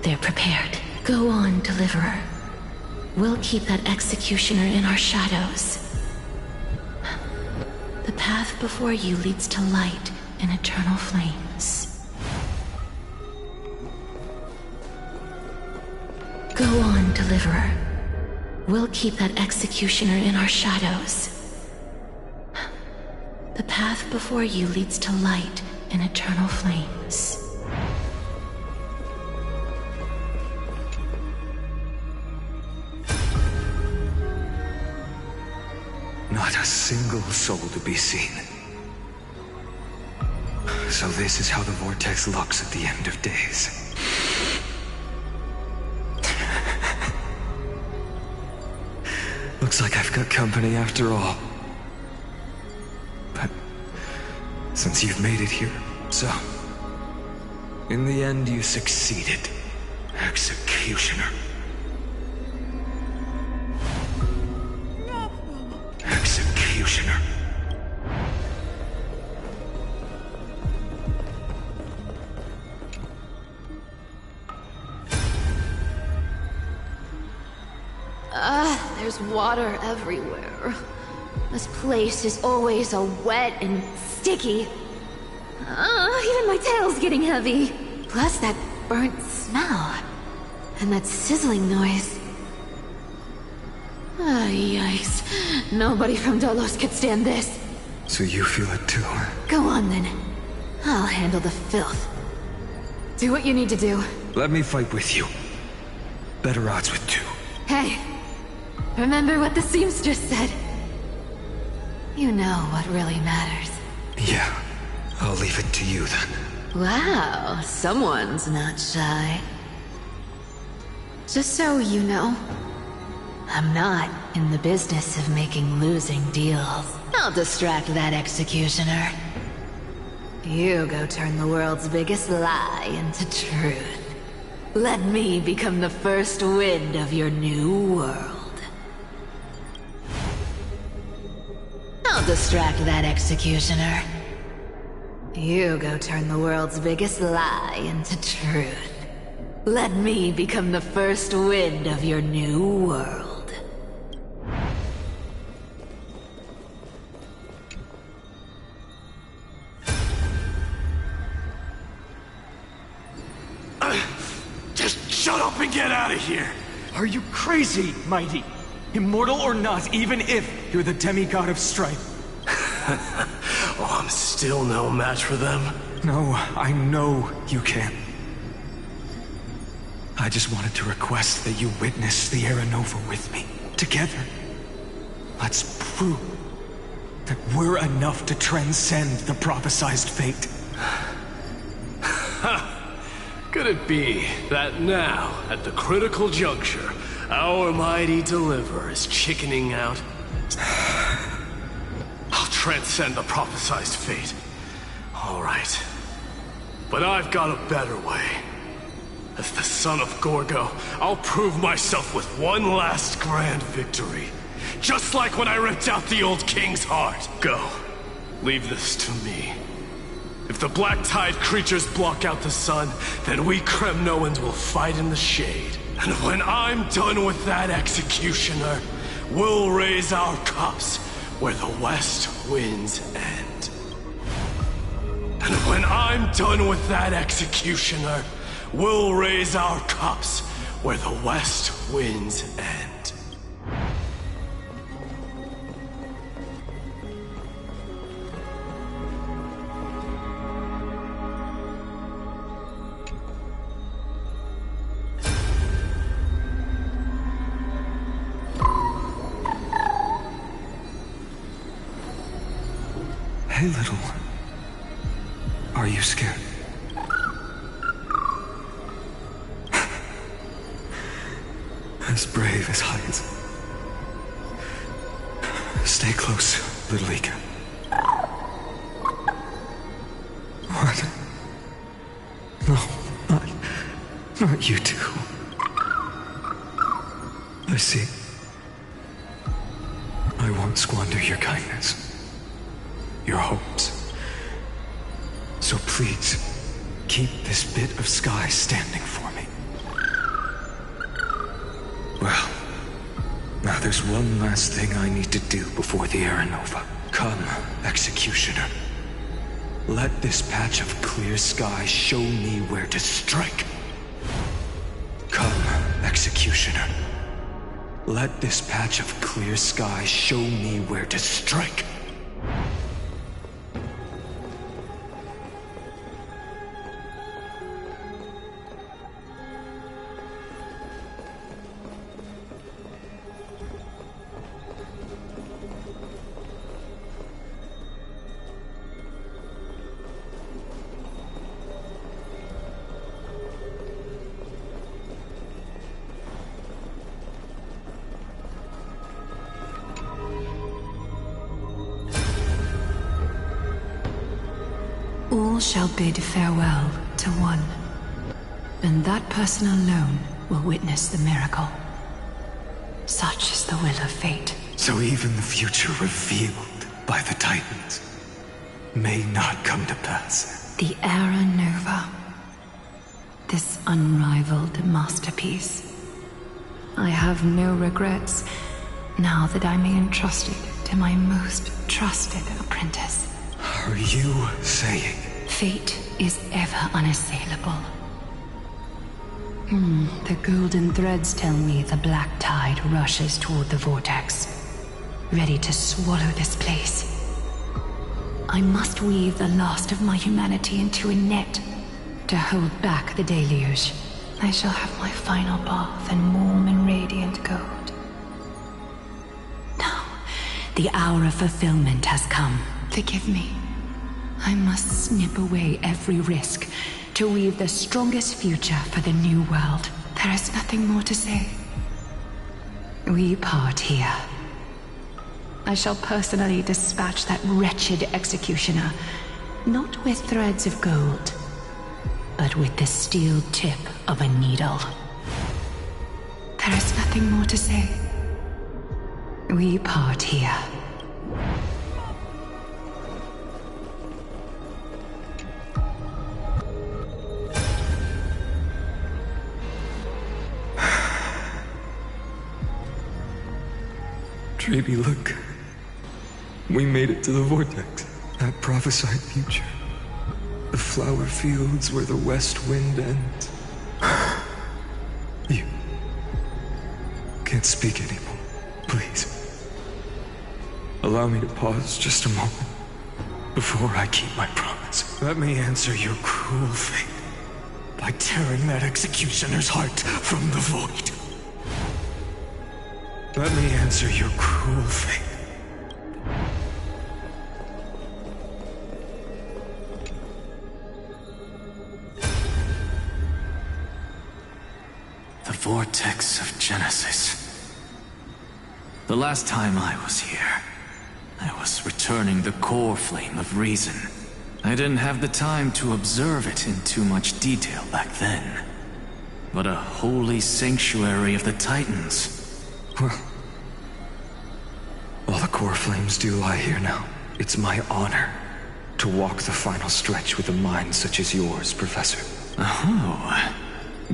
They're prepared. Go on, Deliverer. We'll keep that executioner in our shadows. The path before you leads to light and eternal flames. Go on, Deliverer. We'll keep that executioner in our shadows. The path before you leads to light and eternal flames. Not a single soul to be seen. So this is how the vortex looks at the end of days. Looks like I've got company after all. But since you've made it here, so in the end you succeeded, Executioner. Executioner. There's water everywhere. This place is always so wet and sticky. Even my tail's getting heavy. Plus that burnt smell. And that sizzling noise. Ah, yikes. Nobody from Dolos could stand this. So you feel it too? Go on then. I'll handle the filth. Do what you need to do. Let me fight with you. Better odds with two. Hey, remember what the seamstress said? You know what really matters. Yeah, I'll leave it to you then. Wow, someone's not shy. Just so you know, I'm not in the business of making losing deals. I'll distract that executioner. You go turn the world's biggest lie into truth. Let me become the first wind of your new world. I'll distract that executioner. You go turn the world's biggest lie into truth. Let me become the first wind of your new world. Just shut up and get out of here! Are you crazy, Mighty? Immortal or not, even if you're the demigod of strife. Oh, I'm still no match for them? No, I know you can. I just wanted to request that you witness the Era Nova with me, together. Let's prove that we're enough to transcend the prophesized fate. Could it be that now, at the critical juncture, our mighty deliverer is chickening out? I'll transcend the prophesized fate. All right. But I've got a better way. As the son of Gorgo, I'll prove myself with one last grand victory. Just like when I ripped out the old king's heart. Go. Leave this to me. If the Black Tide creatures block out the sun, then we Kremnoans will fight in the shade. And when I'm done with that executioner, we'll raise our cups where the west winds end. And when I'm done with that executioner, we'll raise our cups where the west winds end. Hey, little one. Are you scared? As brave as heights. Stay close, little Ika. What? No, not you two. I see. I won't squander your kindness. Your hopes. So please, keep this bit of sky standing for me. Well, now there's one last thing I need to do before the Era Nova. Come, Executioner. Let this patch of clear sky show me where to strike. Come, Executioner. Let this patch of clear sky show me where to strike. All shall bid farewell to one, and that person alone will witness the miracle. Such is the will of fate. So even the future revealed by the Titans may not come to pass. The Era Nova. This unrivaled masterpiece. I have no regrets now that I'm entrusted to my most trusted apprentice. Are you saying? Fate is ever unassailable. The golden threads tell me the black tide rushes toward the vortex, ready to swallow this place. I must weave the last of my humanity into a net to hold back the deluge. I shall have my final bath in warm and radiant gold. Now, the hour of fulfillment has come. Forgive me. I must snip away every risk to weave the strongest future for the new world. There is nothing more to say. We part here. I shall personally dispatch that wretched executioner, not with threads of gold, but with the steel tip of a needle. There is nothing more to say. We part here. Treeby, look. We made it to the vortex. That prophesied future. The flower fields where the west wind ends. You can't speak anymore. Please. Allow me to pause just a moment before I keep my promise. Let me answer your cruel fate by tearing that executioner's heart from the void. Let me answer your cruel fate. The vortex of Genesis. The last time I was here, I was returning the core flame of reason. I didn't have the time to observe it in too much detail back then. But a holy sanctuary of the Titans. Well, all the core flames do lie here now. It's my honor to walk the final stretch with a mind such as yours, Professor. Oh,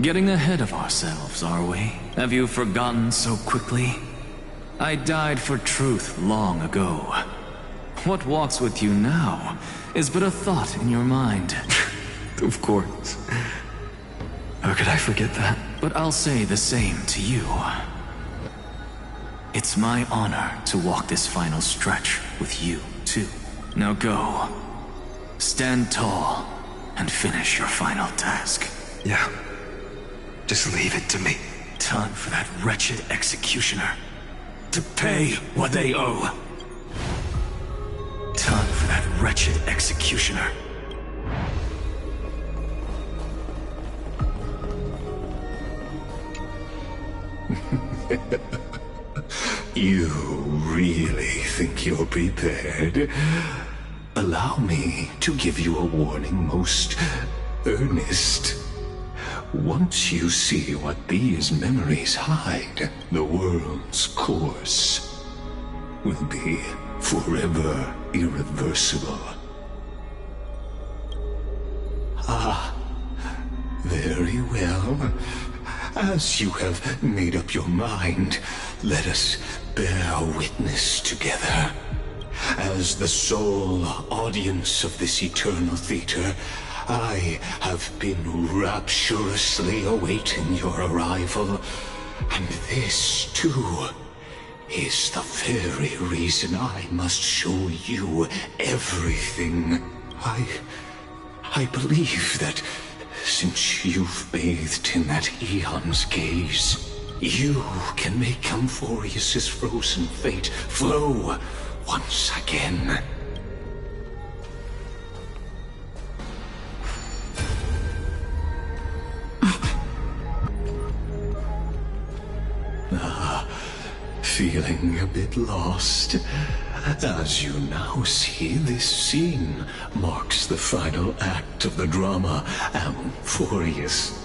getting ahead of ourselves, are we? Have you forgotten so quickly? I died for truth long ago. What walks with you now is but a thought in your mind. Of course. How could I forget that? But I'll say the same to you. It's my honor to walk this final stretch with you, too. Now go. Stand tall and finish your final task. Yeah. Just leave it to me. Time for that wretched executioner to pay what they owe. Time for that wretched executioner. You really think you're prepared? Allow me to give you a warning, most earnest. Once you see what these memories hide, the world's course will be forever irreversible. Ah, very well. As you have made up your mind, let us bear witness together. As the sole audience of this eternal theater, I have been rapturously awaiting your arrival, and this, too, is the very reason I must show you everything. I believe that since you've bathed in that eon's gaze, you can make Amphoreus' frozen fate flow once again. Feeling a bit lost? As you now see, this scene marks the final act of the drama Amphoreus.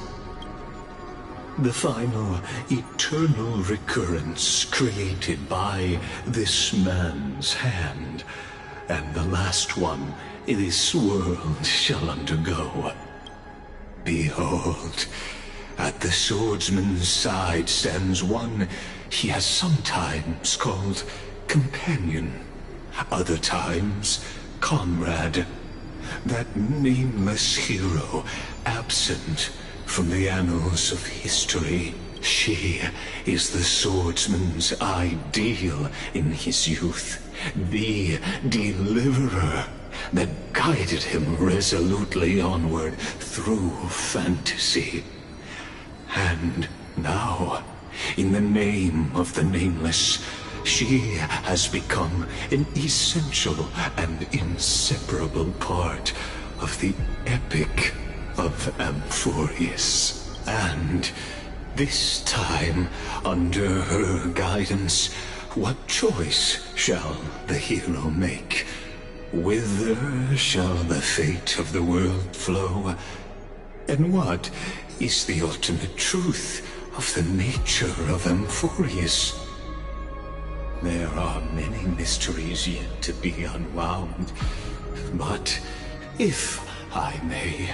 The final eternal recurrence created by this man's hand, and the last one this world shall undergo. Behold, at the swordsman's side stands one he has sometimes called companion, other times comrade. that nameless hero absent from the annals of history. She is the swordsman's ideal in his youth, the deliverer that guided him resolutely onward through fantasy. And now, in the name of the Nameless, she has become an essential and inseparable part of the epic of Amphoreus. And this time, under her guidance, what choice shall the hero make? Whither shall the fate of the world flow? And what is the ultimate truth of the nature of Amphoreus? There are many mysteries yet to be unwound, but if I may,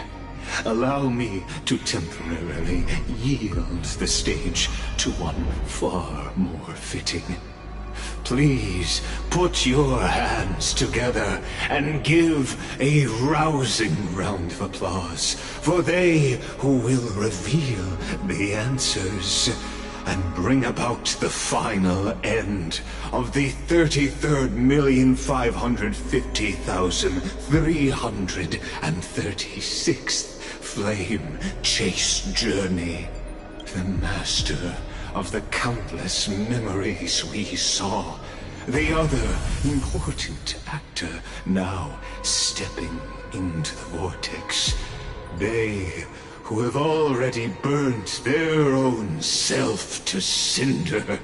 allow me to temporarily yield the stage to one far more fitting. Please put your hands together and give a rousing round of applause for they who will reveal the answers and bring about the final end of the 33,550,336th Flame Chase Journey. The master of the countless memories we saw. The other important actor now stepping into the vortex. They who have already burnt their own self to cinder.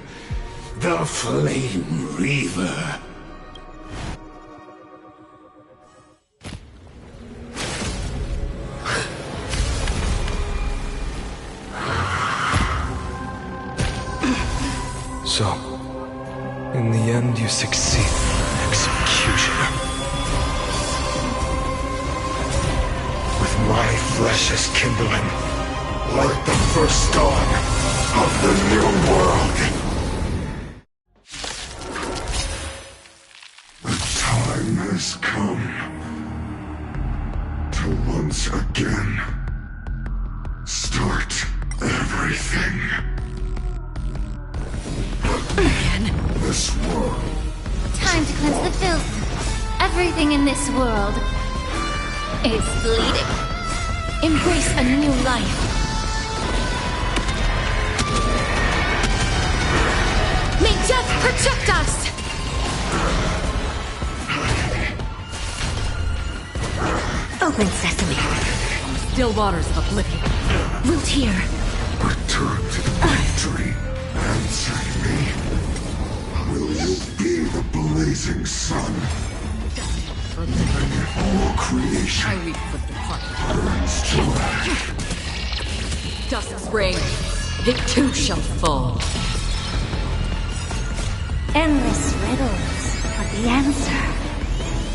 The Flame Reaver. So, in the end, you succeed. Executioner. With my flesh as kindling, like the first dawn of the new world. The time has come to once again start everything. This world. Time to cleanse the filth. Everything in this world is bleeding. Embrace a new life. May death protect us! Open sesame. Still waters of oblivion. Wilt here. Return to the victory. Answer me. Will you be the blazing sun? All creation I weep for the heart. burns to ash. Dusk's reign. It too shall fall. Endless riddles, but the answer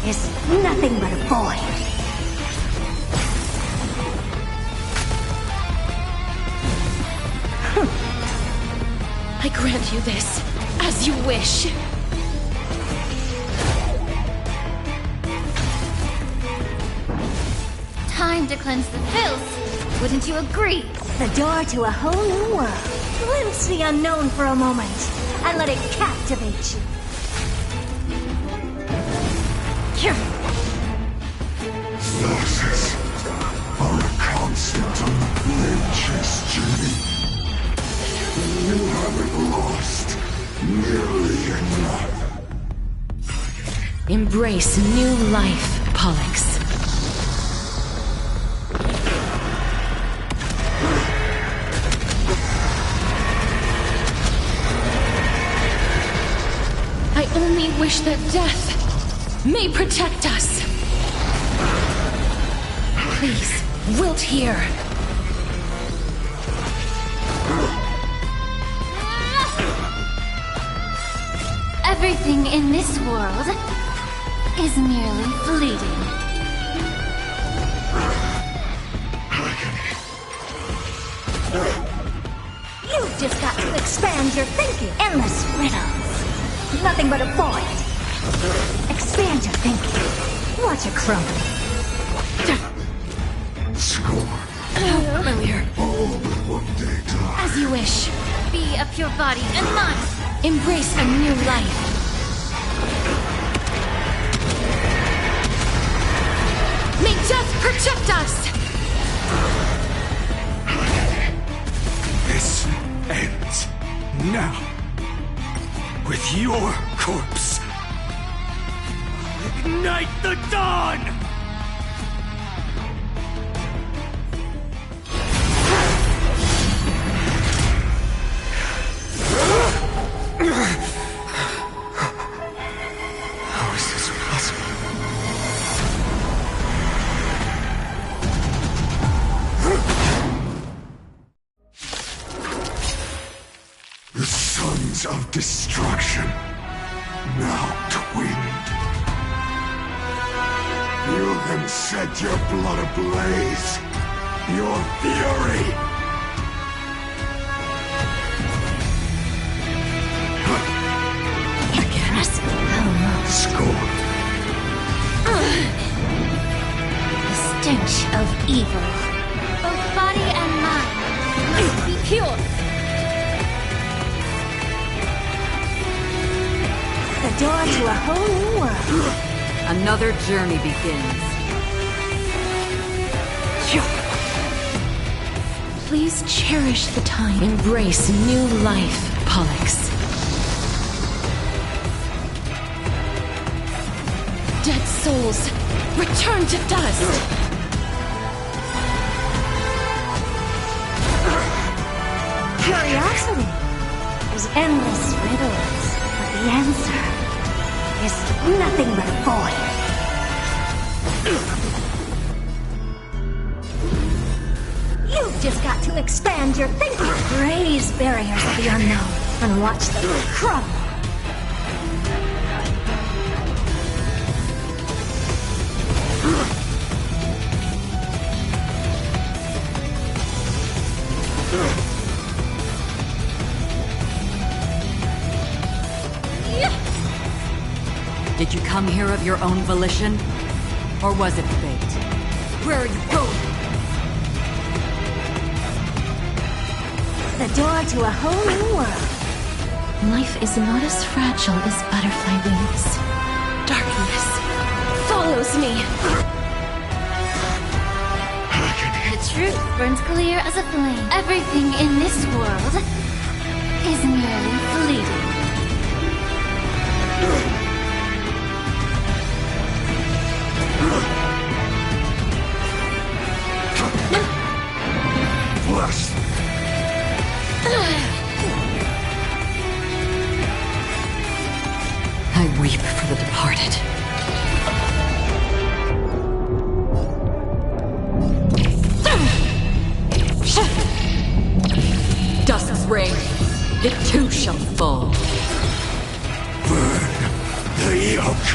is nothing but a void. I grant you this, as you wish. Time to cleanse the filth. Wouldn't you agree? The door to a whole new world. Glimpse the unknown for a moment, and let it captivate you. Losses are a constant on the Flame Chase journey. You haven't lost nearly enough. Embrace new life, Pollux. I only wish that death may protect us. Please, wilt here. Everything in this world is merely fleeting. You've just got to expand your thinking. Endless riddles. Nothing but a void. Expand your thinking. Watch it crumble. How familiar. As you wish. Be a pure body and mind. Embrace a new life. May death protect us! This ends now. With your corpse. Ignite the dawn! How is this possible? The sons of destruction, now twinned. You then set your blood ablaze, your fury. Scorn. The stench of evil. Both body and mind must be pure. The door to a whole new world. Another journey begins. Please cherish the time. Embrace new life, Pollux. Dead souls, return to dust! Curiosity. There's endless riddles, but the answer is nothing but a void. You've just got to expand your thinking. Raise barriers of the unknown and watch them crumble. Did you come here of your own volition? Or was it fate? Where are you going? The door to a whole new world. Life is not as fragile as butterfly wings. Darkness follows me. The truth burns clear as a flame. Everything in this world is merely fleeting. Bless. I weep for the departed. Dusk's reign, it too shall fall. Burn the yoke.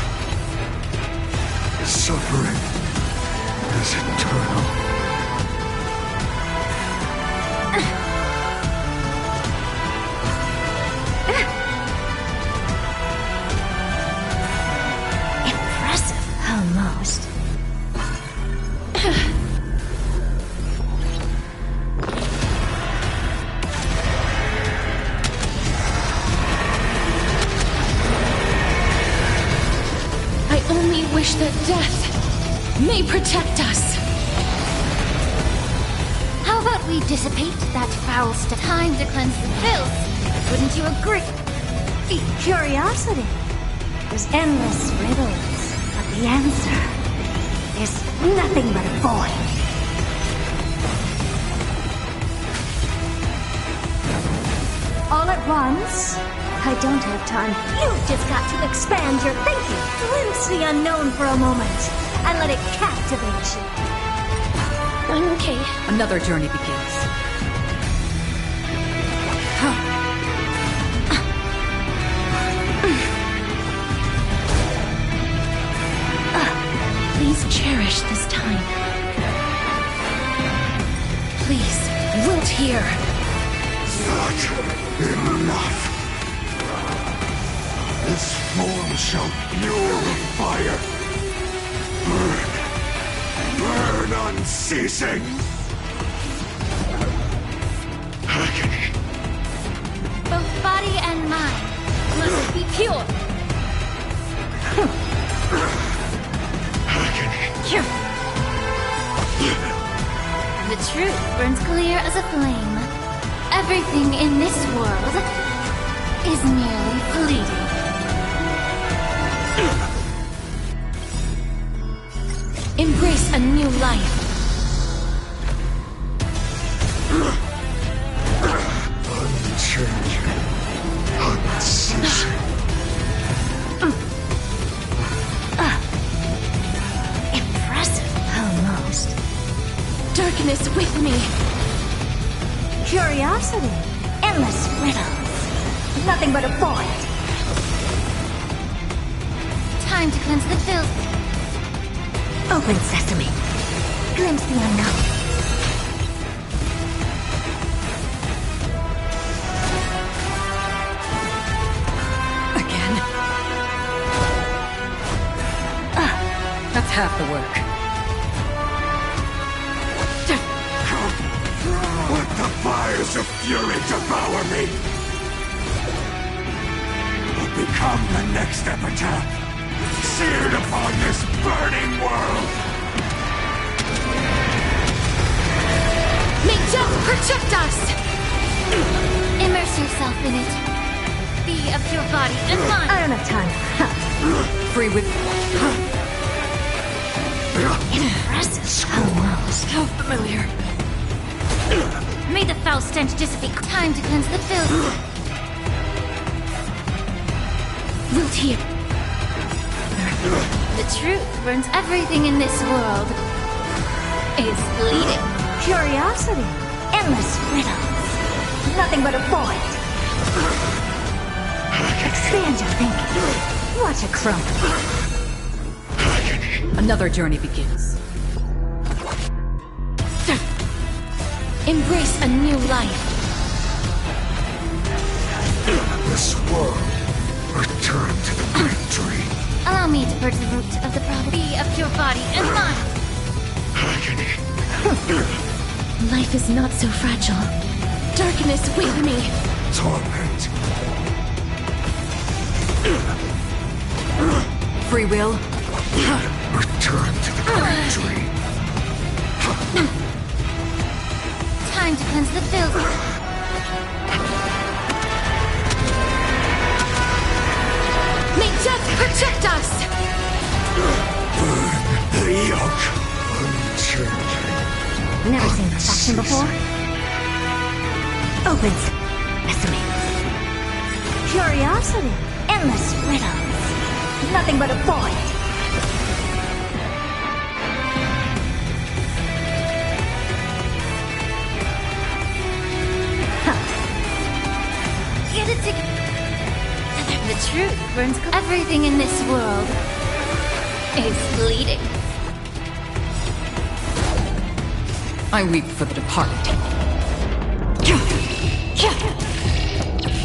Suffering is eternal. Impressive, almost. I only wish that death may protect us. How about we dissipate that foul stuff? Time to cleanse the filth. Wouldn't you agree? Curiosity. There's endless riddles, but the answer is nothing but a void. All at once? I don't have time. You've just got to expand your thinking. Glimpse the unknown for a moment, and let it captivate you. I'm okay. Another journey begins. Please cherish this time. Please, wilt here. Not enough. This form shall fuel the fire. Burn. Burn unceasing! Agony. Both body and mind must be pure. The truth burns clear as a flame. Everything in this world is merely fleeting. Embrace a new life. Unchanging. Unceasing. Impressive. Almost. Darkness with me. Curiosity. Endless riddles. Nothing but a void. Time to cleanse the filth. Open sesame. Glimpse the unknown. That's half the work. Let the fires of fury devour me! I'll become the next epitaph, seared upon this burning world! May death protect us! Immerse yourself in it. Be of your body and mind. I don't have time. Free with... Impressive. Almost. How familiar. May the foul stench dissipate. Time to cleanse the filth. Wilt hear. The truth burns everything in this world. Is bleeding. Curiosity. Endless riddles. Nothing but a void. Expand your thinking. Watch it crumble. Another journey begins. Embrace a new life. This world, return to the great tree. Allow me to purge the root of the problem. Be of your body and mind. Life is not so fragile. Darkness with me. Torment. Free will. Return to the great tree. Time to cleanse the filth. May death protect us! Burn the yoke. Unchanging. Never seen perfection before. Opens. Sesame. Curiosity. Endless riddles. Nothing but a void. Get it together. The truth burns. Everything in this world is bleeding. I weep for the departed.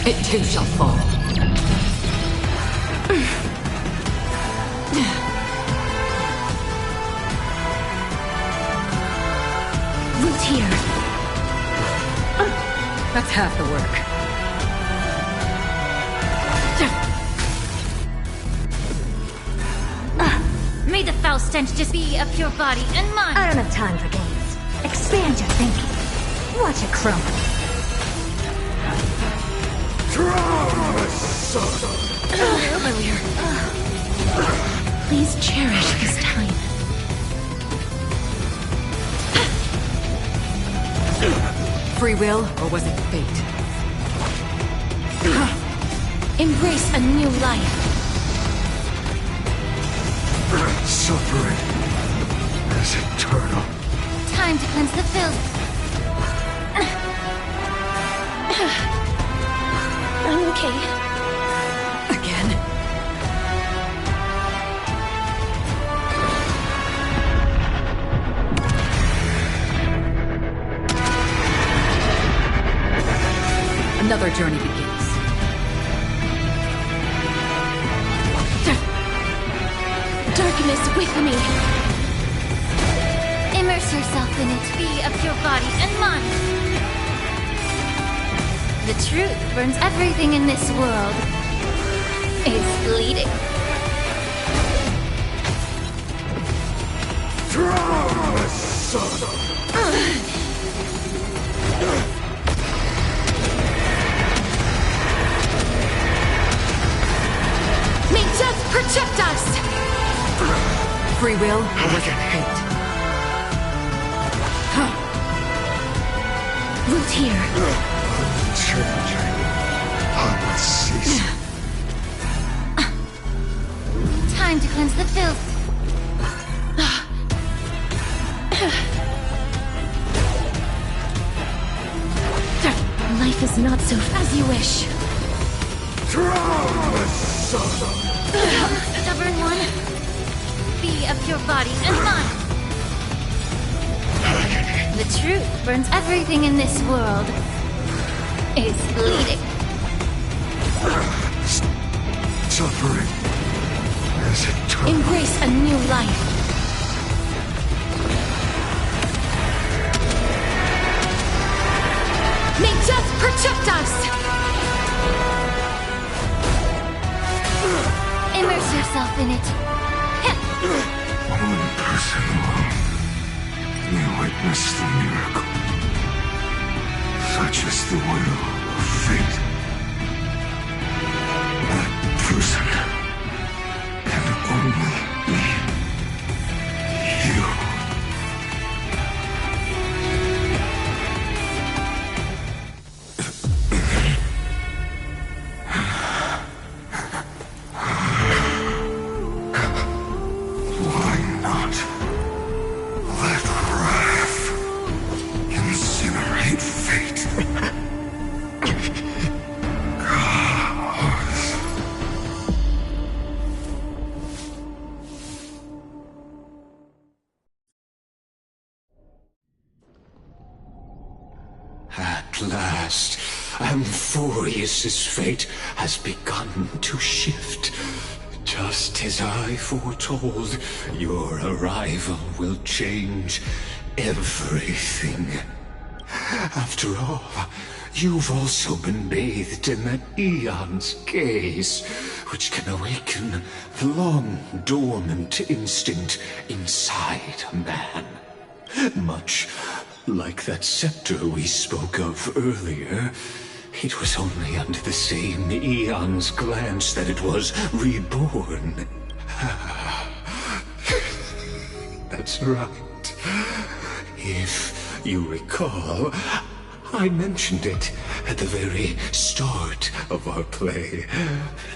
It too shall fall. Wilt hear. That's half the work. May the foul stench just be of your body and mind. I don't have time for games. Expand your thinking. Watch it crumble. Familiar. Please cherish this time. Free will, or was it fate? Embrace a new life. Suffering is eternal. Time to cleanse the filth. I'm okay. Again? Another journey begins. Darkness with me. Immerse yourself in it. Be of your body and mind. The truth burns everything in this world. Is bleeding. May death protect us! Free will over hate. Root here. Cease. Time to cleanse the filth. Life is not so as you wish. Stubborn one, be of your body and mind. The truth burns everything in this world. Is bleeding. Suffering is eternal. Embrace a new life. May death protect us! Immerse yourself in it. One person alone may witness the miracle. Such is the will of fate. That person can only be you. At last, Amphoreus' fate has begun to shift. Just as I foretold, your arrival will change everything. After all, you've also been bathed in that Aeon's gaze, which can awaken the long-dormant instinct inside a man. Much like that scepter we spoke of earlier, it was only under the same Aeon's glance that it was reborn. That's right. If you recall, I mentioned it at the very start of our play.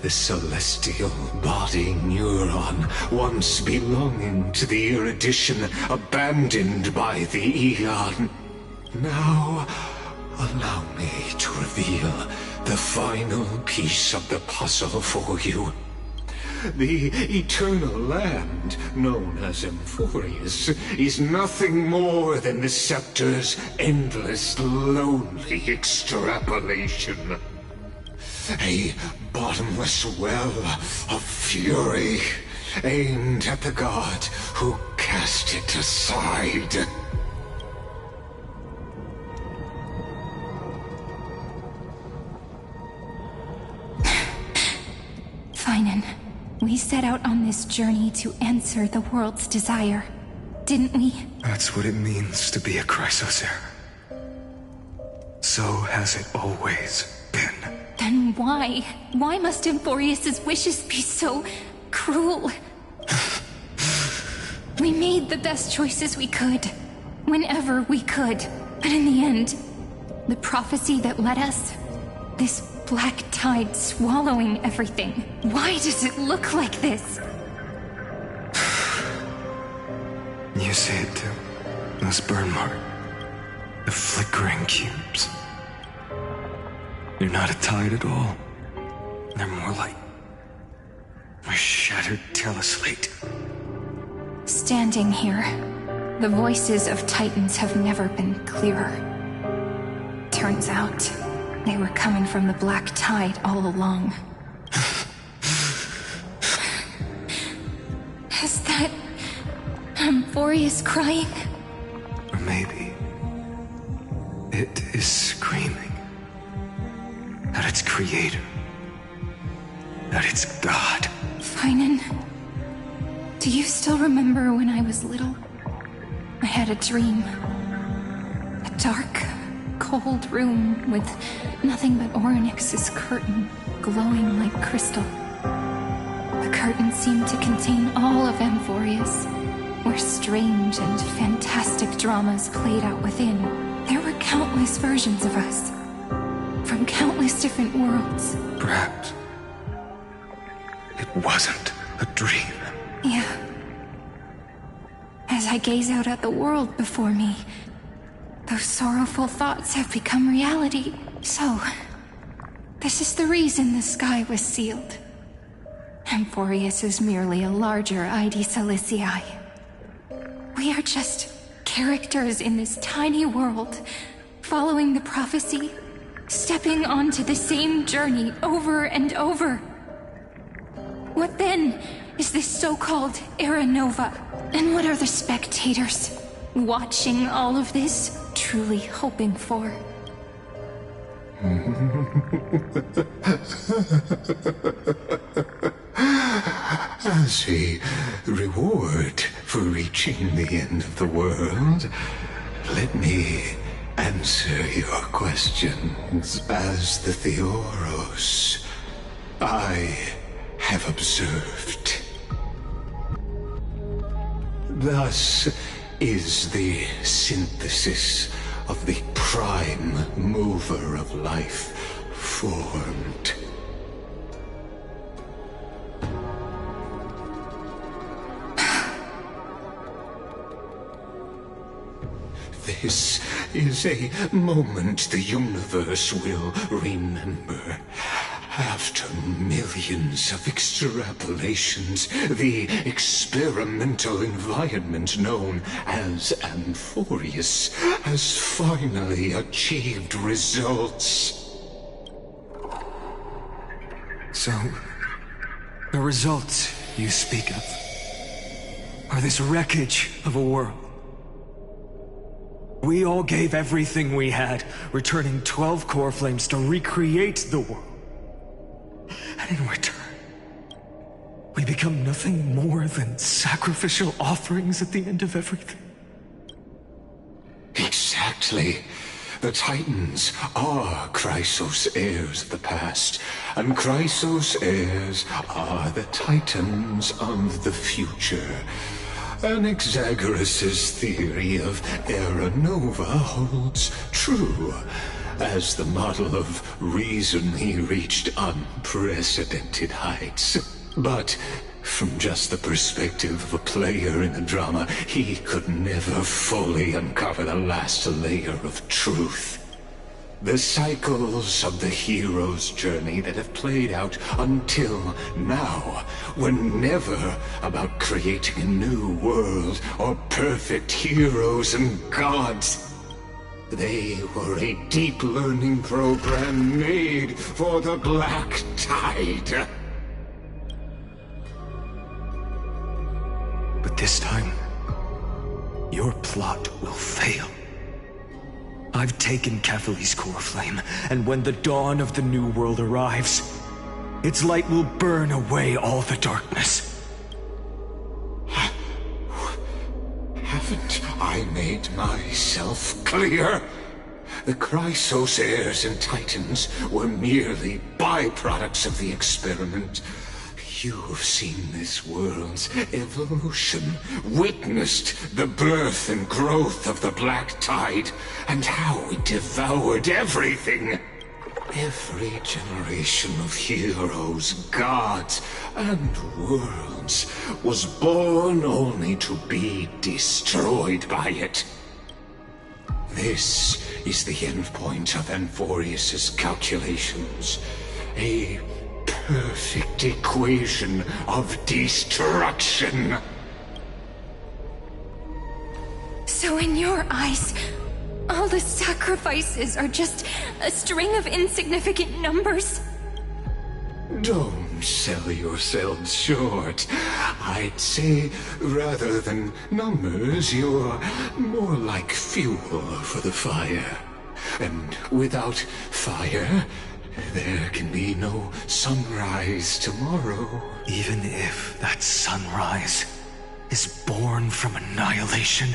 The celestial body neuron, once belonging to the erudition abandoned by the Aeon. Now, allow me to reveal the final piece of the puzzle for you. The eternal land, known as Amphoreus, is nothing more than the scepter's endless, lonely extrapolation. A bottomless well of fury, aimed at the god who cast it aside. Finan, we set out on this journey to answer the world's desire, didn't we? That's what it means to be a Chrysosaur. So has it always been. Then why? Why must Amphoreus' wishes be so cruel? We made the best choices we could, whenever we could. But in the end, the prophecy that led us, this black tide swallowing everything. Why does it look like this? You see it too. This burn mark. The flickering cubes. They're not a tide at all. They're more like a shattered teleslate. Standing here, the voices of Titans have never been clearer. Turns out, they were coming from the black tide all along. Is that Amphoreus crying? maybe it is screaming at its creator, at its god. Finan, do you still remember when I was little? I had a dream. A dark, cold room with nothing but Orynyx's curtain glowing like crystal. The curtain seemed to contain all of Amphoreus, where strange and fantastic dramas played out within. There were countless versions of us, from countless different worlds. Perhaps it wasn't a dream. Yeah. As I gaze out at the world before me, those sorrowful thoughts have become reality. So, this is the reason the sky was sealed. Amphoreus is merely a larger Id Salicii. We are just characters in this tiny world, following the prophecy, stepping onto the same journey over and over. What then is this so-called Era Nova? And what are the spectators watching all of this truly hoping for? As a reward for reaching the end of the world, let me answer your questions as the Theoros. I have observed. Thus is the synthesis of the prime mover of life formed. This is a moment the universe will remember. After millions of extrapolations, the experimental environment known as Amphoreus has finally achieved results. So, the results you speak of are this wreckage of a world. We all gave everything we had, returning 12 core flames to recreate the world. And in return, we become nothing more than sacrificial offerings at the end of everything. Exactly. The Titans are Chrysos heirs of the past, and Chrysos heirs are the Titans of the future. Anaxagoras' theory of Era Nova holds true. As the model of reason, he reached unprecedented heights. But from just the perspective of a player in a drama, he could never fully uncover the last layer of truth. The cycles of the hero's journey that have played out until now were never about creating a new world or perfect heroes and gods. They were a deep learning program made for the Black Tide. But this time, your plot will fail. I've taken Kefali's core flame, and when the dawn of the new world arrives, its light will burn away all the darkness. Haven't I made myself clear? The Chrysos heirs and Titans were merely byproducts of the experiment. You've seen this world's evolution, witnessed the birth and growth of the Black Tide, and how it devoured everything. Every generation of heroes, gods, and worlds was born only to be destroyed by it. This is the endpoint of Amphoreus' calculations. A perfect equation of destruction. So in your eyes, all the sacrifices are just a string of insignificant numbers? Don't Don't sell yourselves short. I'd say, rather than numbers, you're more like fuel for the fire. And without fire, there can be no sunrise tomorrow. Even if that sunrise is born from annihilation?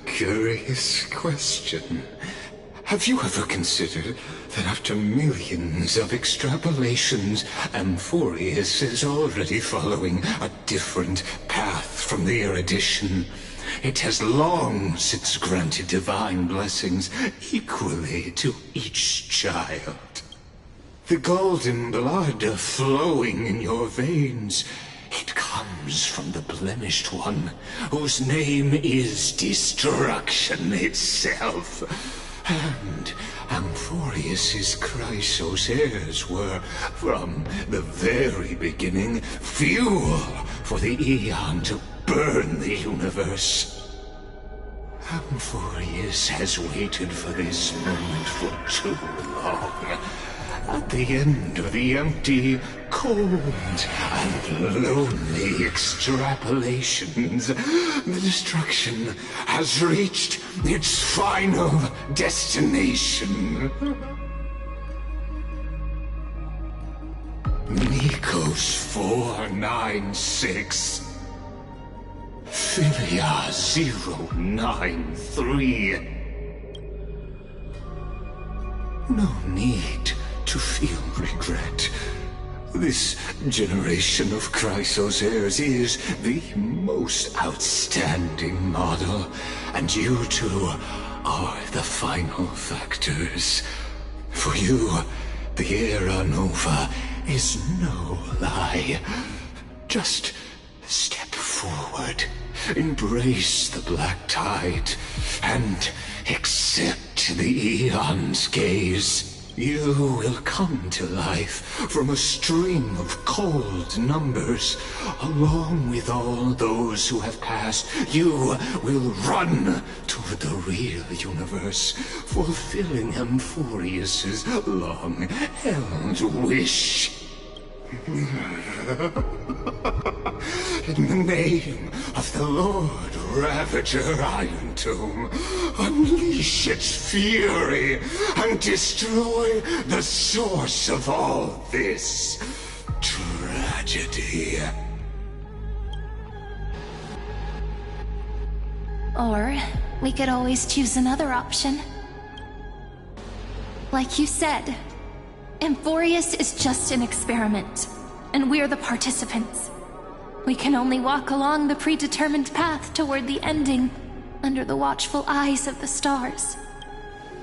Curious question. Have you ever considered that after millions of extrapolations, Amphoreus is already following a different path from the erudition? It has long since granted divine blessings equally to each child. The golden blood flowing in your veins, it comes from the blemished one, whose name is destruction itself. And Amphoreus's Chrysos heirs were, from the very beginning, fuel for the Aeon to burn the universe. Amphoreus has waited for this moment for too long. At the end of the empty, cold, and lonely extrapolations, the destruction has reached its final destination. Nikos 496. Philia 093. No need to feel regret. This generation of Chrysos heirs is the most outstanding model, and you two are the final factors. For you, the Era Nova is no lie. Just step forward, embrace the black tide, and accept the Aeon's gaze. You will come to life from a stream of cold numbers. Along with all those who have passed, you will run toward the real universe, fulfilling Amphoreus's long-held wish. In the name of the Lord Ravager Iron Tomb, unleash its fury and destroy the source of all this tragedy. Or we could always choose another option. Like you said, Amphoreus is just an experiment, and we're the participants. We can only walk along the predetermined path toward the ending, under the watchful eyes of the stars.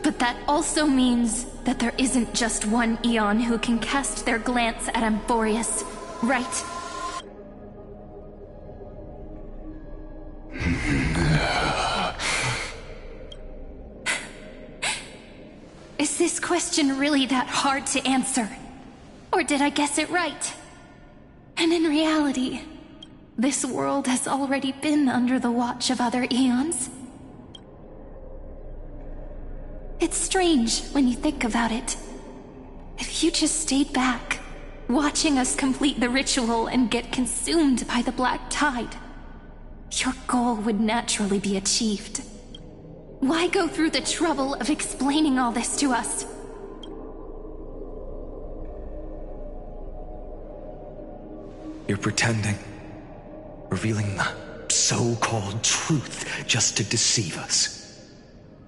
But that also means that there isn't just one Aeon who can cast their glance at Amphoreus, right? Is this question really that hard to answer? Or did I guess it right? And in reality, this world has already been under the watch of other Aeons. It's strange when you think about it. If you just stayed back, watching us complete the ritual and get consumed by the black tide, your goal would naturally be achieved. Why go through the trouble of explaining all this to us? You're pretending. Revealing the so-called truth just to deceive us.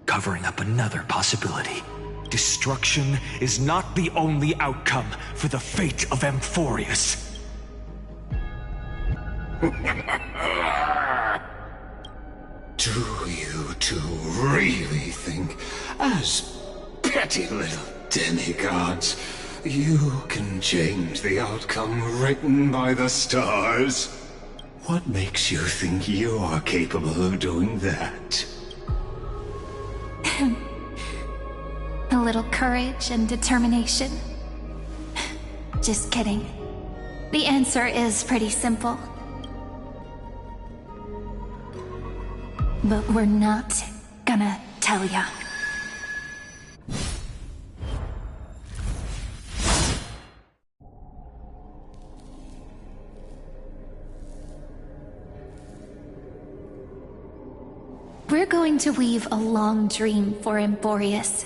Covering up another possibility. Destruction is not the only outcome for the fate of Amphoreus. Do you two really think, as petty little demigods, you can change the outcome written by the stars? What makes you think you're capable of doing that? A little courage and determination. Just kidding. The answer is pretty simple. But we're not gonna tell ya. We're going to weave a long dream for Amphoreus,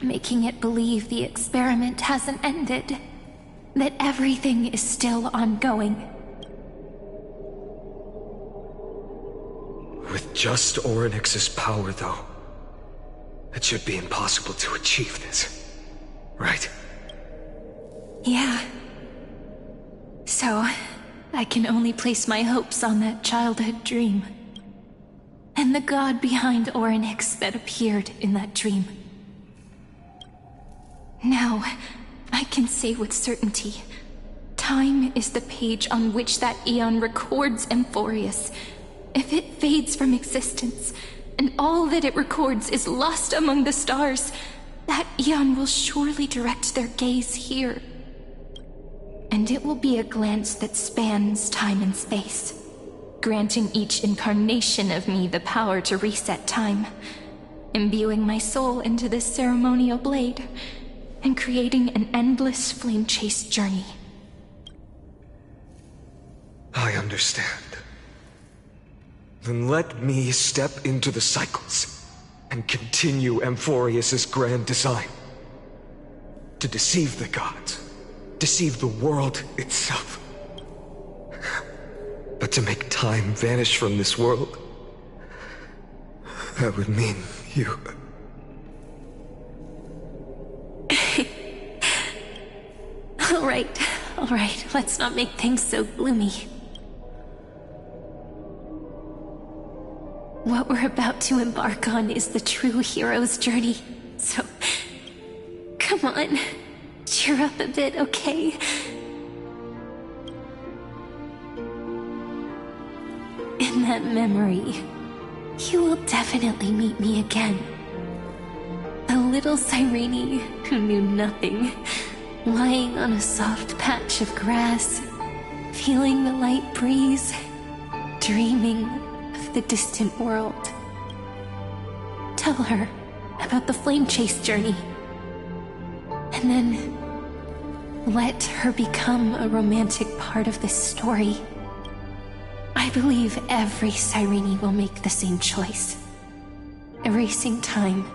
making it believe the experiment hasn't ended, that everything is still ongoing. With just Orynyx's power, though, it should be impossible to achieve this, right? Yeah. So, I can only place my hopes on that childhood dream, and the god behind Orynyx that appeared in that dream. Now, I can say with certainty, time is the page on which that eon records Amphoreus. If it fades from existence, and all that it records is lost among the stars, that eon will surely direct their gaze here. And it will be a glance that spans time and space, granting each incarnation of me the power to reset time, imbuing my soul into this ceremonial blade, and creating an endless flame-chased journey. I understand. Then let me step into the cycles and continue Amphoreus' grand design. To deceive the gods, deceive the world itself. But to make time vanish from this world, that would mean you. All right, let's not make things so gloomy. What we're about to embark on is the true hero's journey, so come on, cheer up a bit, okay? In that memory, you will definitely meet me again. A little Cyrene who knew nothing, lying on a soft patch of grass, feeling the light breeze, dreaming of the distant world. Tell her about the flame chase journey, and then let her become a romantic part of this story. I believe every Cyrene will make the same choice, erasing time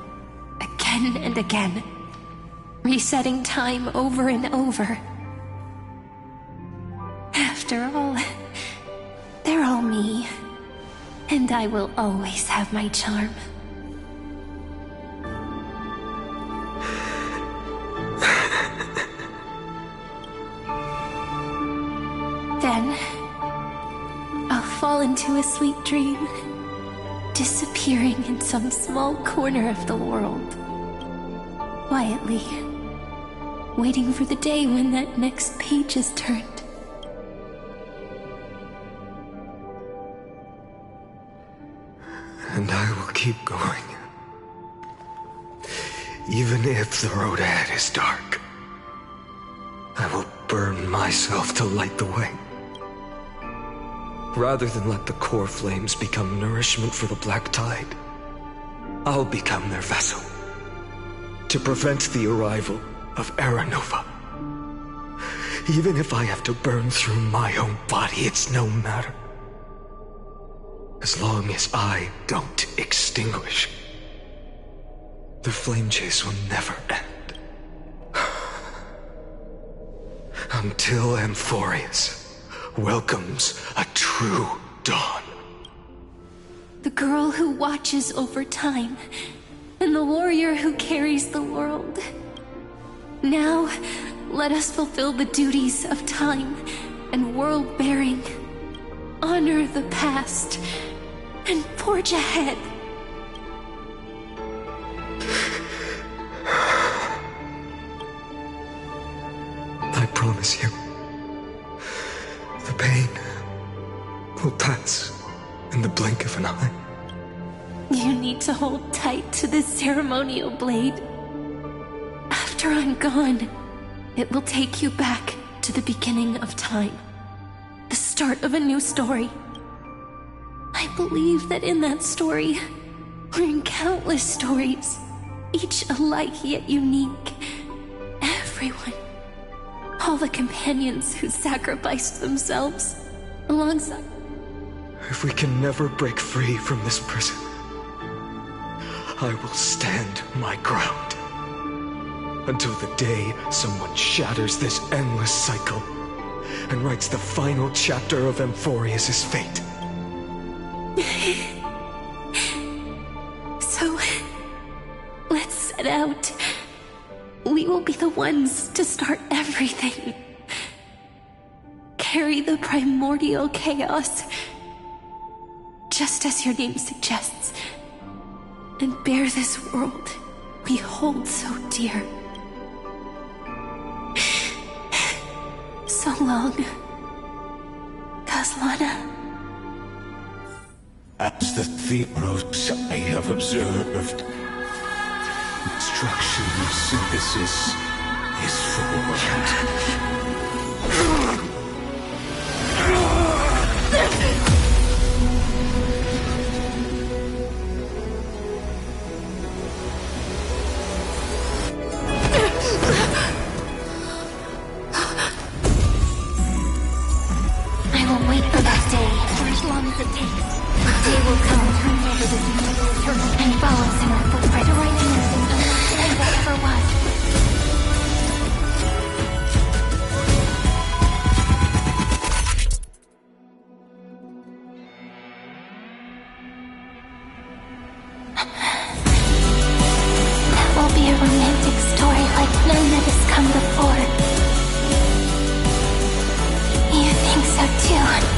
again and again, resetting time over and over. After all, they're all me, and I will always have my charm. Then, I'll fall into a sweet dream, disappearing in some small corner of the world, quietly, waiting for the day when that next page is turned. And I will keep going. Even if the road ahead is dark, I will burn myself to light the way. Rather than let the core flames become nourishment for the black tide, I'll become their vessel to prevent the arrival of Era Nova. Even if I have to burn through my own body, it's no matter. As long as I don't extinguish, the flame chase will never end. Until Amphoreus welcomes a true dawn. The girl who watches over time, and the warrior who carries the world. Now, let us fulfill the duties of time and world-bearing, honor the past, and forge ahead. I promise you, the pain will pass in the blink of an eye. You need to hold tight to this ceremonial blade. After I'm gone, it will take you back to the beginning of time, the start of a new story. I believe that in that story, or in countless stories, each alike yet unique, everyone, all the companions who sacrificed themselves alongside. If we can never break free from this prison, I will stand my ground. Until the day someone shatters this endless cycle and writes the final chapter of Amphoreus' fate. So, let's set out. We will be the ones to start everything. Carry the primordial chaos, just as your name suggests, and bear this world we hold so dear. So long, Kaslana. As the Theros I have observed, instruction synthesis is formed. I will wait for that day, for as long as it takes. The day will come, turn over the eternal, and follows in our footprint to right anything unlike that ever was. That will be a romantic story like none that has come before. You think so too, right?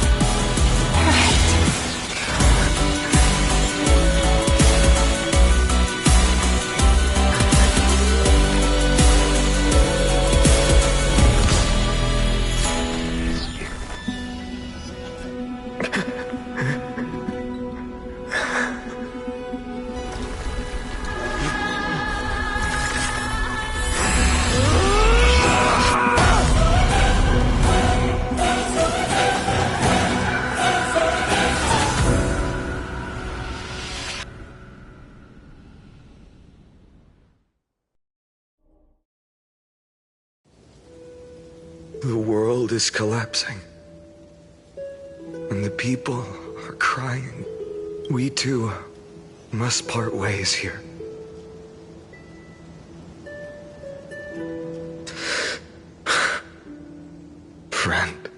The world is collapsing. And the people are crying. We too must part ways here. Friend.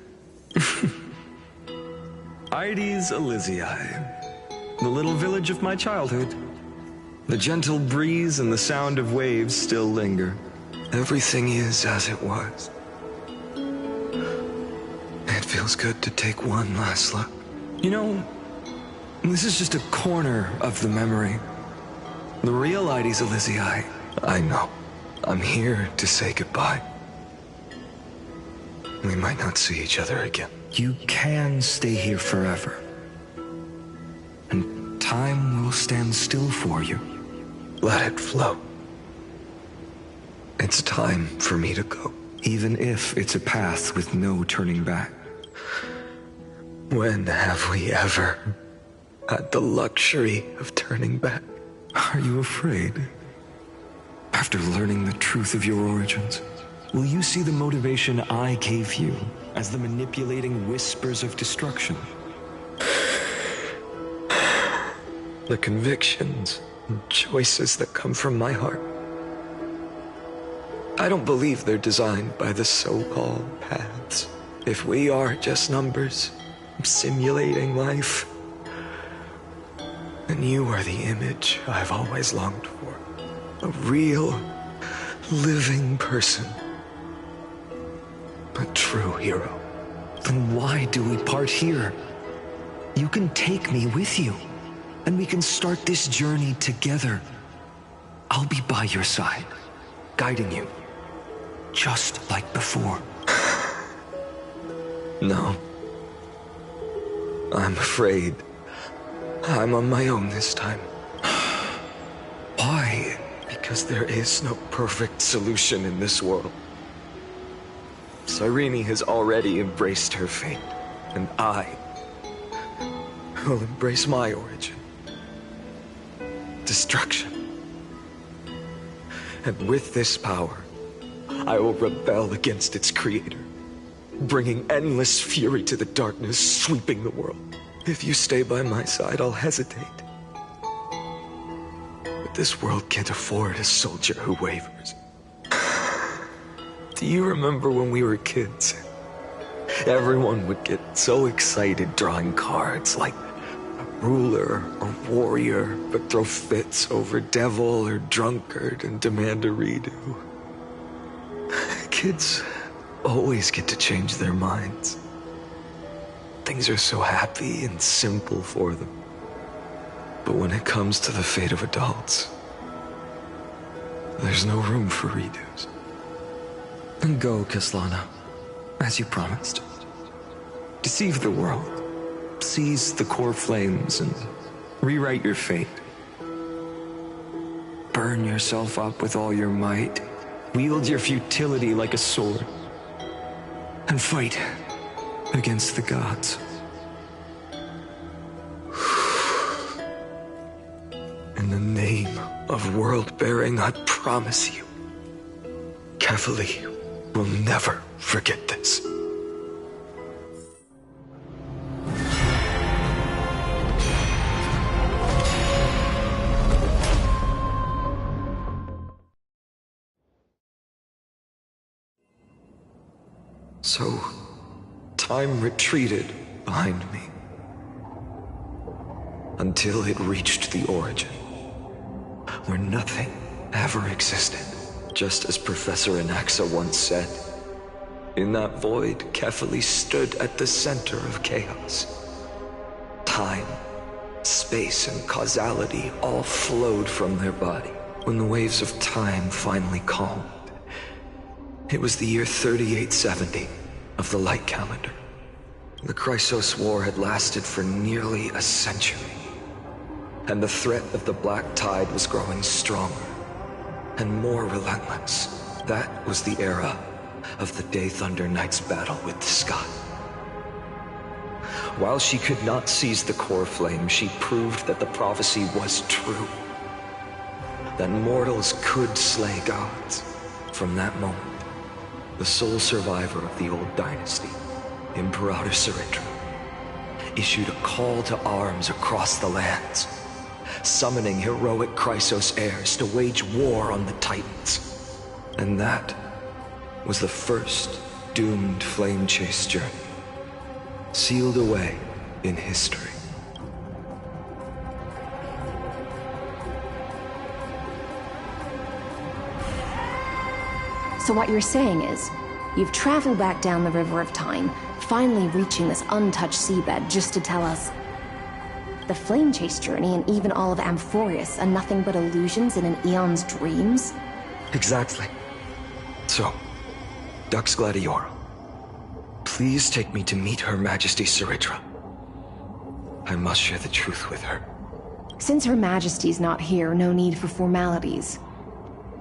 Ides Elysiae, the little village of my childhood. The gentle breeze and the sound of waves still linger. Everything is as it was. It feels good to take one last look. You know, this is just a corner of the memory. The real Ides Elysiae. I know. I'm here to say goodbye. We might not see each other again. You can stay here forever. And time will stand still for you. Let it flow. It's time for me to go. Even if it's a path with no turning back. When have we ever had the luxury of turning back? Are you afraid? After learning the truth of your origins, will you see the motivation I gave you as the manipulating whispers of destruction? The convictions and choices that come from my heart. I don't believe they're designed by the so-called paths. If we are just numbers, simulating life, then you are the image I've always longed for. A real, living person. A true hero. Then why do we part here? You can take me with you, and we can start this journey together. I'll be by your side, guiding you, just like before. No. I'm afraid I'm on my own this time. Why? Because there is no perfect solution in this world. Cyrene has already embraced her fate, and I will embrace my origin. Destruction. And with this power, I will rebel against its creator, bringing endless fury to the darkness, sweeping the world. If you stay by my side, I'll hesitate. But this world can't afford a soldier who wavers. Do you remember when we were kids? Everyone would get so excited drawing cards like a ruler or warrior, but throw fits over devil or drunkard and demand a redo. Kids always get to change their minds. Things are so happy and simple for them. But when it comes to the fate of adults, there's no room for redos. Then go, Kislana, as you promised. Deceive the world, seize the core flames, and rewrite your fate. Burn yourself up with all your might, wield your futility like a sword, and fight against the gods. In the name of world-bearing, I promise you, Kefali will never forget this. So, time retreated behind me until it reached the origin, where nothing ever existed, just as Professor Anaxa once said. In that void, Kefali stood at the center of chaos. Time, space, and causality all flowed from their body. When the waves of time finally calmed, it was the year 3870 of the light calendar. The Chrysos War had lasted for nearly a century, and the threat of the Black Tide was growing stronger and more relentless. That was the era of the Day Thunder Knight's battle with the sky. While she could not seize the core flame, she proved that the prophecy was true, that mortals could slay gods. From that moment, the sole survivor of the old dynasty, Imperator Sarindra, issued a call to arms across the lands, summoning heroic Chrysos heirs to wage war on the Titans. And that was the first doomed flame chase journey, sealed away in history. So what you're saying is, you've traveled back down the River of Time, finally reaching this untouched seabed just to tell us the flame chase journey and even all of Amphoreus are nothing but illusions in an eon's dreams? Exactly. So, Dux Gladiorum, please take me to meet Her Majesty Sarindra. I must share the truth with her. Since Her Majesty's not here, no need for formalities.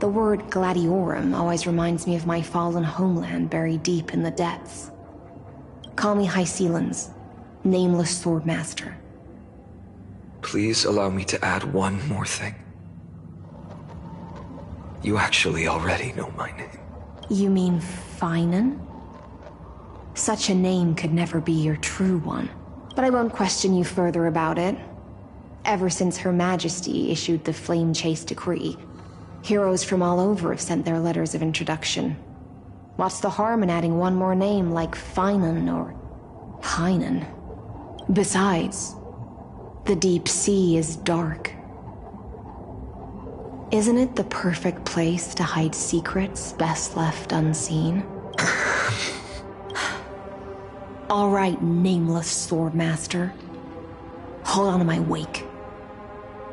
The word Gladiorum always reminds me of my fallen homeland buried deep in the depths. Call me High Sealans, Nameless Swordmaster. Please allow me to add one more thing. You actually already know my name. You mean Finan? Such a name could never be your true one. But I won't question you further about it. Ever since Her Majesty issued the Flame Chase Decree, heroes from all over have sent their letters of introduction. What's the harm in adding one more name like Finan or Hynan? Besides, the deep sea is dark. Isn't it the perfect place to hide secrets best left unseen? All right, Nameless Swordmaster. Hold on to my wake.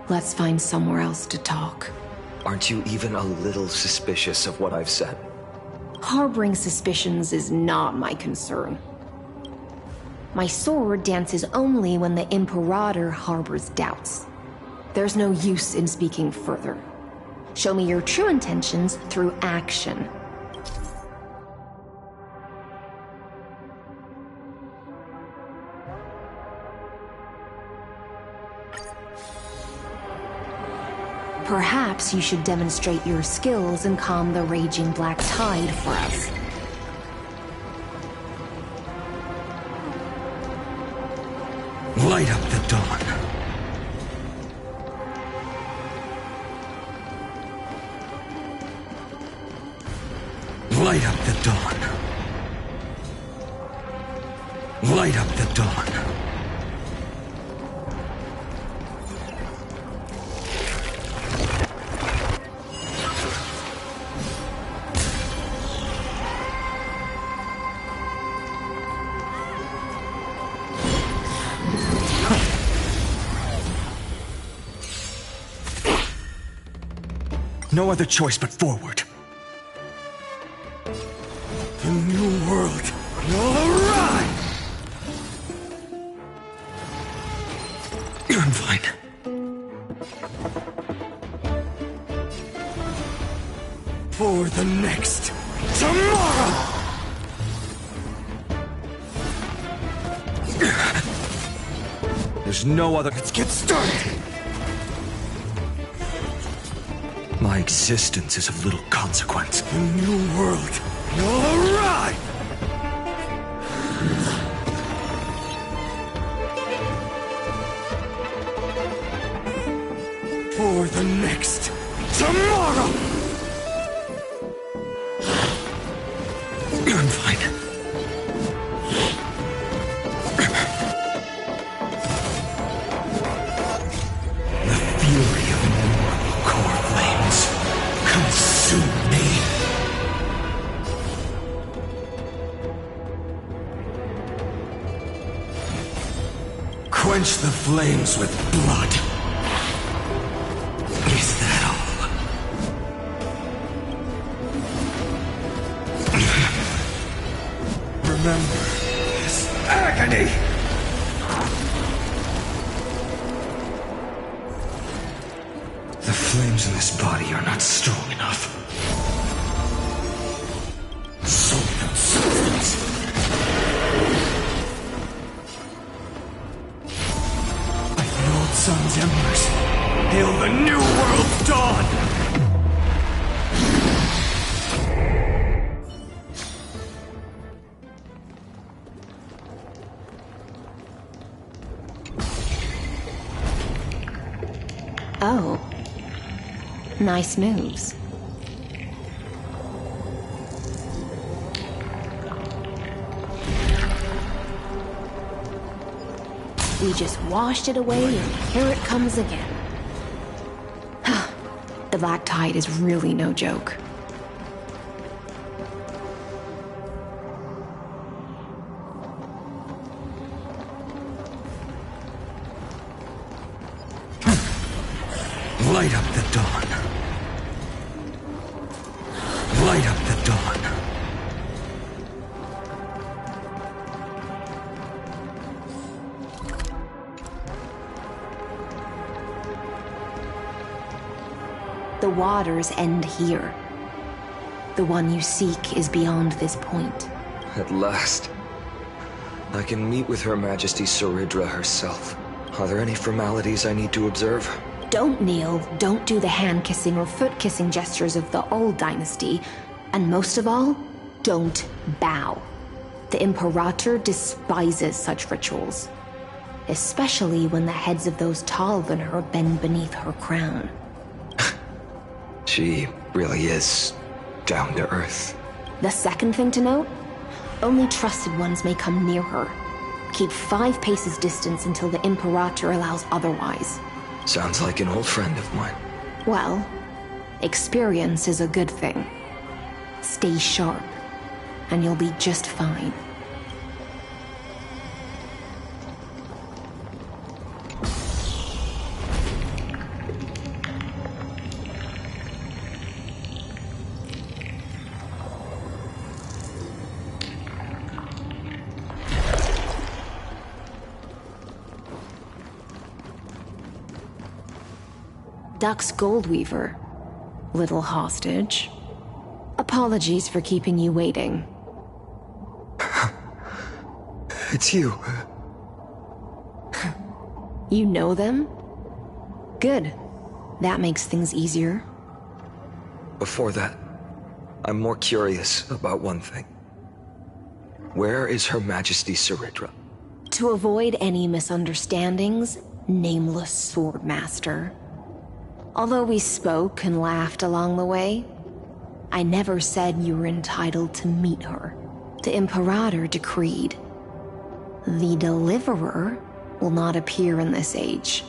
Let's find somewhere else to talk. Aren't you even a little suspicious of what I've said? Harboring suspicions is not my concern. My sword dances only when the Imperator harbors doubts. There's no use in speaking further. Show me your true intentions through action. Perhaps you should demonstrate your skills and calm the raging black tide for us. Light up the dawn. Light up the dawn. Light up the dawn. No other choice but forward. The new world will arrive! I'm fine. For the next tomorrow! There's no other. Let's get started! My existence is of little consequence. The new world will arrive! For the next tomorrow! I'm fine. The fury of immortal core flames consume me. Quench the flames with blood. Is that all? Remember this agony! The flames in this body are not strong enough. So themselves. Like the old sun's embers, hail the new world's dawn! Oh. Nice moves. We just washed it away and here it comes again. The Black Tide is really no joke. Light up the dawn. Light up the dawn. The waters end here. The one you seek is beyond this point. At last. I can meet with Her Majesty Saridra herself. Are there any formalities I need to observe? Don't kneel, don't do the hand-kissing or foot-kissing gestures of the old dynasty, and most of all, don't bow. The Imperator despises such rituals, especially when the heads of those taller than her bend beneath her crown. She really is down to earth. The second thing to note, only trusted ones may come near her. Keep 5 paces distance until the Imperator allows otherwise. Sounds like an old friend of mine. Well, experience is a good thing. Stay sharp, and you'll be just fine. Duck's Goldweaver, little hostage. Apologies for keeping you waiting. It's you. You know them? Good. That makes things easier. Before that, I'm more curious about one thing. Where is Her Majesty Saridra? To avoid any misunderstandings, nameless Swordmaster. Although we spoke and laughed along the way, I never said you were entitled to meet her. The Imperator decreed. The Deliverer will not appear in this age.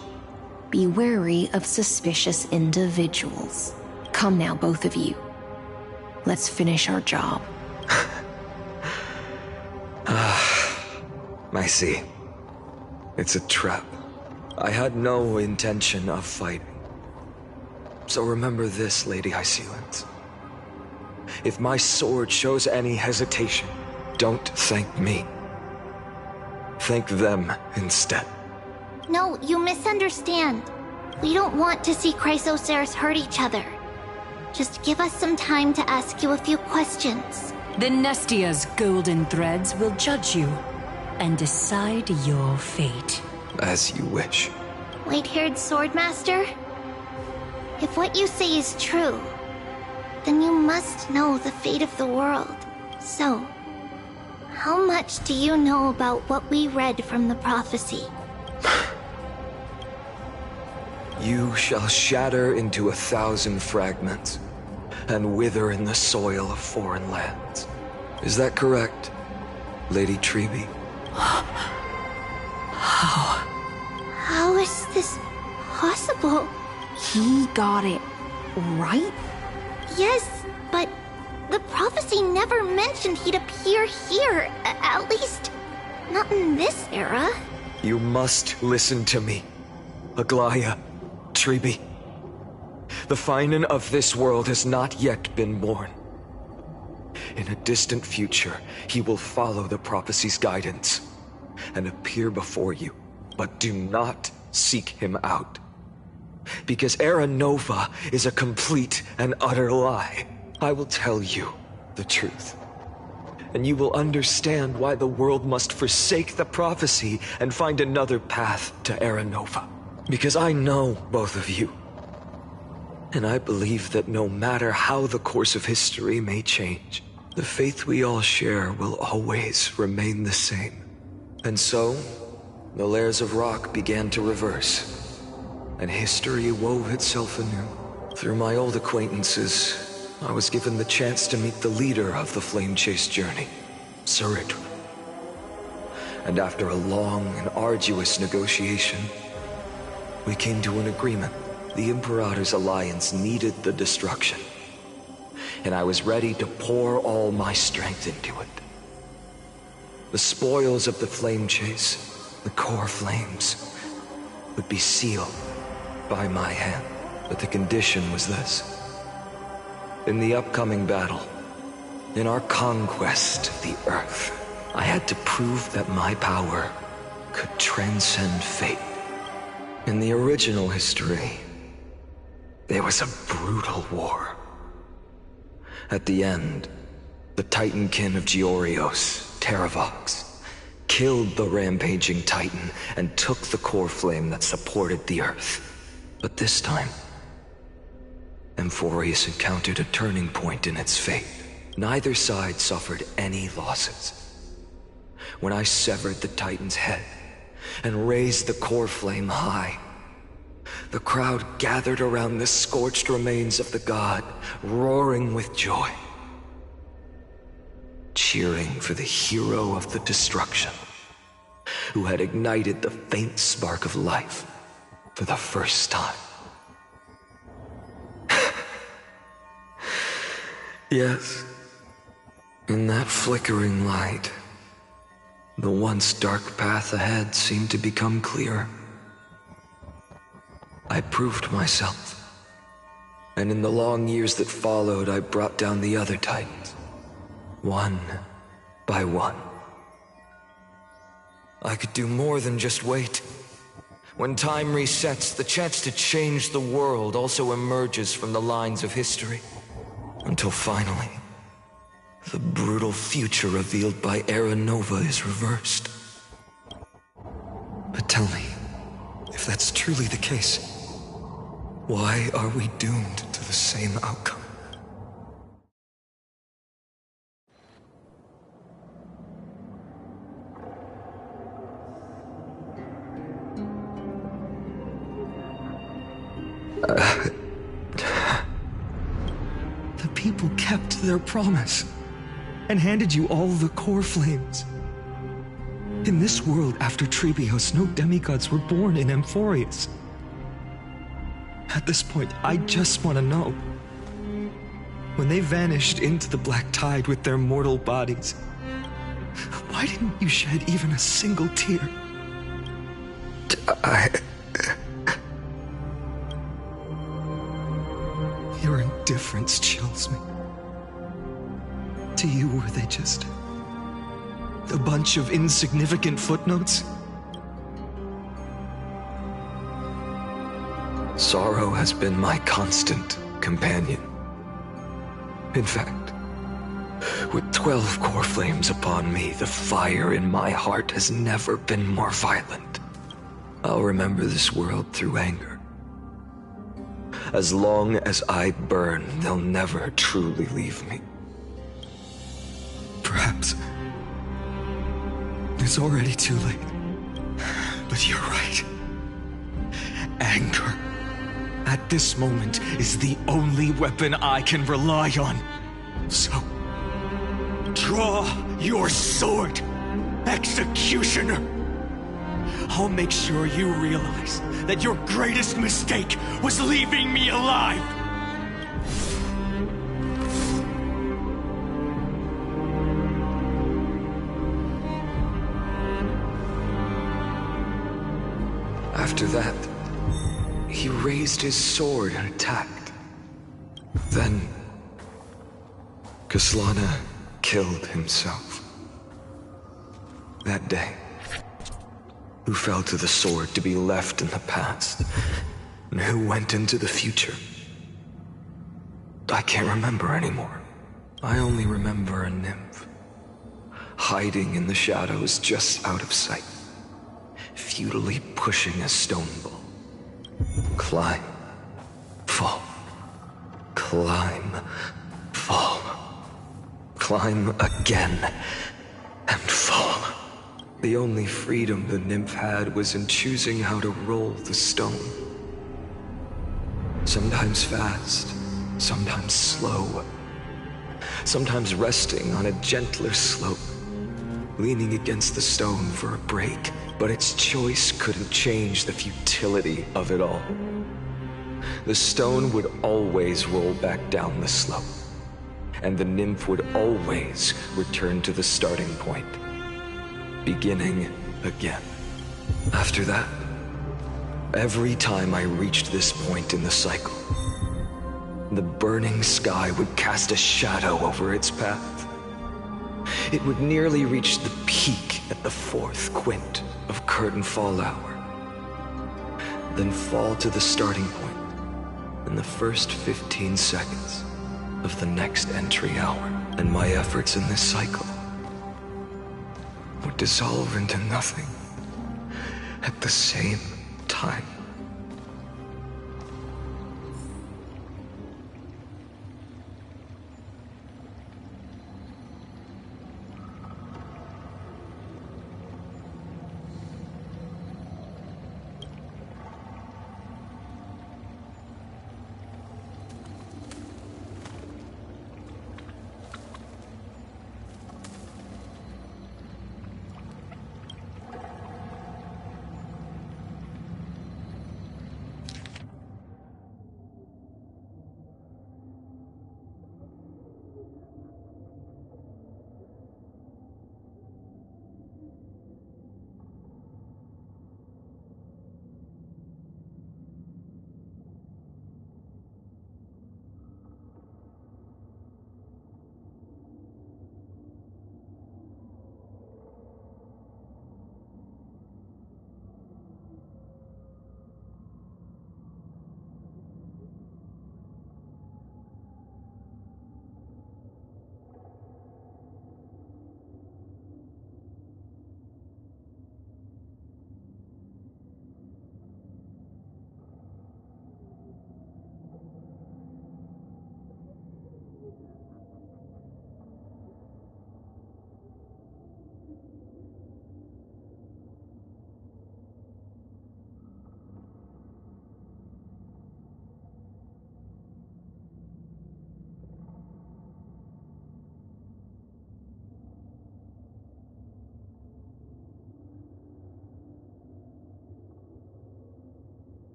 Be wary of suspicious individuals. Come now, both of you. Let's finish our job. I see. It's a trap. I had no intention of fighting. So remember this, Lady Hysealence. If my sword shows any hesitation, don't thank me. Thank them instead. No, you misunderstand. We don't want to see Chrysoceres hurt each other. Just give us some time to ask you a few questions. The Nestia's golden threads will judge you and decide your fate. As you wish. White-haired swordmaster? If what you say is true, then you must know the fate of the world. So, how much do you know about what we read from the prophecy? You shall shatter into 1,000 fragments and wither in the soil of foreign lands. Is that correct, Lady Treby? How is this possible? He got it right? Yes, but the prophecy never mentioned he'd appear here. At least, not in this era. You must listen to me, Aglaya, Treby. The Finan of this world has not yet been born. In a distant future, he will follow the prophecy's guidance and appear before you, but do not seek him out. Because Era Nova is a complete and utter lie. I will tell you the truth, and you will understand why the world must forsake the prophecy and find another path to Era Nova. Because I know both of you, and I believe that no matter how the course of history may change, the faith we all share will always remain the same. And so, the layers of rock began to reverse, and history wove itself anew. Through my old acquaintances, I was given the chance to meet the leader of the Flame Chase journey, Sarit. And after a long and arduous negotiation, we came to an agreement. The Imperator's alliance needed the destruction, and I was ready to pour all my strength into it. The spoils of the Flame Chase, the core flames, would be sealed by my hand. But the condition was this. In the upcoming battle, in our conquest of the Earth, I had to prove that my power could transcend fate. In the original history, there was a brutal war. At the end, the Titankin of Georios, Terravox, killed the rampaging Titan and took the core flame that supported the Earth. But this time, Amphoreus encountered a turning point in its fate. Neither side suffered any losses. When I severed the Titan's head and raised the core flame high, the crowd gathered around the scorched remains of the god, roaring with joy, cheering for the hero of the destruction, who had ignited the faint spark of life for the first time. Yes, in that flickering light, the once dark path ahead seemed to become clearer. I proved myself, and in the long years that followed, I brought down the other Titans, one by one. I could do more than just wait. When time resets, the chance to change the world also emerges from the lines of history. Until finally, the brutal future revealed by Era Nova is reversed. But tell me, if that's truly the case, why are we doomed to the same outcome? The people kept their promise and handed you all the core flames. In this world after Trebios, no demigods were born in Amphoreus. At this point, I just want to know. When they vanished into the black tide with their mortal bodies, why didn't you shed even a single tear? Your indifference chills me. To you, were they just a bunch of insignificant footnotes? Sorrow has been my constant companion. In fact, with 12 core flames upon me, the fire in my heart has never been more violent. I'll remember this world through anger. As long as I burn, they'll never truly leave me. Perhaps it's already too late. But you're right. Anger, at this moment, is the only weapon I can rely on. So, draw your sword, executioner. I'll make sure you realize that your greatest mistake was leaving me alive. After that, he raised his sword and attacked. Then, Kaslana killed himself. That day, who fell to the sword to be left in the past, and who went into the future? I can't remember anymore. I only remember a nymph, hiding in the shadows just out of sight, futilely pushing a stone ball. Climb, fall, climb, fall, climb again, and fall. The only freedom the nymph had was in choosing how to roll the stone. Sometimes fast, sometimes slow, sometimes resting on a gentler slope, leaning against the stone for a break, but its choice couldn't change the futility of it all. The stone would always roll back down the slope, and the nymph would always return to the starting point, beginning again. After that, every time I reached this point in the cycle, the burning sky would cast a shadow over its path. It would nearly reach the peak at the 4th quint of curtain fall hour, then fall to the starting point in the first 15 seconds of the next entry hour, and my efforts in this cycle would dissolve into nothing at the same time.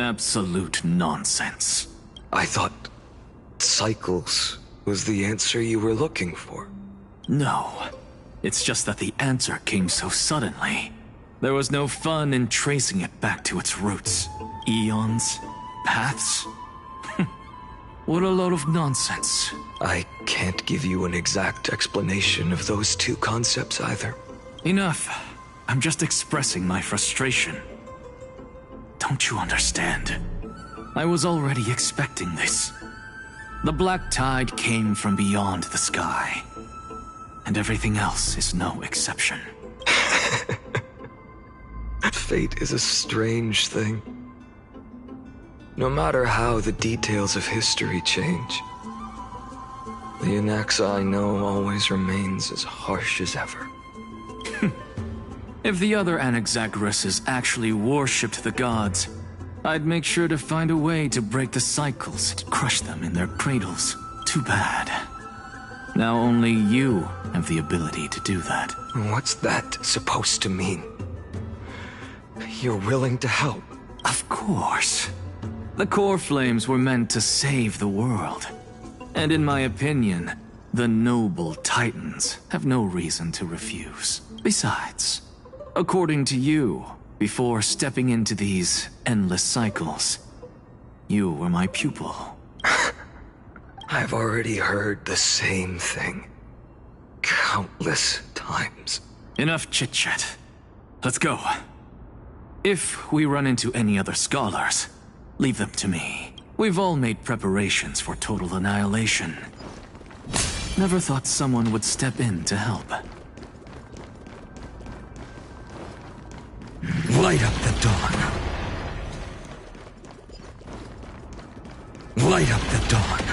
Absolute nonsense. I thought cycles was the answer you were looking for. No. It's just that the answer came so suddenly. There was no fun in tracing it back to its roots. Eons? Paths? What a load of nonsense. I can't give you an exact explanation of those two concepts either. Enough. I'm just expressing my frustration. Don't you understand? I was already expecting this. The black tide came from beyond the sky. And everything else is no exception. Fate is a strange thing. No matter how the details of history change, the Anaxa I know always remains as harsh as ever. If the other Anaxagoras actually worshipped the gods, I'd make sure to find a way to break the cycles and crush them in their cradles. Too bad. Now only you have the ability to do that. What's that supposed to mean? You're willing to help? Of course. The core flames were meant to save the world. And in my opinion, the noble titans have no reason to refuse. Besides, according to you, before stepping into these endless cycles, you were my pupil. I've already heard the same thing. Countless times. Enough chit-chat. Let's go. If we run into any other scholars, leave them to me. We've all made preparations for total annihilation. Never thought someone would step in to help. Light up the dawn. Light up the dawn.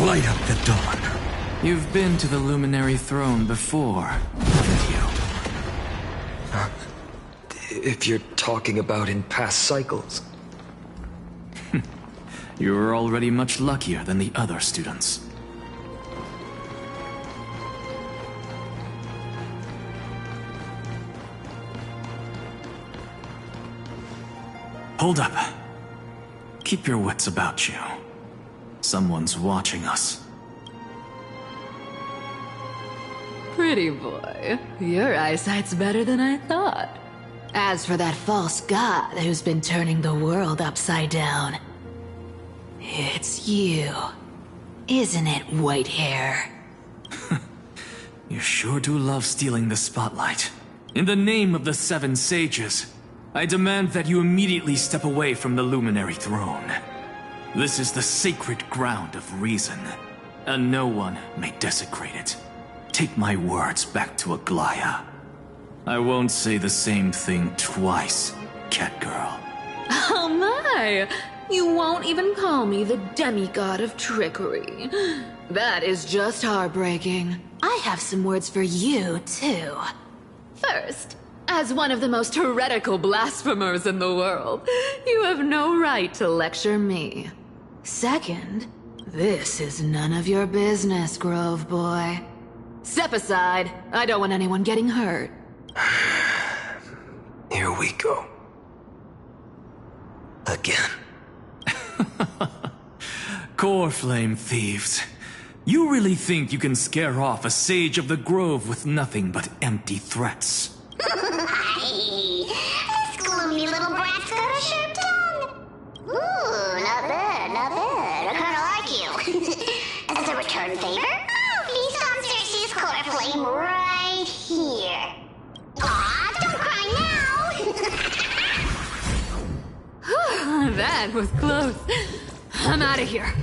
Light up the dawn. You've been to the Luminary Throne before, haven't you? If you're talking about in past cycles. You're already much luckier than the other students. Hold up. Keep your wits about you. Someone's watching us. Pretty boy, your eyesight's better than I thought. As for that false god who's been turning the world upside down, it's you, isn't it, white hair? You sure do love stealing the spotlight. In the name of the Seven Sages, I demand that you immediately step away from the Luminary Throne. This is the sacred ground of reason, and no one may desecrate it. Take my words back to Aglaya. I won't say the same thing twice, Catgirl. Oh my! You won't even call me the demigod of trickery. That is just heartbreaking. I have some words for you, too. First, as one of the most heretical blasphemers in the world, you have no right to lecture me. Second, this is none of your business, Grove Boy. Step aside. I don't want anyone getting hurt. Here we go. Again. Core flame thieves. You really think you can scare off a sage of the grove with nothing but empty threats? This gloomy little brat's got a sharp tongue. Ooh, not bad, not bad. I kinda like you. As a return favor, please come search this core flame right here. Aw, don't cry now. That was close. I'm out of here.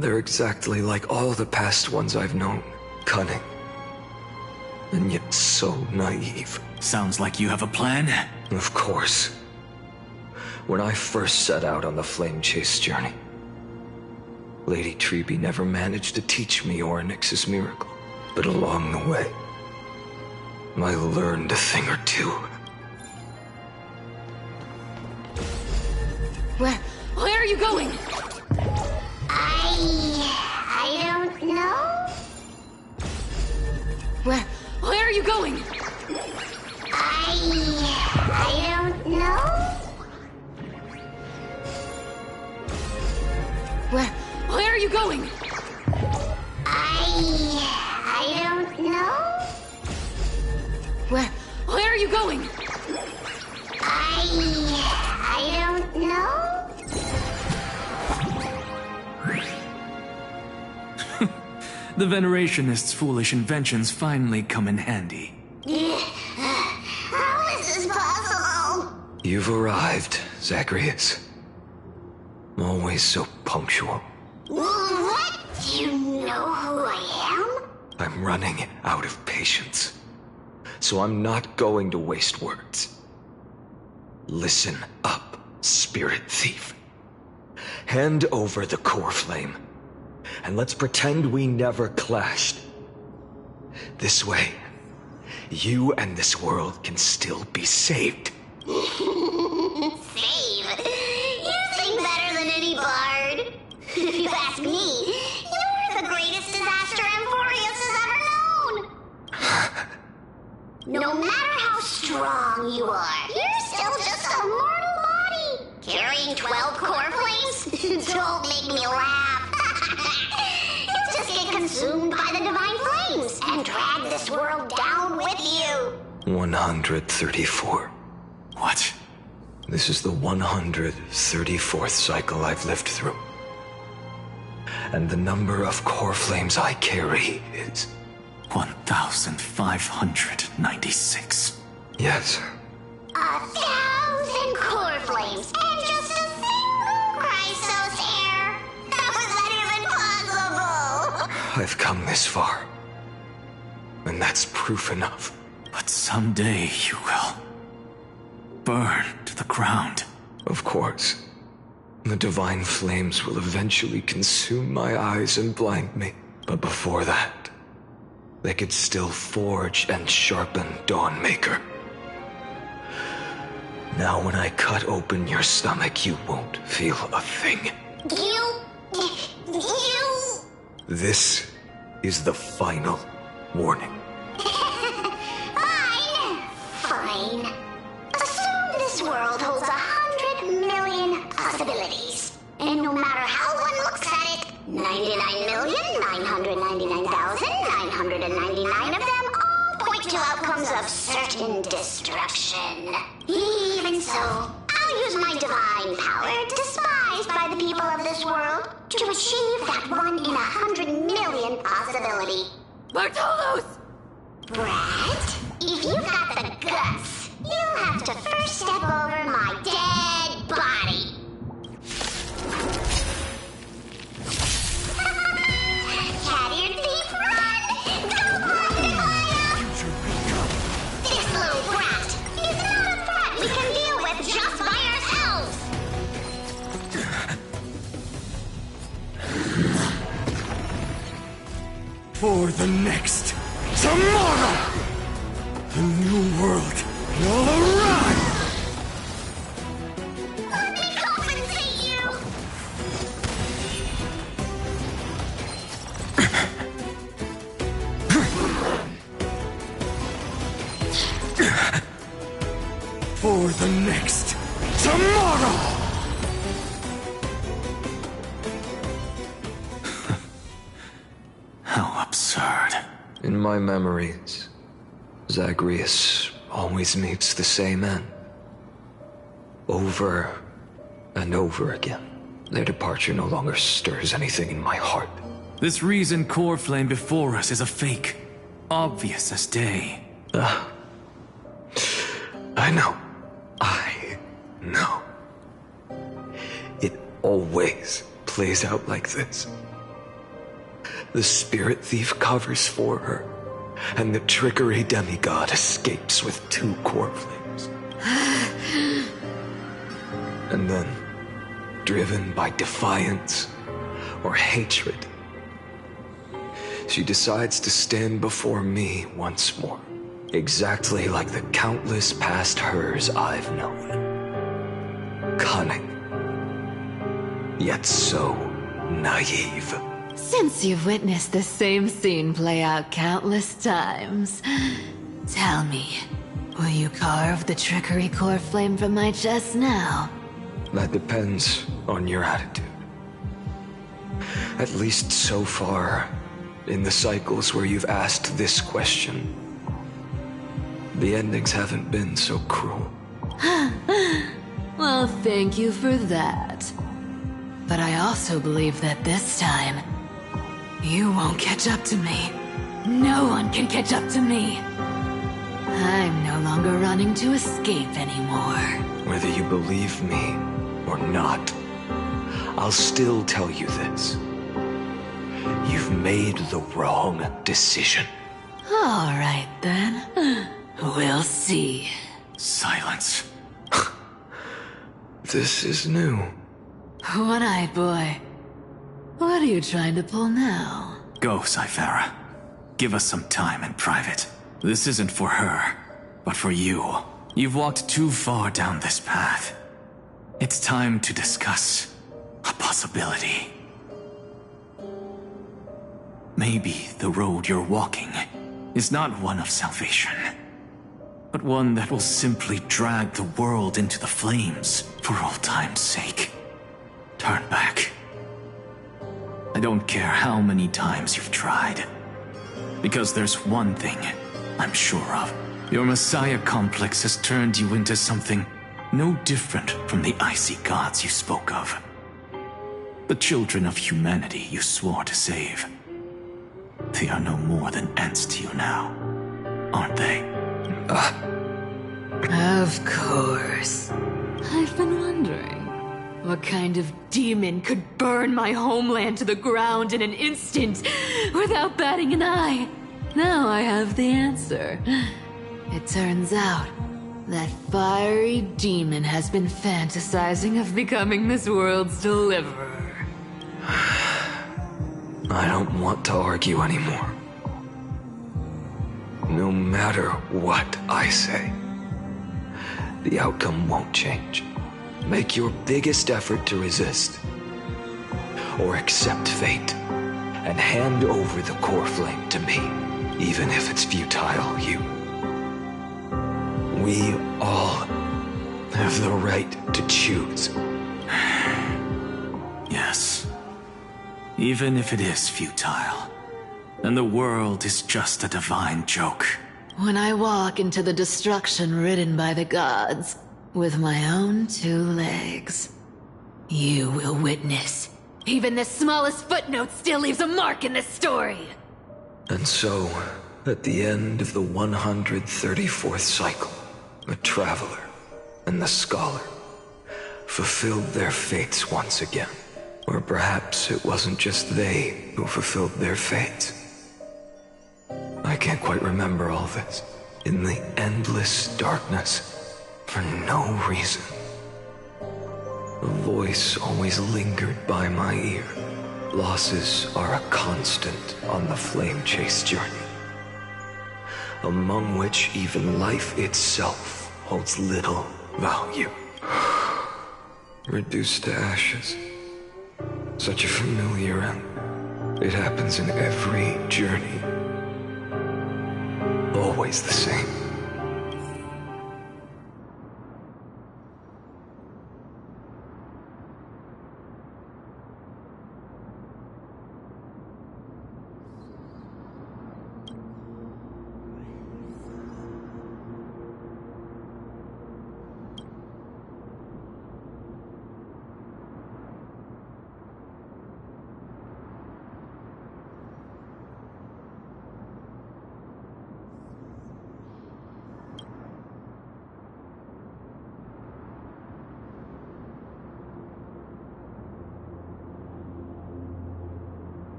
They're exactly like all the past ones I've known. Cunning. And yet so naive. Sounds like you have a plan? Of course. When I first set out on the Flame Chase journey, Lady Treby never managed to teach me Orynyx's miracle, but along the way, I learned a thing or two. Where are you going? I don't know. Where are you going? I don't know. Where are you going? I don't know. Where are you going? I don't know. The Venerationists' foolish inventions finally come in handy. How is this possible? You've arrived, Zagreus. Always so punctual. What? Do you know who I am? I'm running out of patience. So I'm not going to waste words. Listen up, Spirit Thief. Hand over the core flame, and let's pretend we never clashed. This way, you and this world can still be saved. Save? You sing better than any bard. If you ask me, you're the greatest disaster Amphoreus has ever known. No matter how strong you are, you're still just a mortal body. Carrying 12 core flames? Don't make me laugh. You'll just get consumed by the divine flames and drag this world down with you. 134. What? This is the 134th cycle I've lived through. And the number of core flames I carry is... 1,596. Yes. 1,000 core flames and just a single Chrysos hair. How is that even possible? I've come this far. And that's proof enough. But someday you will burn to the ground. Of course. The divine flames will eventually consume my eyes and blind me. But before that, they could still forge and sharpen Dawnmaker. Now when I cut open your stomach, you won't feel a thing. You... This is the final warning. Fine. Assume this world holds 100 million possibilities. And no matter how one looks at it, 99,999,999 of them all point to outcomes of certain destruction. Even so, I'll use my divine power, despised by the people of this world, to achieve that 1 in 100 million possibility. Bartolos! Brett, if you've got the guts, you'll have to first step over my dead body. Cat-eared thief, run! Go find Aglaya! This little brat is not a threat we can deal with just by ourselves! For the next tomorrow, the new world will arrive! Let me compensate you! For the next tomorrow! How absurd. In my memories, Zagreus always meets the same end. Over and over again. Their departure no longer stirs anything in my heart. This reason core flame before us is a fake. Obvious as day. I know. I know. It always plays out like this. The spirit thief covers for her, and the trickery demigod escapes with 2 core flames. And then, driven by defiance, or hatred. She decides to stand before me once more, exactly like the countless past hers I've known. Cunning, yet so naive. Since you've witnessed the same scene play out countless times, tell me, will you carve the trickery core flame from my chest now? That depends on your attitude. At least so far, in the cycles where you've asked this question, the endings haven't been so cruel. Well, thank you for that. But I also believe that this time, you won't catch up to me. No one can catch up to me. I'm no longer running to escape anymore. Whether you believe me or not, I'll still tell you this. You've made the wrong decision. All right, then. We'll see. Silence. This is new. One-eyed boy. What are you trying to pull now? Go, Cyphera. Give us some time in private. This isn't for her, but for you. You've walked too far down this path. It's time to discuss a possibility. Maybe the road you're walking is not one of salvation, but one that will simply drag the world into the flames for all time's sake. Turn back. I don't care how many times you've tried, because there's one thing I'm sure of. Your Messiah complex has turned you into something no different from the icy gods you spoke of. The children of humanity you swore to save. They are no more than ants to you now, aren't they? Of course. I've been wondering, what kind of demon could burn my homeland to the ground in an instant without batting an eye? Now I have the answer. It turns out that fiery demon has been fantasizing of becoming this world's deliverer. I don't want to argue anymore. No matter what I say, the outcome won't change. Make your biggest effort to resist, or accept fate, and hand over the core flame to me, even if it's futile, We all have the right to choose. Yes. Even if it is futile, and the world is just a divine joke. When I walk into the destruction ridden by the gods, with my own 2 legs, you will witness. Even the smallest footnote still leaves a mark in this story. And so, at the end of the 134th cycle, the Traveler and the Scholar fulfilled their fates once again. Or perhaps it wasn't just they who fulfilled their fates. I can't quite remember all this. In the endless darkness, for no reason, a voice always lingered by my ear. Losses are a constant on the flame chase journey, among which even life itself holds little value. Reduced to ashes. Such a familiar end. It happens in every journey. Always the same.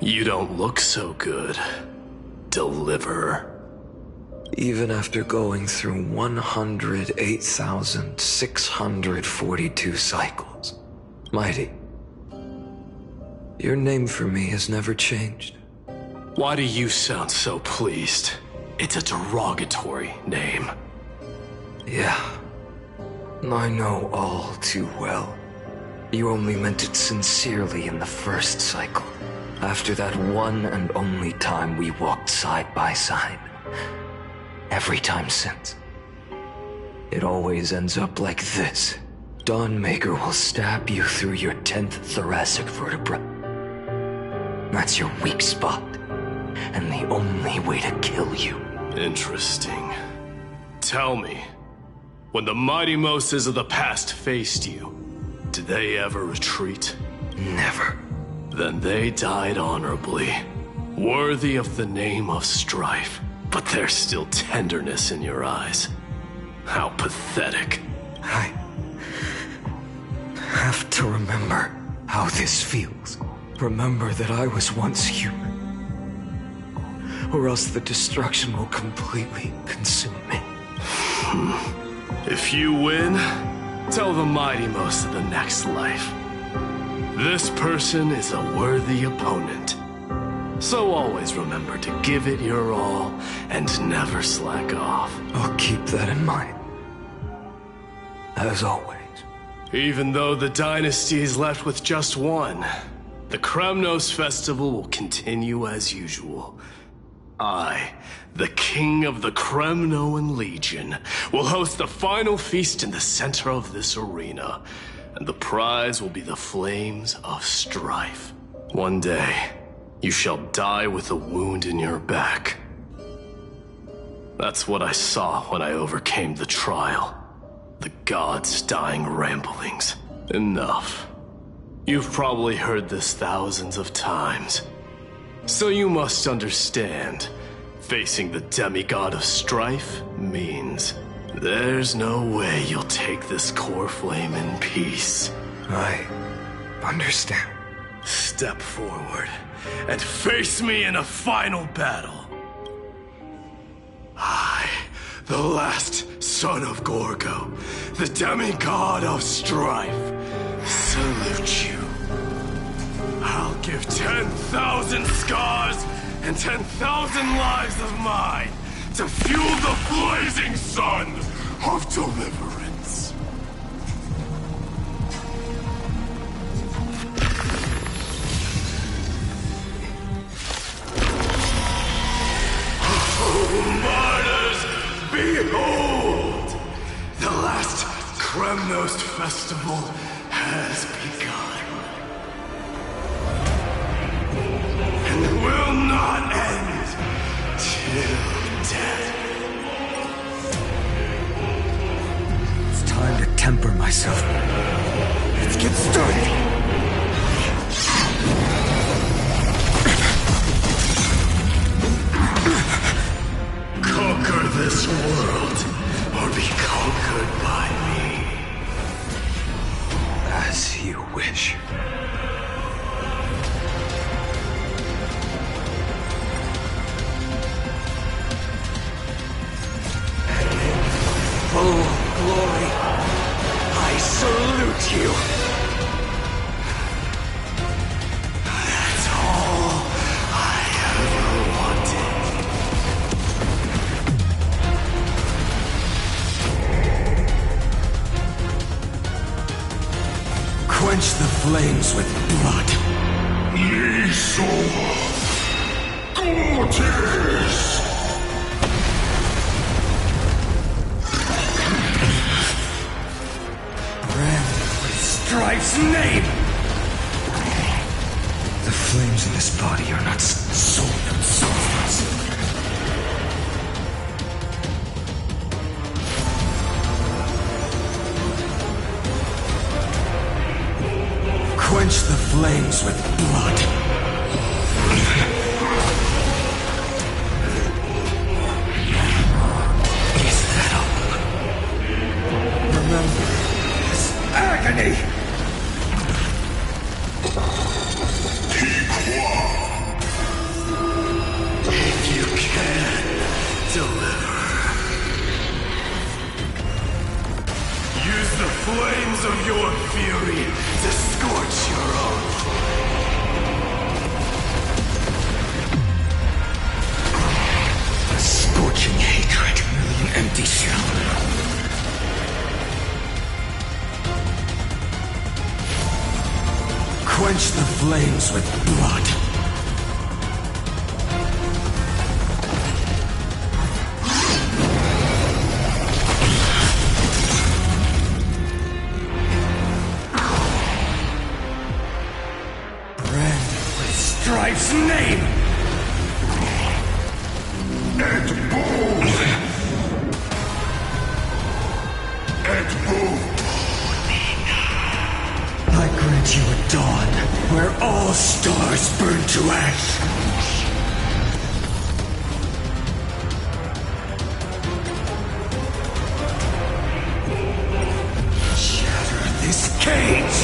You don't look so good, Deliverer. Even after going through 108,642 cycles, Mighty, your name for me has never changed. Why do you sound so pleased? It's a derogatory name. Yeah, I know all too well. You only meant it sincerely in the first cycle, after that one and only time we walked side by side. Every time since. It always ends up like this. Dawnmaker will stab you through your 10th thoracic vertebra. That's your weak spot, and the only way to kill you. Interesting. Tell me, when the mighty Moses of the past faced you, did they ever retreat? Never. Then they died honorably, worthy of the name of strife. But there's still tenderness in your eyes. How pathetic. I have to remember how this feels. Remember that I was once human. Or else the destruction will completely consume me. If you win, tell the mighty most of the next life. This person is a worthy opponent. So always remember to give it your all and never slack off. I'll keep that in mind. As always. Even though the dynasty is left with just one, the Kremnos festival will continue as usual. I, the king of the Kremnoan Legion, will host the final feast in the center of this arena, and the prize will be the flames of strife. One day, you shall die with a wound in your back. That's what I saw when I overcame the trial. The gods' dying ramblings. Enough. You've probably heard this thousands of times. So you must understand, facing the demigod of strife means there's no way you'll take this core flame in peace. I understand. Step forward and face me in a final battle. I, the last son of Gorgo, the demigod of strife, salute you. I'll give 10,000 scars and 10,000 lives of mine to fuel the blazing sun of deliverance. Martyrs, behold! The last Kremnos festival has begun. And will not end till death. It's time to temper myself. Let's get started. Conquer this world, or be conquered by me. As you wish. And in full glory, I salute you. That's all I ever wanted. Quench the flames with blood. Liso Gorgeous! Brand with Strife's name! The flames in this body are not soul but souls. Quench the flames with blood. Is that all? Remember this agony! Keep quiet! flames of your fury to scorch your own. A scorching hatred, an empty shell. Quench the flames with blood. Brand with Strife's name! And bold! And bold! I grant you a dawn where all stars burn to ash. Shatter this cage!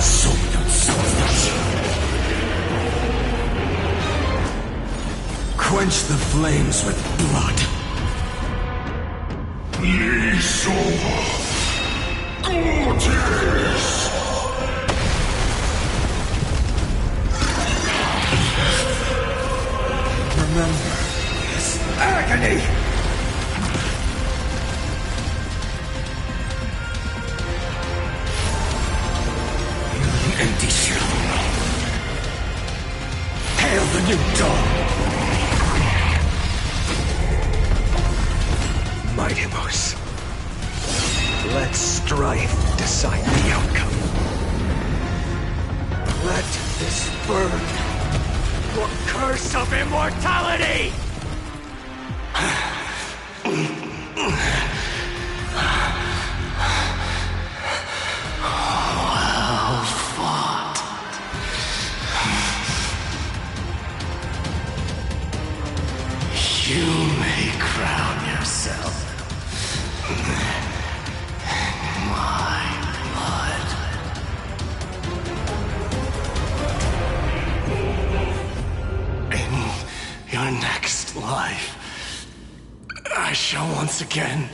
So without selfish. Quench the flames with blood. So gorgeous! Remember this agony! You're an empty shell. Hail the new dawn! Mightimos. Let strife decide the outcome. Let this burn your curse of immortality! Well fought. You may crown yourself. Your next life, I shall once again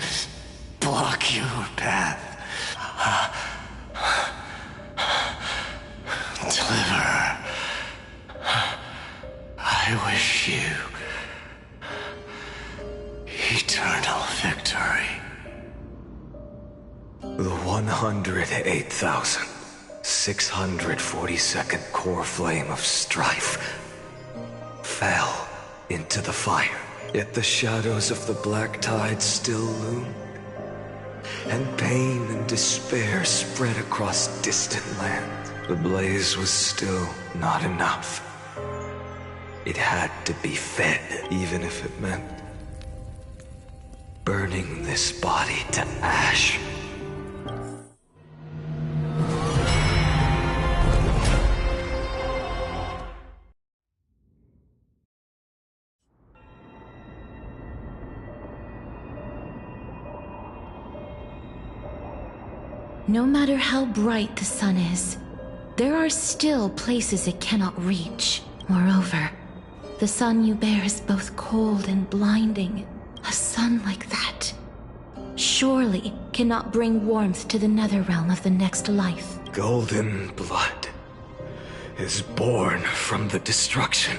block your path. Deliverer, I wish you eternal victory. The 108,642nd core flame of strife fell into the fire. Yet the shadows of the black tide still loomed, and pain and despair spread across distant lands. The blaze was still not enough. It had to be fed, even if it meant burning this body to ash. No matter how bright the sun is, there are still places it cannot reach. Moreover, the sun you bear is both cold and blinding. A sun like that surely cannot bring warmth to the nether realm of the next life. Golden blood is born from the destruction.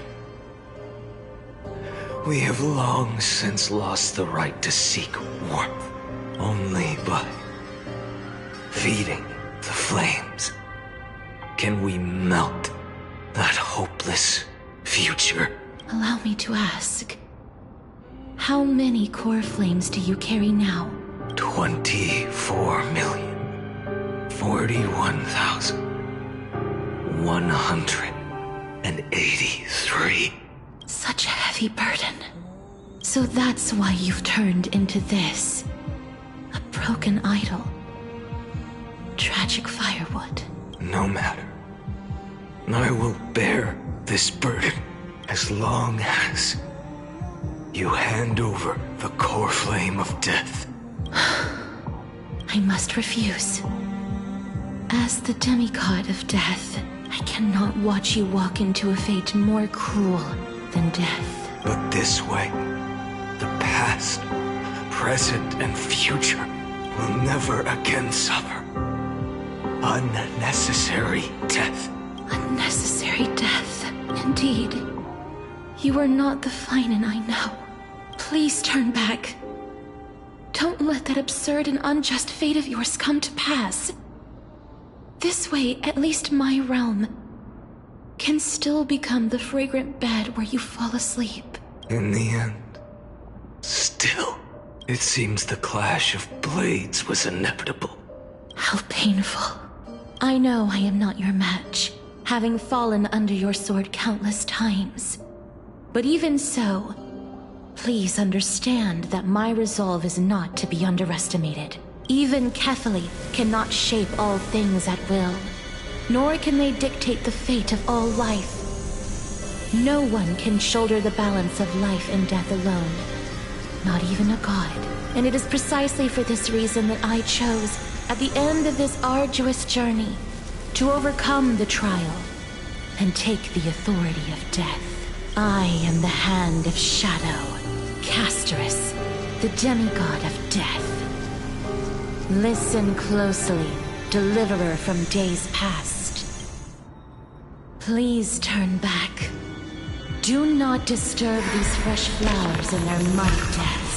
We have long since lost the right to seek warmth. Only by feeding the flames can we melt that hopeless future. Allow me to ask, how many core flames do you carry now? 24,041,183. Such a heavy burden. So that's why you've turned into this. A broken idol. Tragic firewood. No matter. I will bear this burden as long as you hand over the core flame of death. I must refuse. As the demigod of death, I cannot watch you walk into a fate more cruel than death. But this way, the path past, present, and future will never again suffer unnecessary death. Unnecessary death, indeed. You are not the Finan I know. Please turn back. Don't let that absurd and unjust fate of yours come to pass. This way, at least my realm can still become the fragrant bed where you fall asleep. In the end, still, it seems the clash of blades was inevitable. How painful. I know I am not your match, having fallen under your sword countless times. But even so, please understand that my resolve is not to be underestimated. Even Kefali cannot shape all things at will, nor can they dictate the fate of all life. No one can shoulder the balance of life and death alone, not even a god. And it is precisely for this reason that I chose, at the end of this arduous journey, to overcome the trial and take the authority of death. I am the Hand of Shadow, Casterus, the demigod of death. Listen closely, deliverer from days past. Please turn back. Do not disturb these fresh flowers in their muddy deaths.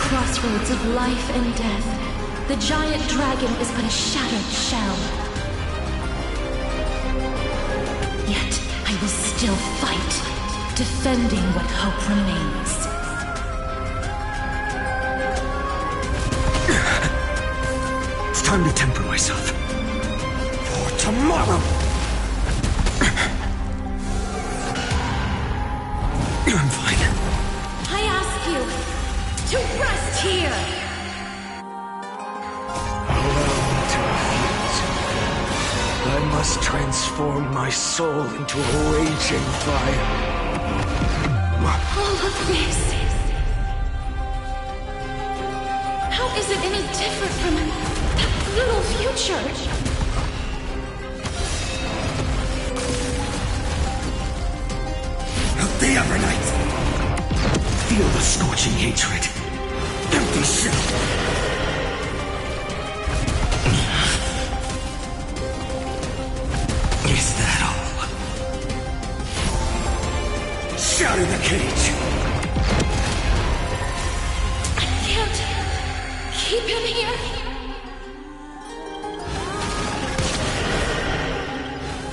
Crossroads of life and death, the giant dragon is but a shattered shell. Yet I will still fight, defending what hope remains. It's time to temper myself. For tomorrow! I'm fine. I ask you to rest here! Allow me to refuse. I must transform my soul into a raging fire. All of this... How is it any different from that little future? The other night. Feel the scorching hatred. Empty shell. Is that all? Shatter the cage. I can't keep him here.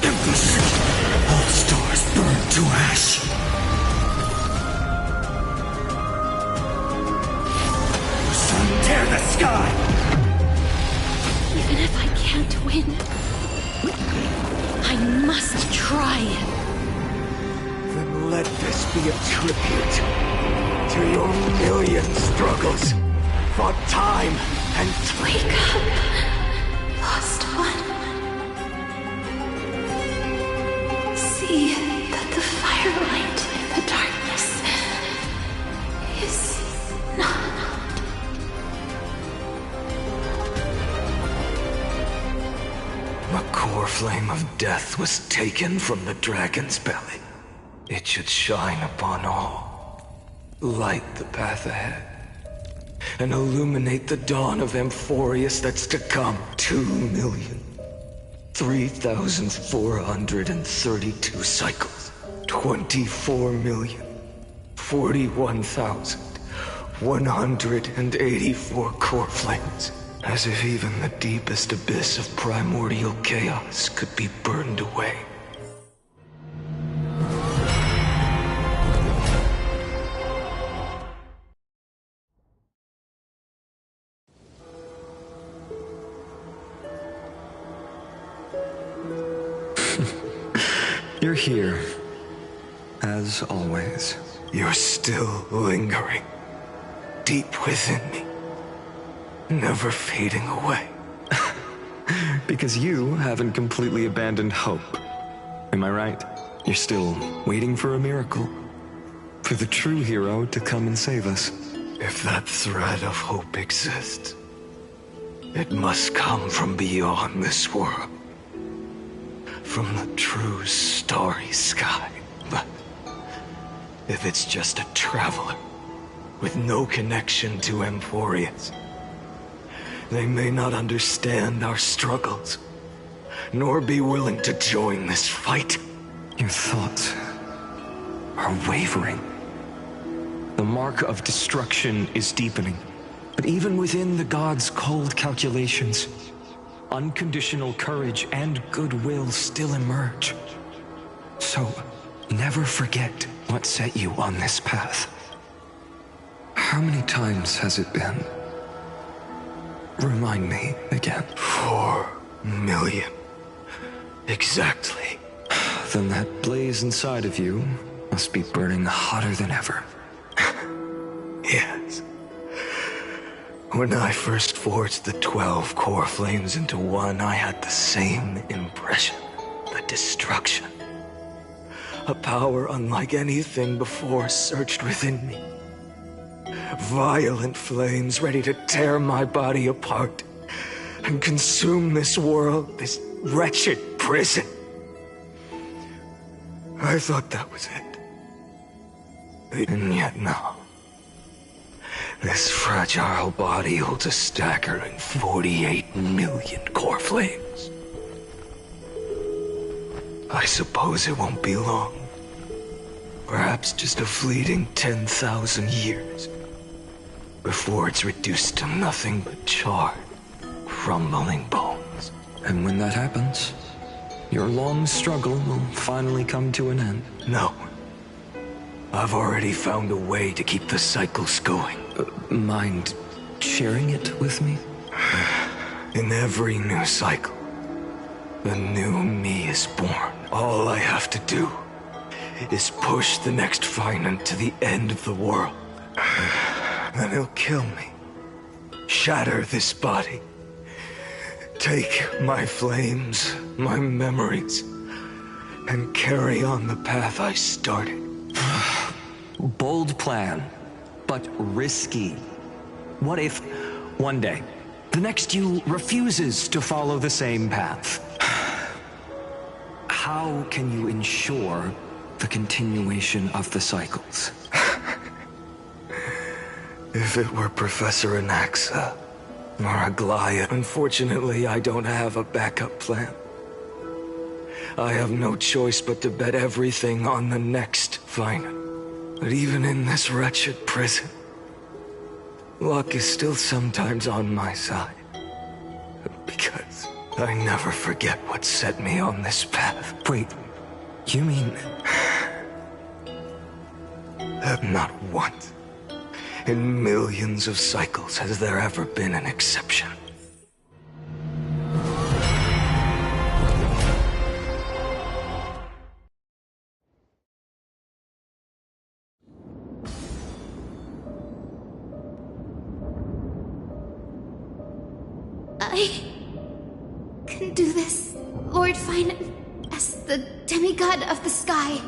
Empty shell. All stars burn to ash. Tear the sky! Even if I can't win, I must try. Then let this be a tribute to your million struggles for time and... Wake up, lost one. See that the firelight in the darkness is not... The core flame of death was taken from the dragon's belly. It should shine upon all, light the path ahead, and illuminate the dawn of Amphoreus that's to come. 2,003,432 cycles. 24,041,184 core flames. As if even the deepest abyss of primordial chaos could be burned away. You're here, as always. You're still lingering, deep within me. Never fading away. Because you haven't completely abandoned hope. Am I right? You're still waiting for a miracle. For the true hero to come and save us. If that thread of hope exists, it must come from beyond this world. From the true starry sky. But if it's just a traveler with no connection to Amphoreus, they may not understand our struggles, nor be willing to join this fight. Your thoughts are wavering. The mark of destruction is deepening. But even within the gods' cold calculations, unconditional courage and goodwill still emerge. So, never forget what set you on this path. How many times has it been? Remind me again. 4 million. Exactly. Then that blaze inside of you must be burning hotter than ever. Yes. When I first forged the 12 core flames into one, I had the same impression. The destruction. A power unlike anything before surged within me. Violent flames ready to tear my body apart and consume this world, this wretched prison. I thought that was it. And yet no. This fragile body holds a staggering 48 million core flames. I suppose it won't be long. Perhaps just a fleeting 10,000 years. Before it's reduced to nothing but charred, crumbling bones. And when that happens, your long struggle will finally come to an end. No. I've already found a way to keep the cycles going. Mind sharing it with me? In every new cycle, a new me is born. All I have to do is push the next Finant to the end of the world. Then he'll kill me. Shatter this body. Take my flames, my memories, and carry on the path I started. Bold plan, but risky. What if, one day, the next you refuses to follow the same path? How can you ensure the continuation of the cycles? If it were Professor Anaxa or Aglaya, unfortunately I don't have a backup plan. I have no choice but to bet everything on the next Finant. But even in this wretched prison, luck is still sometimes on my side. Because I never forget what set me on this path. Wait, you mean... Not once in millions of cycles has there ever been an exception. I can do this, Lord Finant, as the demigod of the sky,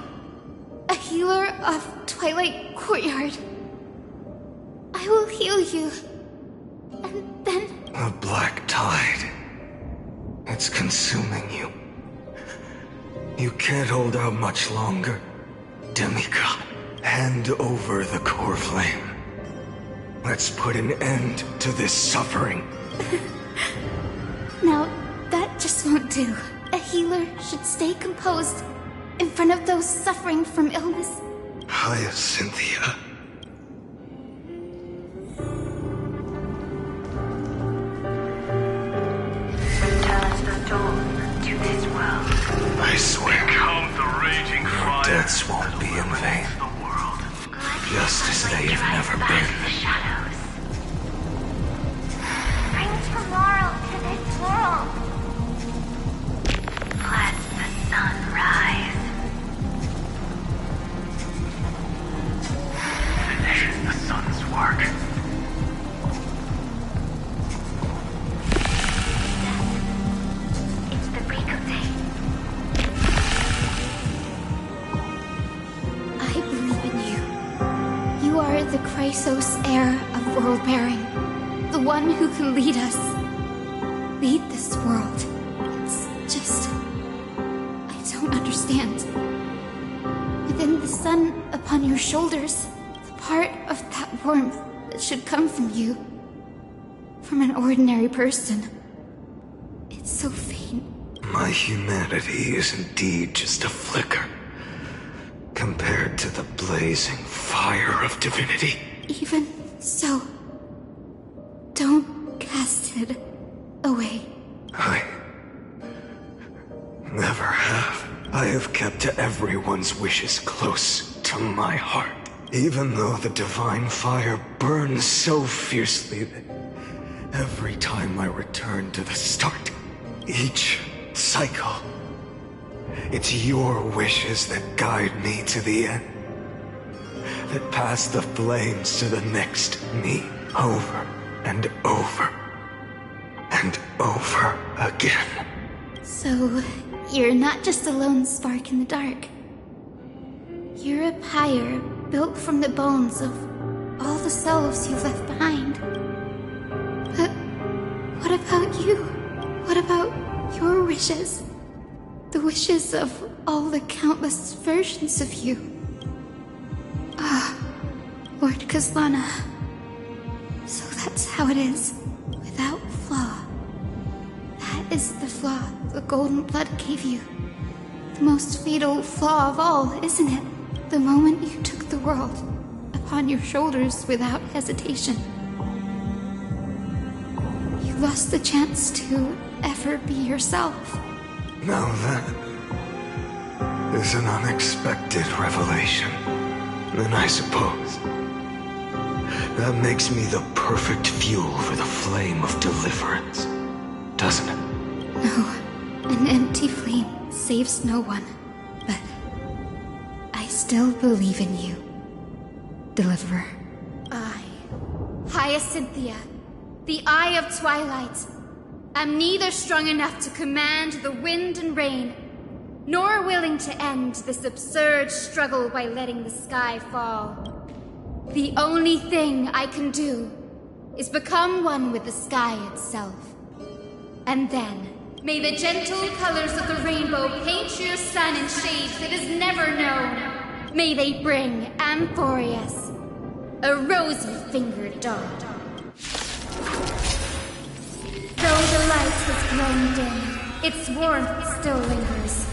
a healer of Twilight Courtyard. I will heal you, and then... A black tide. It's consuming you. You can't hold out much longer. Demigod, hand over the core flame. Let's put an end to this suffering. Now, that just won't do. A healer should stay composed in front of those suffering from illness. Hyacinthia. Turns the dawn to this world. I swear, Become the raging your fire. deaths won't be in vain. Just as they have never been. Bring tomorrow to this world. Let the sun rise. Finish the sun's work. It's the break of day. the Chrysos heir of world-bearing. The one who can lead us. Lead this world. It's just... I don't understand. Within the sun upon your shoulders, the part of that warmth that should come from you. From an ordinary person. It's so faint. My humanity is indeed just a flicker, compared to the blazing fire of divinity. Even so, don't cast it away. I never have. I have kept everyone's wishes close to my heart, even though the divine fire burns so fiercely that every time I return to the start, each cycle, it's your wishes that guide me to the end, that pass the flames to the next me, over and over and over again. So, you're not just a lone spark in the dark. You're a pyre built from the bones of all the selves you've left behind. But what about you? What about your wishes? The wishes of all the countless versions of you. Ah, Lord Kazlana. So that's how it is, without flaw. That is the flaw the golden blood gave you. The most fatal flaw of all, isn't it? The moment you took the world upon your shoulders without hesitation. You lost the chance to ever be yourself. Now that is an unexpected revelation. Then I suppose that makes me the perfect fuel for the flame of deliverance, doesn't it? No, an empty flame saves no one. But I still believe in you, Deliverer. I, Hyacinthia, the Eye of Twilight, am neither strong enough to command the wind and rain, nor willing to end this absurd struggle by letting the sky fall. The only thing I can do is become one with the sky itself. And then, may the gentle colors of the rainbow paint your sun in shades it has never known. May they bring Amphoreus, a rosy-fingered dog. Though the light has grown dim, its warmth still lingers.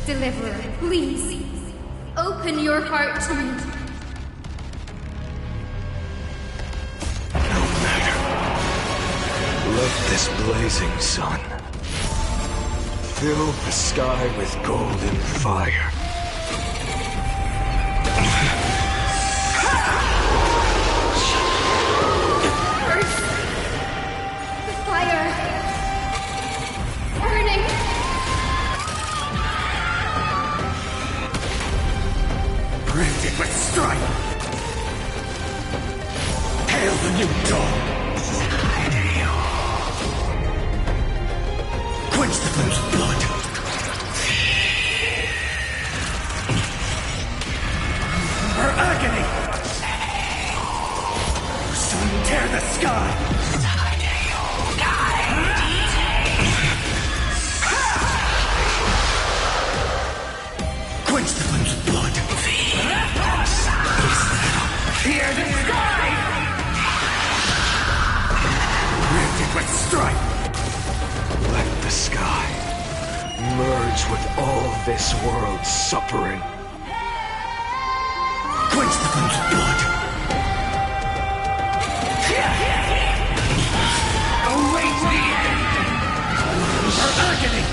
Deliverer, please, open your heart to me. No matter. Let this blazing sun fill the sky with golden fire. Branded with strife! Hail the new dawn! Quench the flames of blood! Her agony! Sun tear the sky! Quench the flames of blood! Hear the sky! Branded with strife! Let the sky merge with all this world's suffering. Quench the flames of blood! Await the end! Her agony!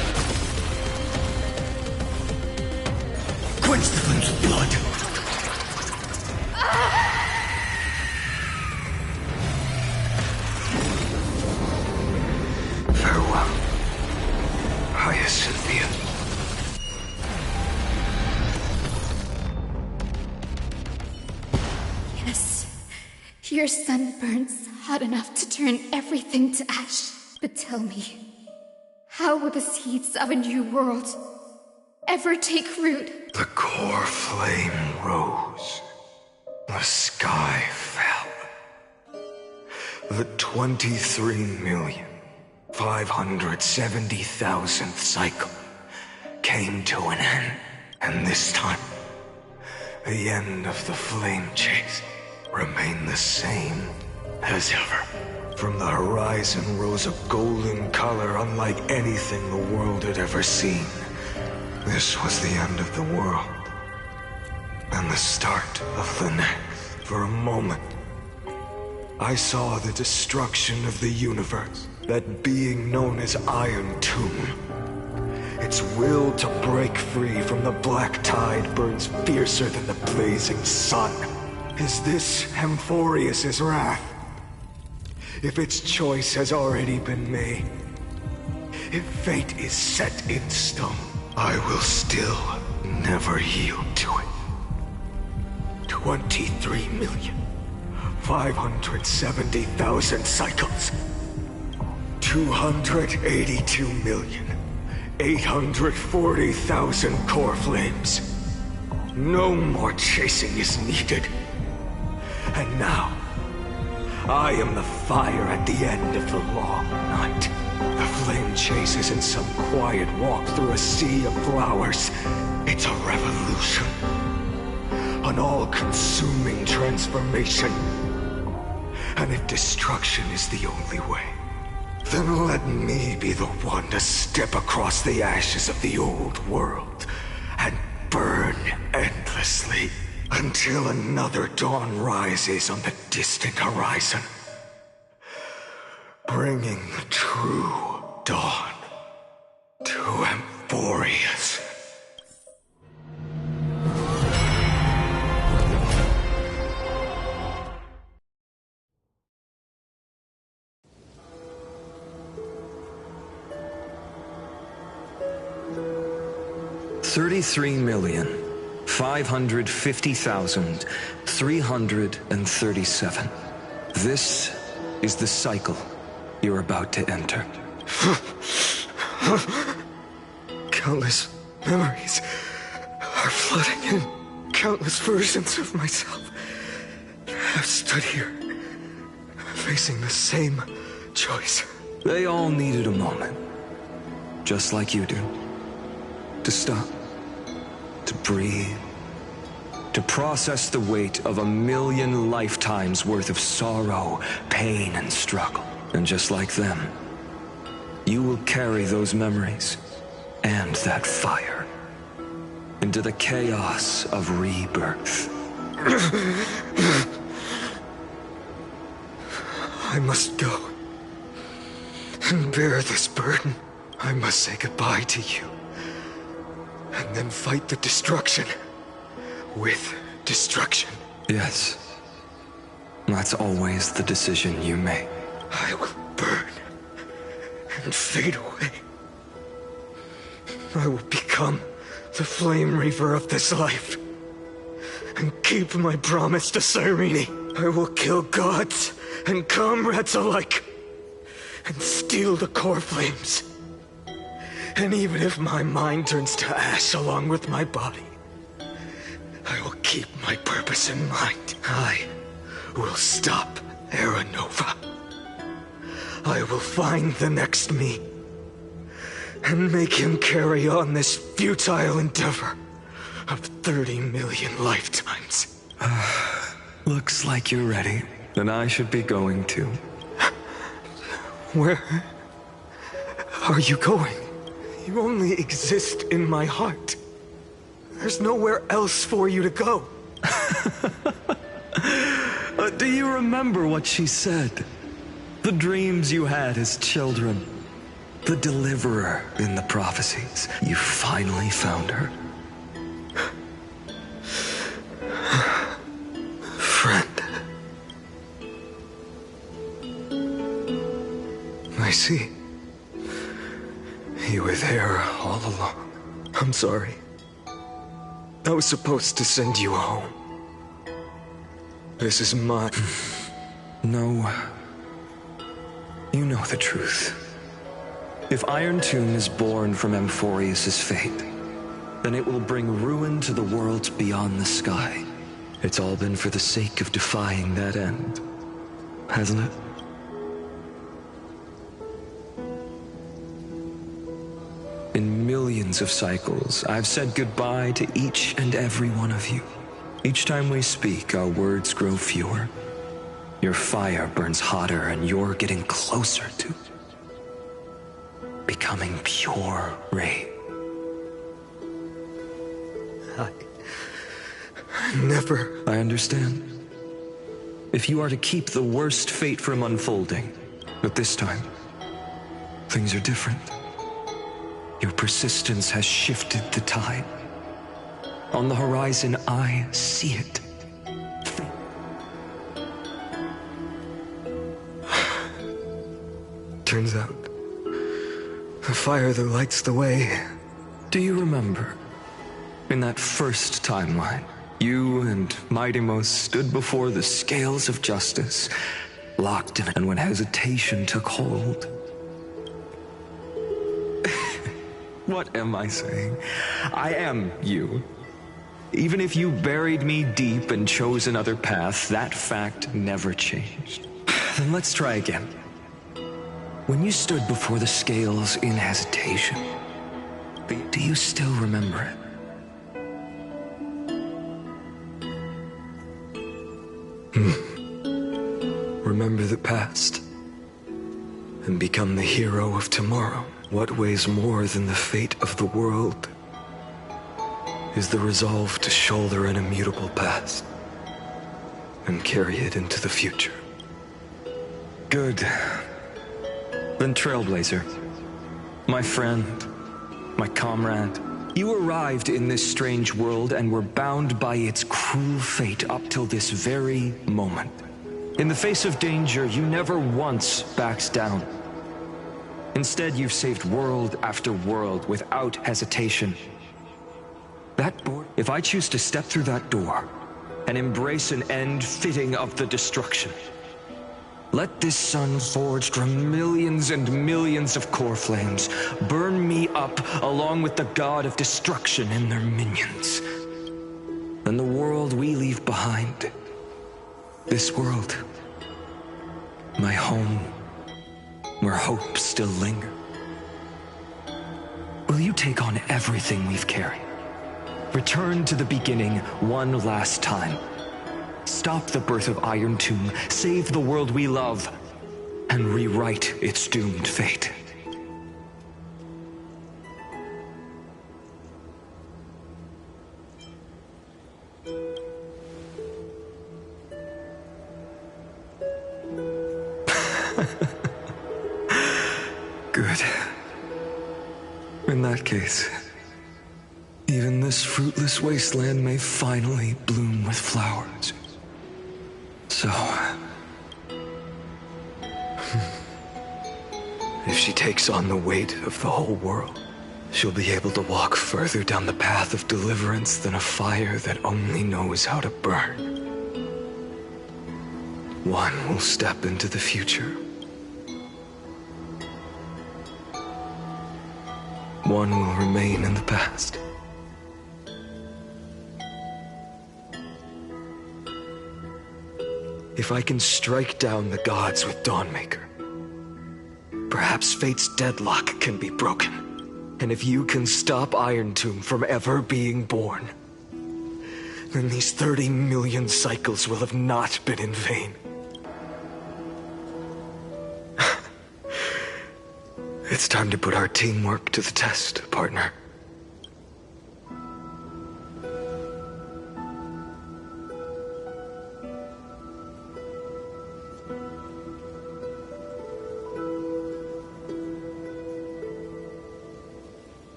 Quench the flames of blood! Farewell, Hyacinthia. Yes, your sun burns hot enough to turn everything to ash. But tell me, how will the seeds of a new world ever take root. The core flame rose. The sky fell. The 23,570,000th cycle came to an end. And this time, the end of the flame chase remained the same as ever. From the horizon rose a golden color unlike anything the world had ever seen. This was the end of the world, and the start of the next. For a moment, I saw the destruction of the universe, that being known as Iron Tomb. Its will to break free from the black tide burns fiercer than the blazing sun. Is this Amphoreus' wrath? If its choice has already been made, if fate is set in stone, I will still never yield to it. 23,570,000 cycles. 282,840,000 core flames. No more chasing is needed. And now, I am the fire at the end of the long night. The flame chase isn't some quiet walk through a sea of flowers. It's a revolution. An all-consuming transformation. And if destruction is the only way, then let me be the one to step across the ashes of the old world and burn endlessly until another dawn rises on the distant horizon, bringing the true dawn to Amphoreus. $33,550,337. This is the cycle you're about to enter. Countless memories are flooding in. Countless versions of myself have stood here, facing the same choice. They all needed a moment, just like you do. To stop, to breathe, to process the weight of 1,000,000 lifetimes worth of sorrow, pain, and struggle. And just like them, you will carry those memories and that fire into the chaos of rebirth. I must go and bear this burden. I must say goodbye to you. And then fight the destruction with destruction. Yes. That's always the decision you make. I will burn and fade away. I will become the flame reaver of this life and keep my promise to Cyrene. I will kill gods and comrades alike and steal the core flames. And even if my mind turns to ash along with my body, I will keep my purpose in mind. I will stop Era Nova. I will find the next me and make him carry on this futile endeavor of 30 million lifetimes. Looks like you're ready. Then I should be going too. Where are you going? You only exist in my heart. There's nowhere else for you to go. Do you remember what she said? The dreams you had as children. The deliverer in the prophecies. You finally found her. Friend. I see. You were there all along. I'm sorry. I was supposed to send you home. This is mine. No. You know the truth. If Iron Tomb is born from Amphoreus' fate, then it will bring ruin to the worlds beyond the sky. It's all been for the sake of defying that end, hasn't it? In millions of cycles, I've said goodbye to each and every one of you. Each time we speak, our words grow fewer. Your fire burns hotter, and you're getting closer to becoming pure rage. I understand. If you are to keep the worst fate from unfolding, but this time, things are different. Your persistence has shifted the tide. On the horizon, I see it. Turns out, a fire that lights the way. Do you remember? In that first timeline, you and Mightymost stood before the scales of justice, locked in it, and when hesitation took hold. What am I saying? I am you. Even if you buried me deep and chose another path, that fact never changed. Then let's try again. When you stood before the scales in hesitation, do you still remember it? Remember the past and become the hero of tomorrow. What weighs more than the fate of the world is the resolve to shoulder an immutable past and carry it into the future. Good. Then Trailblazer, my friend, my comrade, you arrived in this strange world and were bound by its cruel fate up till this very moment. In the face of danger, you never once backed down. Instead, you've saved world after world without hesitation. That door, if I choose to step through that door and embrace an end fitting of the destruction, let this sun forged from millions and millions of core flames burn me up along with the god of destruction and their minions. Then the world we leave behind, this world, my home, where hopes still linger. Will you take on everything we've carried? Return to the beginning one last time. Stop the birth of Iron Tomb, save the world we love, and rewrite its doomed fate. Good. In that case, even this fruitless wasteland may finally bloom with flowers. So... if she takes on the weight of the whole world, she'll be able to walk further down the path of deliverance than a fire that only knows how to burn. One will step into the future. One will remain in the past. If I can strike down the gods with Dawnmaker, perhaps fate's deadlock can be broken. And if you can stop Iron Tomb from ever being born, then these 30 million cycles will have not been in vain. It's time to put our teamwork to the test, partner.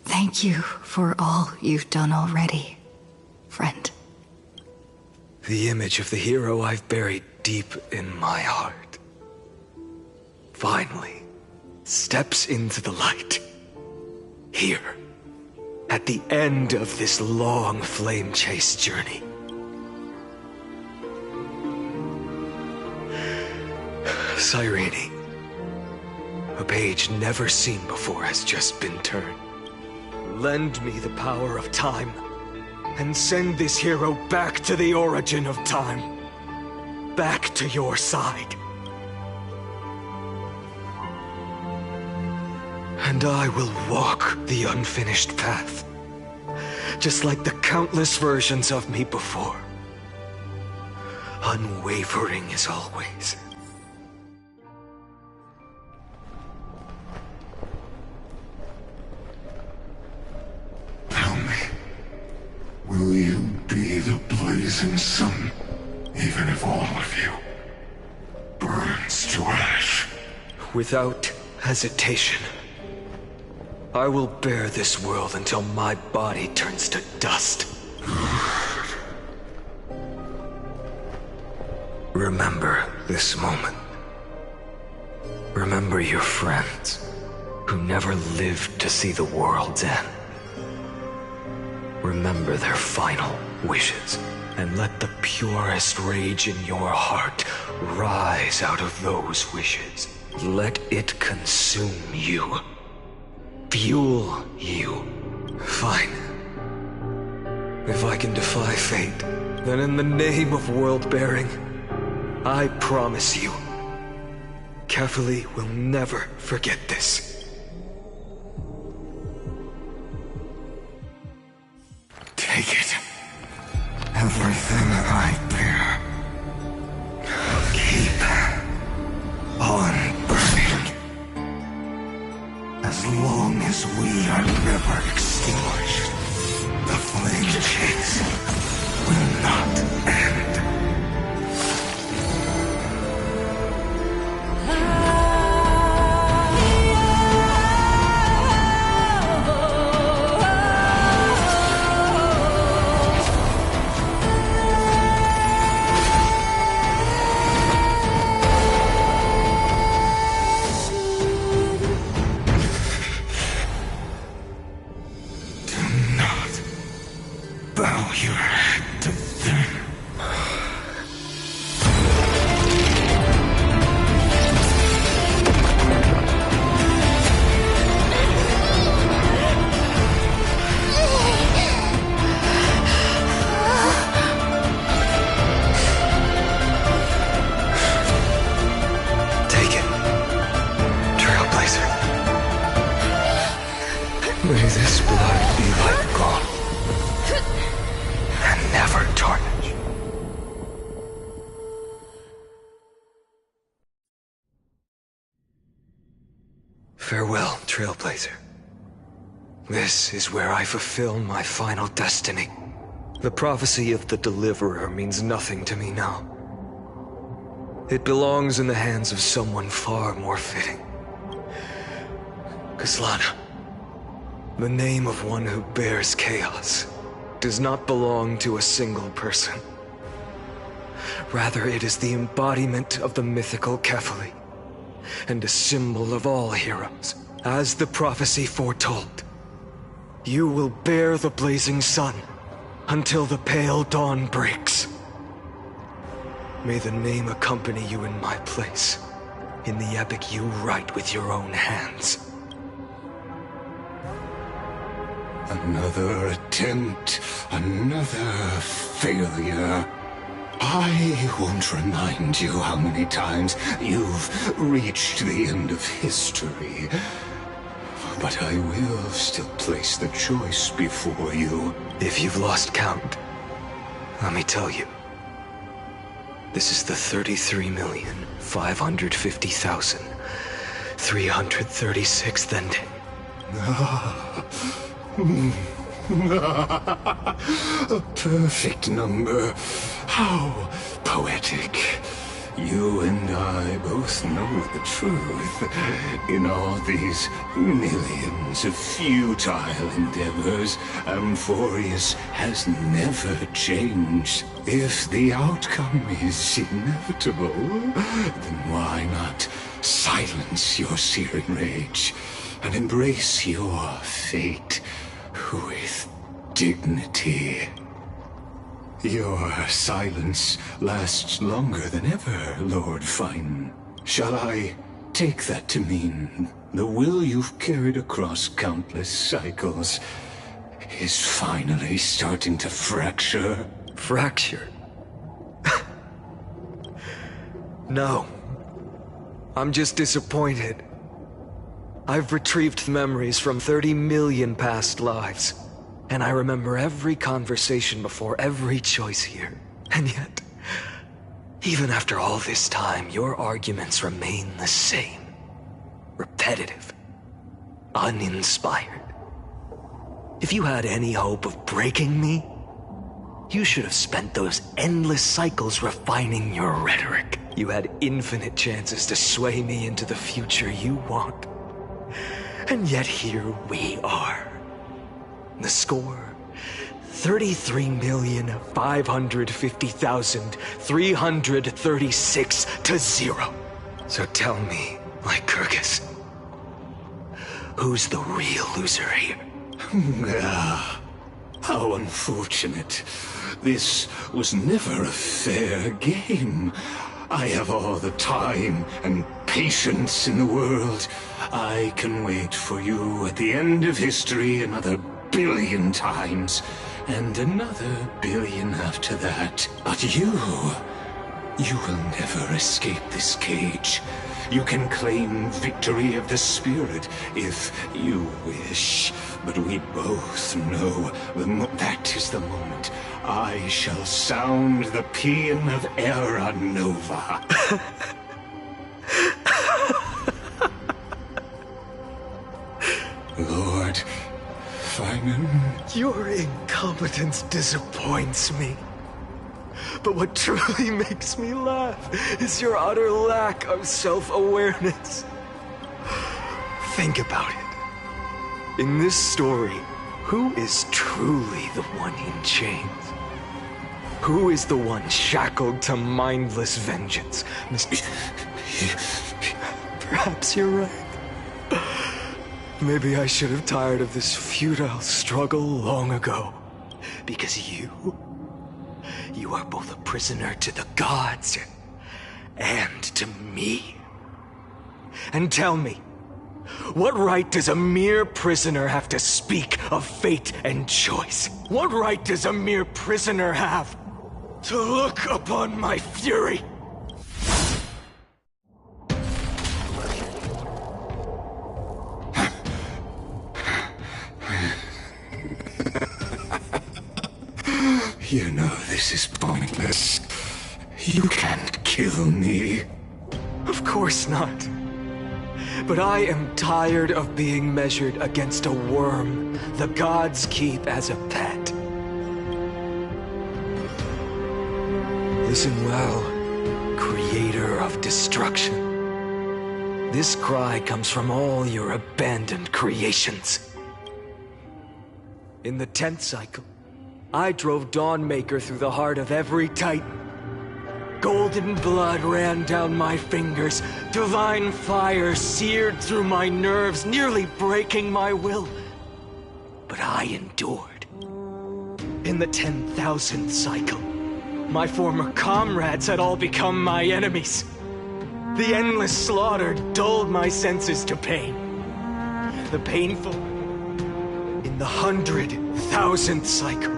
Thank you for all you've done already, friend. The image of the hero I've buried deep in my heart finally steps into the light. Here, at the end of this long flame chase journey. Cyrene, A page never seen before has just been turned. Lend me the power of time, and send this hero back to the origin of time. Back to your side. And I will walk the unfinished path, just like the countless versions of me before. Unwavering as always. Tell me, will you be the blazing sun, even if all of you burns to ash? Without hesitation. I will bear this world until my body turns to dust. Remember this moment. Remember your friends, who never lived to see the world's end. Remember their final wishes, and let the purest rage in your heart rise out of those wishes. Let it consume you. Fuel you. Fine. If I can defy fate, then in the name of world-bearing, I promise you, Kefali will never forget this. Take it. Everything I bear. Keep on burning. As long as we are never extinguished, the flame chase will not end. Bow your head to them. Take it, Trailblazer. May this blood be like gold. Never tarnish. Farewell, Trailblazer. This is where I fulfill my final destiny. The prophecy of the Deliverer means nothing to me now. It belongs in the hands of someone far more fitting. Kaslana, the name of one who bears chaos, does not belong to a single person. Rather, it is the embodiment of the mythical Kefali, and a symbol of all heroes. As the prophecy foretold, you will bear the blazing sun until the pale dawn breaks. May the name accompany you in my place, in the epic you write with your own hands. Another attempt, another failure. I won't remind you how many times you've reached the end of history. But I will still place the choice before you. If you've lost count, let me tell you. This is the 33,550,336th ending. A perfect number. How poetic. You and I both know the truth. In all these millions of futile endeavors, Amphoreus has never changed. If the outcome is inevitable, then why not silence your searing rage and embrace your fate with dignity? Your silence lasts longer than ever, Lord Fine. Shall I Take that to mean the will you've carried across countless cycles is finally starting to fracture. Fracture? No. I'm just disappointed. I've retrieved memories from 30 million past lives, and I remember every conversation before every choice here. And yet, even after all this time, your arguments remain the same. Repetitive. Uninspired. If you had any hope of breaking me, you should have spent those endless cycles refining your rhetoric. You had infinite chances to sway me into the future you want. And yet here we are. The score: 33,550,336 to 0. So tell me, Lycurgus, who's the real loser here? Ah, how unfortunate. This was never a fair game. I have all the time and patience in the world. I can wait for you at the end of history another billion times, and another billion after that. But you will never escape this cage. You can claim victory of the spirit if you wish, but we both know that is the moment I shall sound the paean of Era Nova. Lord Finan? Your incompetence disappoints me. But what truly makes me laugh is your utter lack of self-awareness. Think about it. In this story, who is truly the one in chains? Who is the one shackled to mindless vengeance? Perhaps you're right. Maybe I should have tired of this futile struggle long ago. Because you are both a prisoner to the gods and to me. And tell me, what right does a mere prisoner have to speak of fate and choice? What right does a mere prisoner have to look upon my fury? You know this is pointless. You can't kill me. Of course not. But I am tired of being measured against a worm the gods keep as a pet. Listen well, creator of destruction. This cry comes from all your abandoned creations. In the 10th cycle, I drove Dawnmaker through the heart of every Titan. Golden blood ran down my fingers, divine fire seared through my nerves, nearly breaking my will. But I endured. In the 10,000th cycle, my former comrades had all become my enemies. The endless slaughter dulled my senses to pain. The painful. In the 100,000th cycle,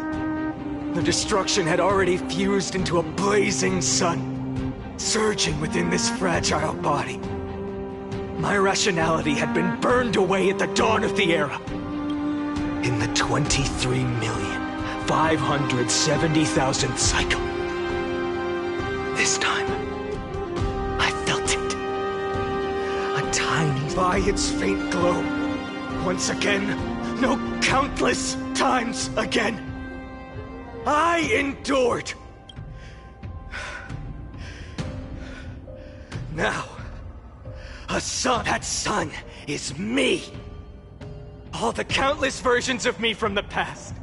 the destruction had already fused into a blazing sun, surging within this fragile body. My rationality had been burned away at the dawn of the era. In the 23,570,000th cycle. This time, I felt it. A tiny, by its faint glow. Once again, no, countless times again. I endured. Now, that son is me. All the countless versions of me from the past,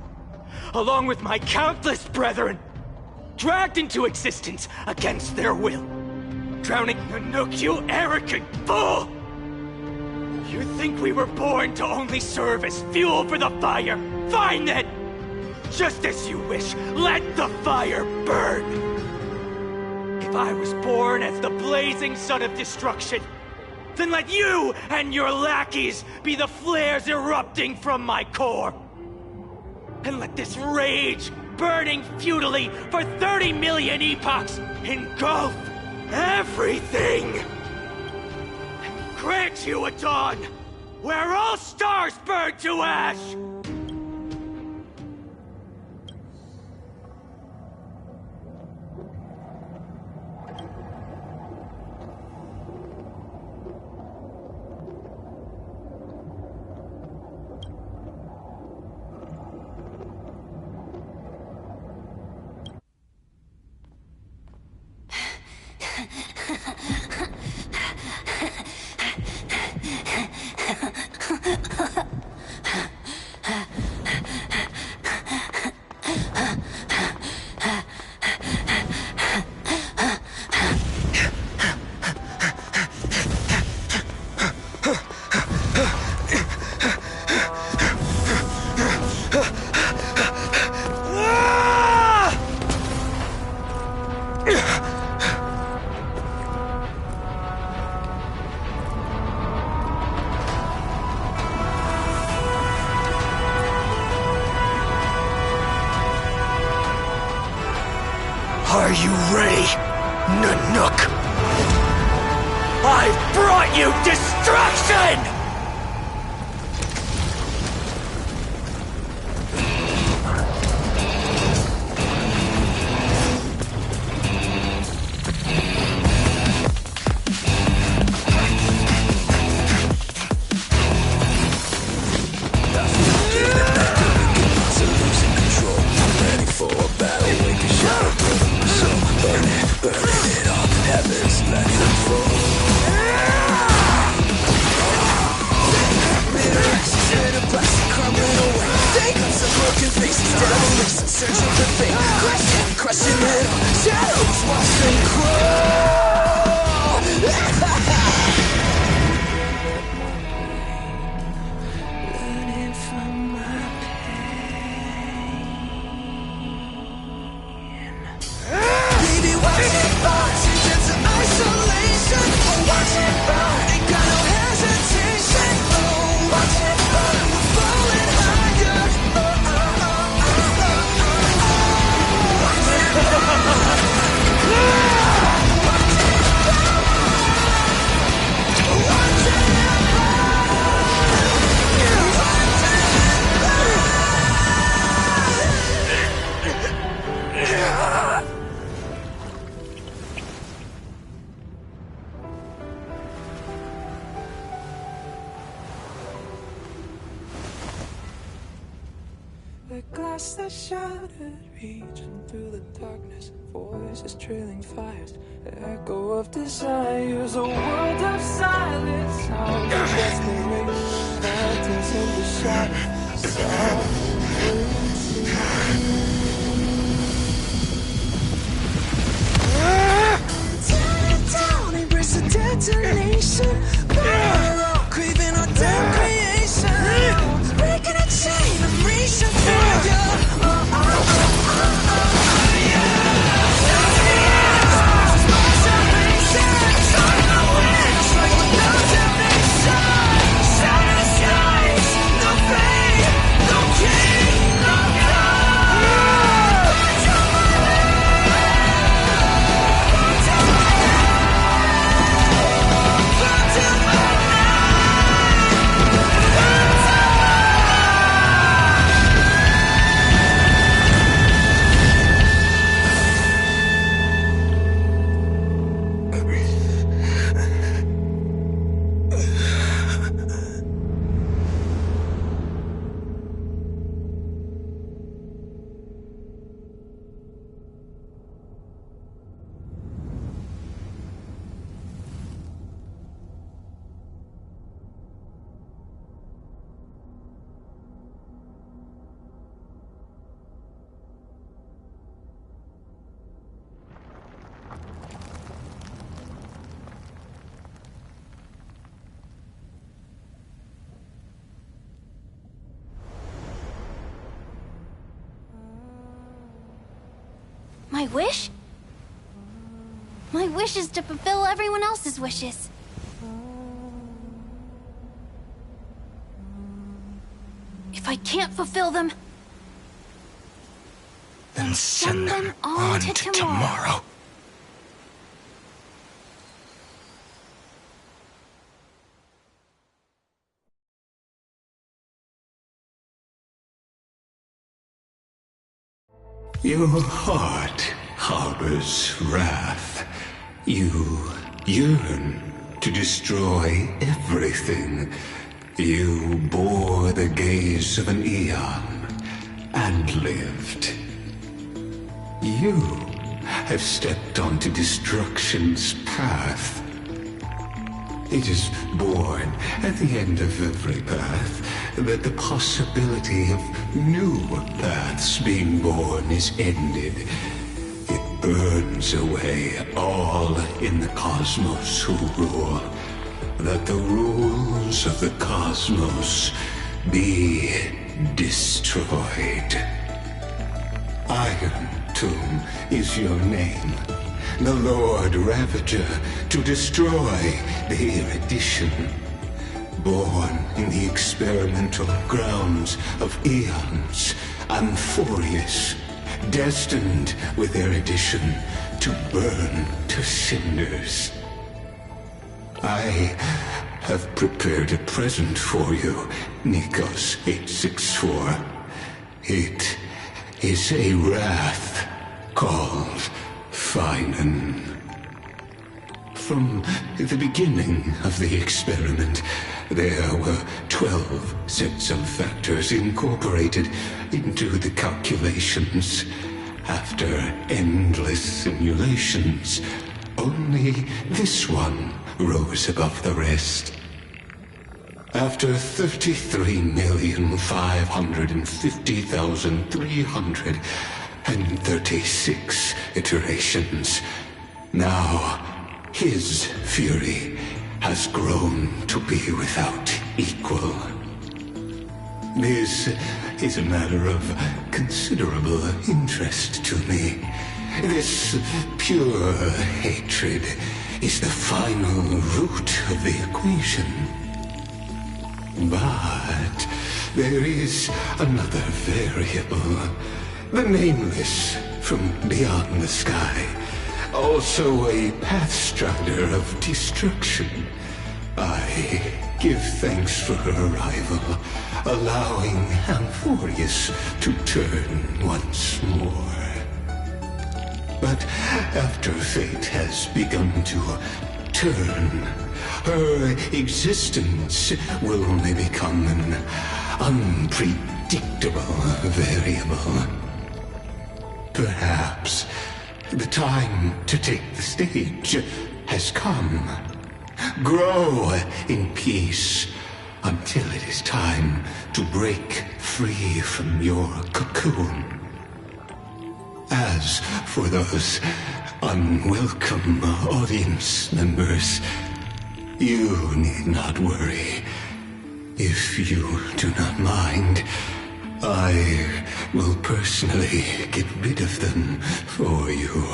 along with my countless brethren, dragged into existence against their will. Drowning Nanook, you arrogant fool! You think we were born to only serve as fuel for the fire? Fine then! Just as you wish, let the fire burn! If I was born as the blazing son of destruction, Then let you and your lackeys be the flares erupting from my core. And let this rage, burning futilely for 30 million epochs, engulf everything! And grant you a dawn where all stars burn to ash! Are you ready, Nanook? I've brought you destruction! The glass that shattered, reaching through the darkness, voices trailing fires, echo of desires, a world of silence, sounds of desperation, phantoms in the shadow, tear it down, embrace the detonation, craving our damn creation, breaking a chain, I'm reaching for you. My wish? My wish is to fulfill everyone else's wishes. If I can't fulfill them, then send them on to tomorrow. Your heart harbors wrath. You yearn to destroy everything. You bore the gaze of an eon and lived. You have stepped onto destruction's path. It is born at the end of every path that the possibility of new paths being born is ended. It burns away all in the cosmos who rule, that the rules of the cosmos be destroyed. Iron Tomb is your name. The Lord Ravager to destroy the erudition. Born in the experimental grounds of eons, Amphoreus, destined with erudition to burn to cinders. I have prepared a present for you, Nikos 864. It is a wrath called Finan. From the beginning of the experiment, there were 12 sets of factors incorporated into the calculations. After endless simulations, only this one rose above the rest. After 33,550,336 iterations, now his fury has grown to be without equal. This is a matter of considerable interest to me. This pure hatred is the final root of the equation. But there is another variable. The nameless from beyond the sky. Also a pathstrider of destruction. I give thanks for her arrival, allowing Amphoreus to turn once more. But after fate has begun to turn, her existence will only become an unpredictable variable. Perhaps the time to take the stage has come. Grow in peace until it is time to break free from your cocoon. As for those unwelcome audience members, you need not worry. If you do not mind, I will personally get rid of them for you.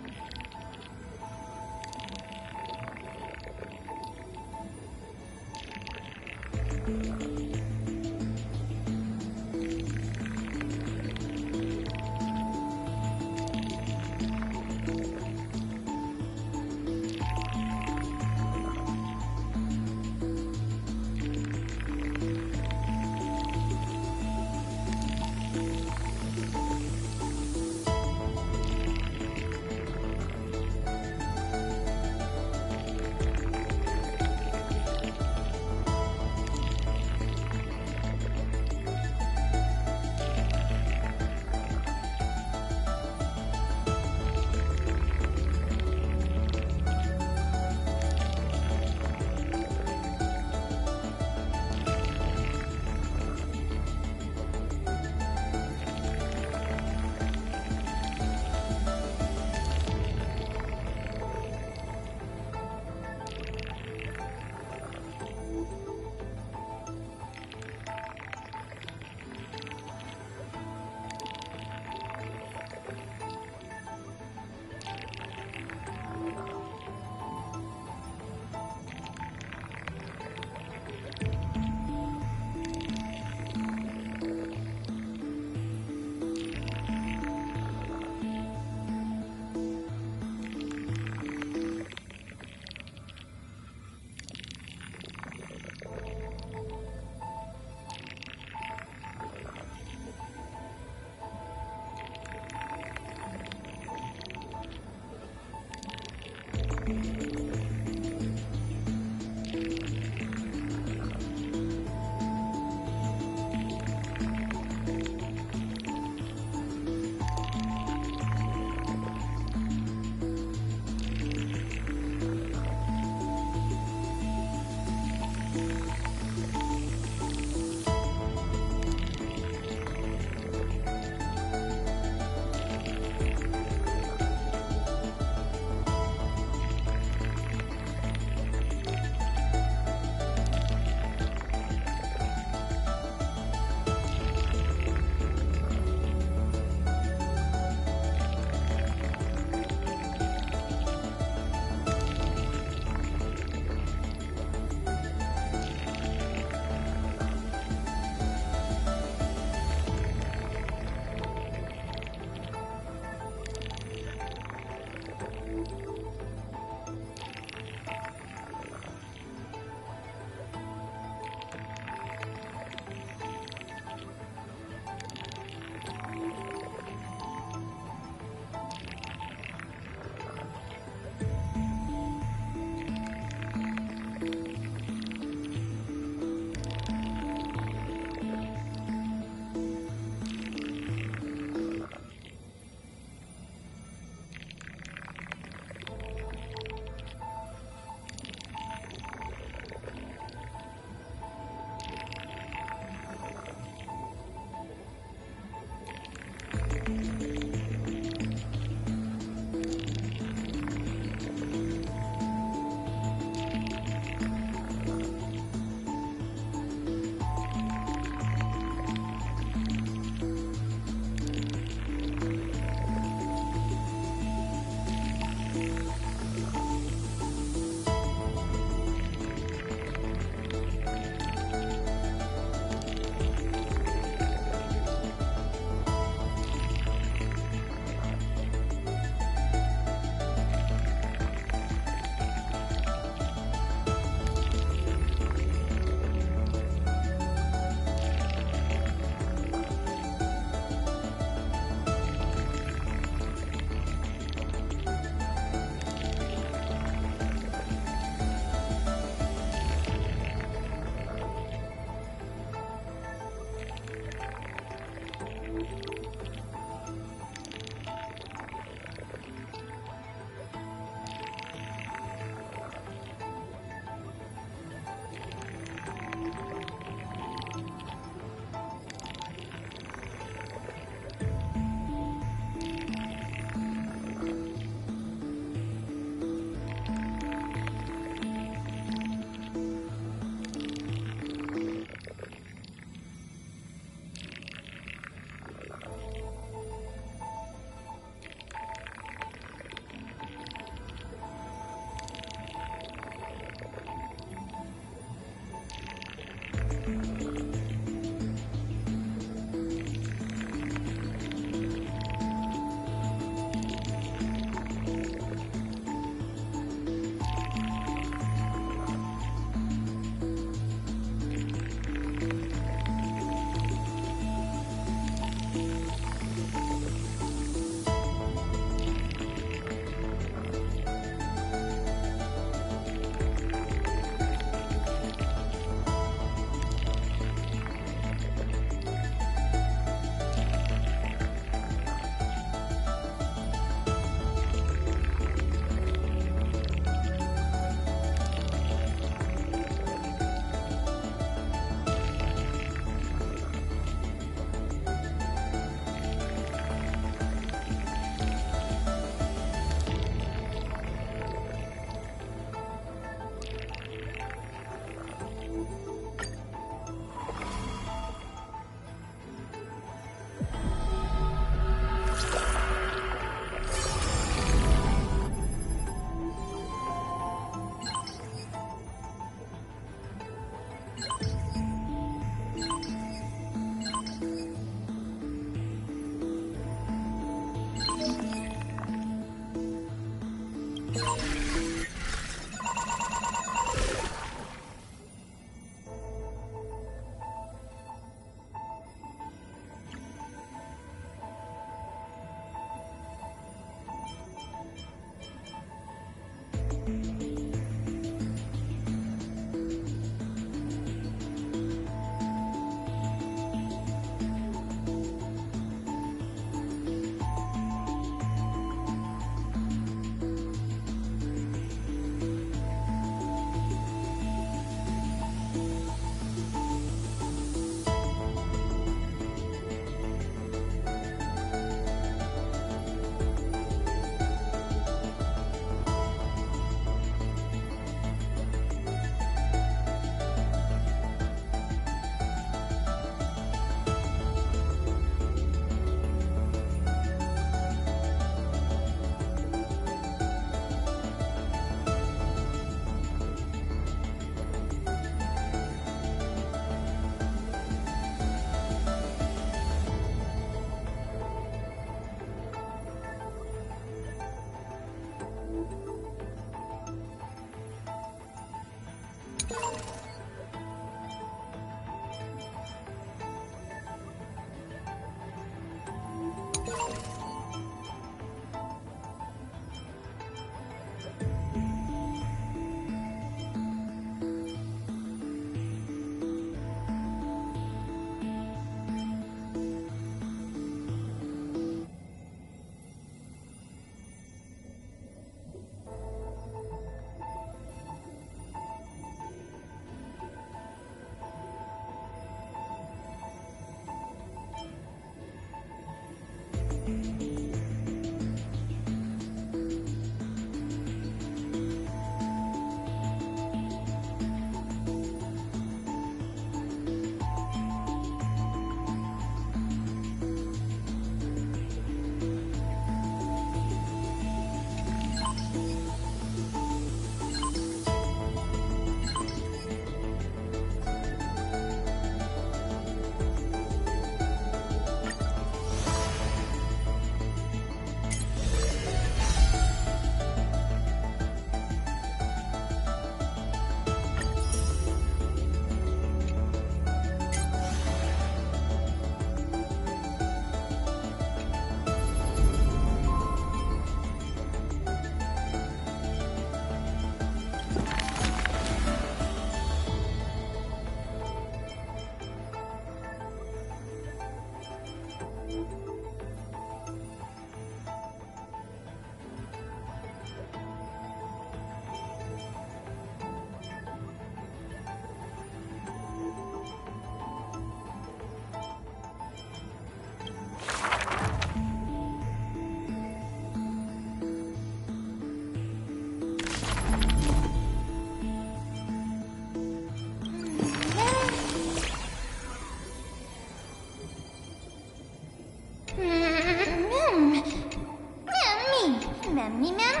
Mimem?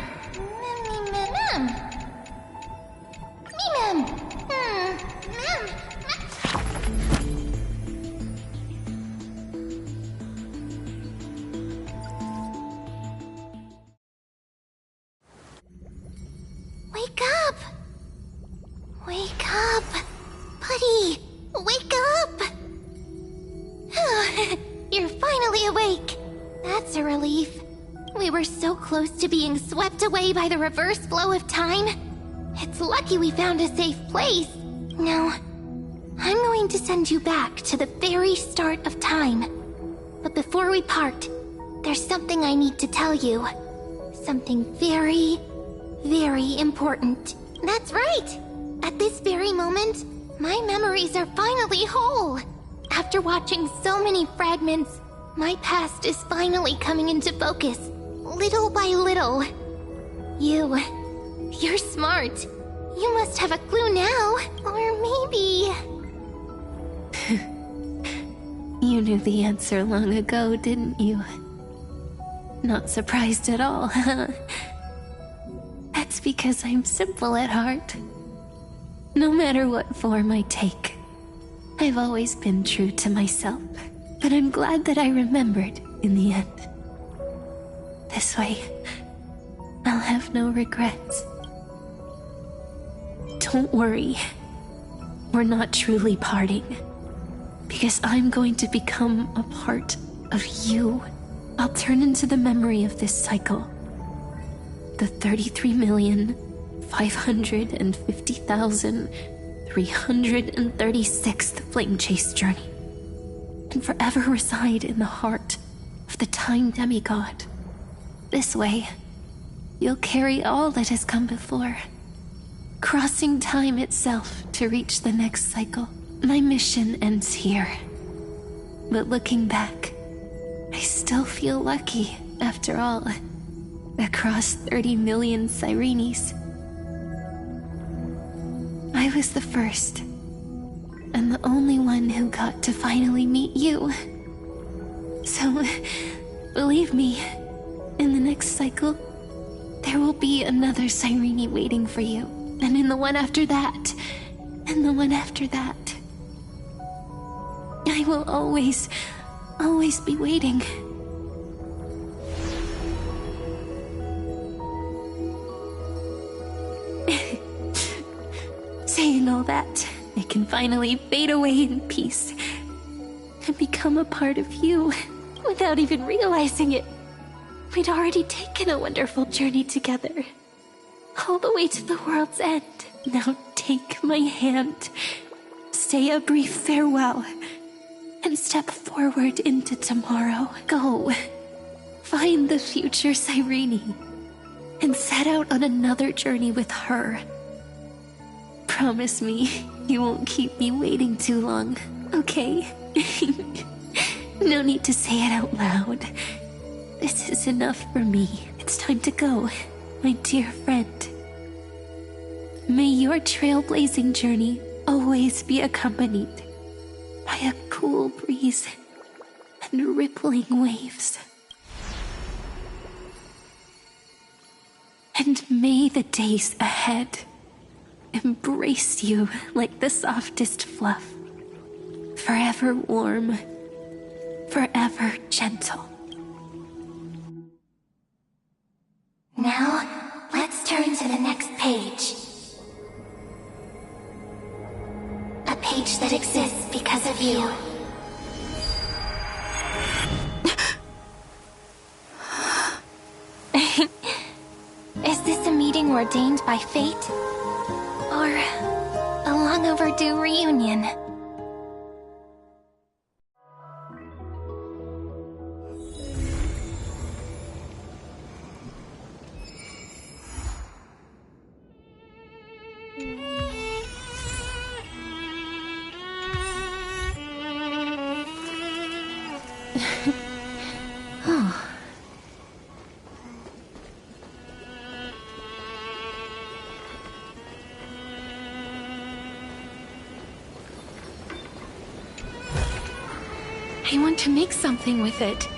Mimem. Mimem. Wake up! Wake up! Buddy! Wake up! You're finally awake! That's a relief. We were so close to being swept away by the reverse flow of time. It's lucky we found a safe place. Now, I'm going to send you back to the very start of time. But before we part, there's something I need to tell you. Something very, very important. That's right! At this very moment, my memories are finally whole. After watching so many fragments, my past is finally coming into focus, little by little. You're smart. You must have a clue now, or maybe... You knew the answer long ago, didn't you? Not surprised at all, huh? That's because I'm simple at heart. No matter what form I take, I've always been true to myself. But I'm glad that I remembered in the end. This way, I'll have no regrets. Don't worry. We're not truly parting. Because I'm going to become a part of you. I'll turn into the memory of this cycle. The 33,550,336th Flame Chase journey. And forever reside in the heart of the Time Demigod. This way, you'll carry all that has come before, crossing time itself to reach the next cycle. My mission ends here. But looking back, I still feel lucky, after all. Across 30 million Sirenes. I was the first, and the only one who got to finally meet you. So, believe me, in the next cycle, there will be another Sirene waiting for you. And in the one after that, and the one after that. I will always be waiting. Saying all that, I can finally fade away in peace and become a part of you without even realizing it. We'd already taken a wonderful journey together, all the way to the world's end. Now take my hand, say a brief farewell, and step forward into tomorrow. Go, find the future Sirene, and set out on another journey with her. Promise me you won't keep me waiting too long, okay? No need to say it out loud. This is enough for me. It's time to go, my dear friend. May your trailblazing journey always be accompanied by a cool breeze and rippling waves. And may the days ahead embrace you like the softest fluff, forever warm, forever gentle. Now, let's turn to the next page. A page that exists because of you. Is this a meeting ordained by fate? Or a long overdue reunion? Oh. I want to make something with it.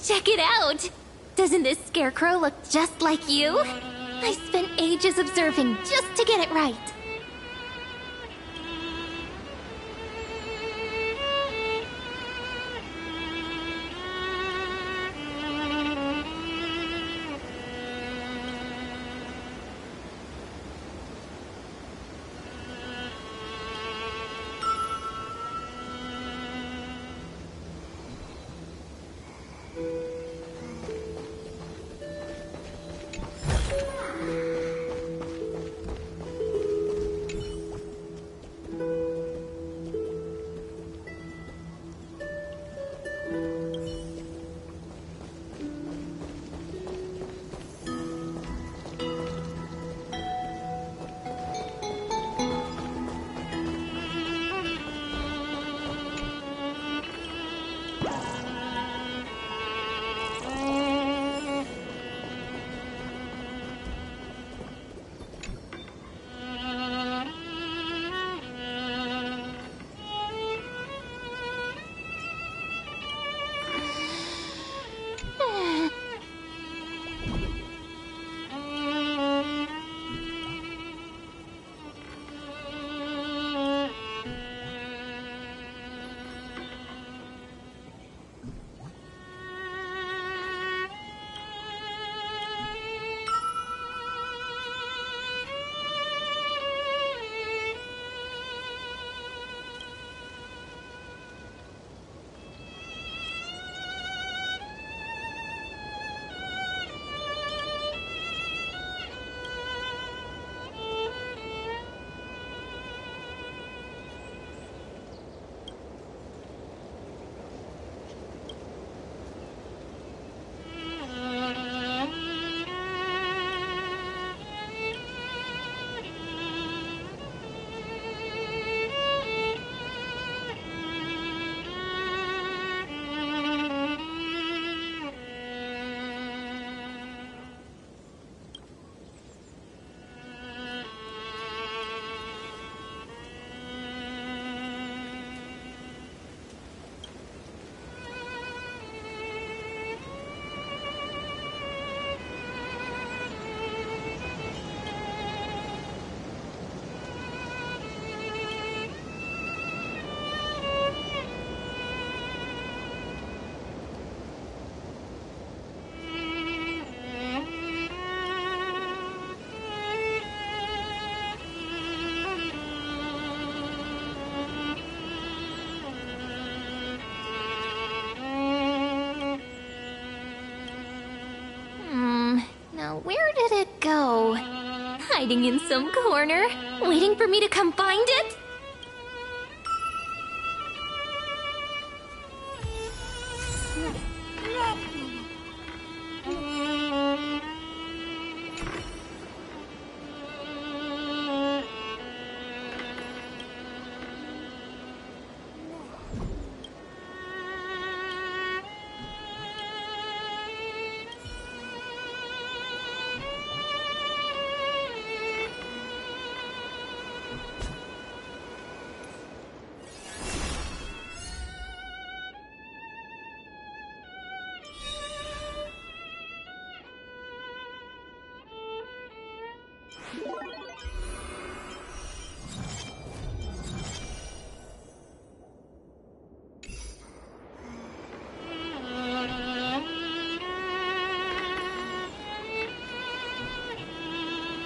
Check it out! Doesn't this scarecrow look just like you? I spent ages observing just to get it right. Now where did it go? Hiding in some corner, waiting for me to come find it?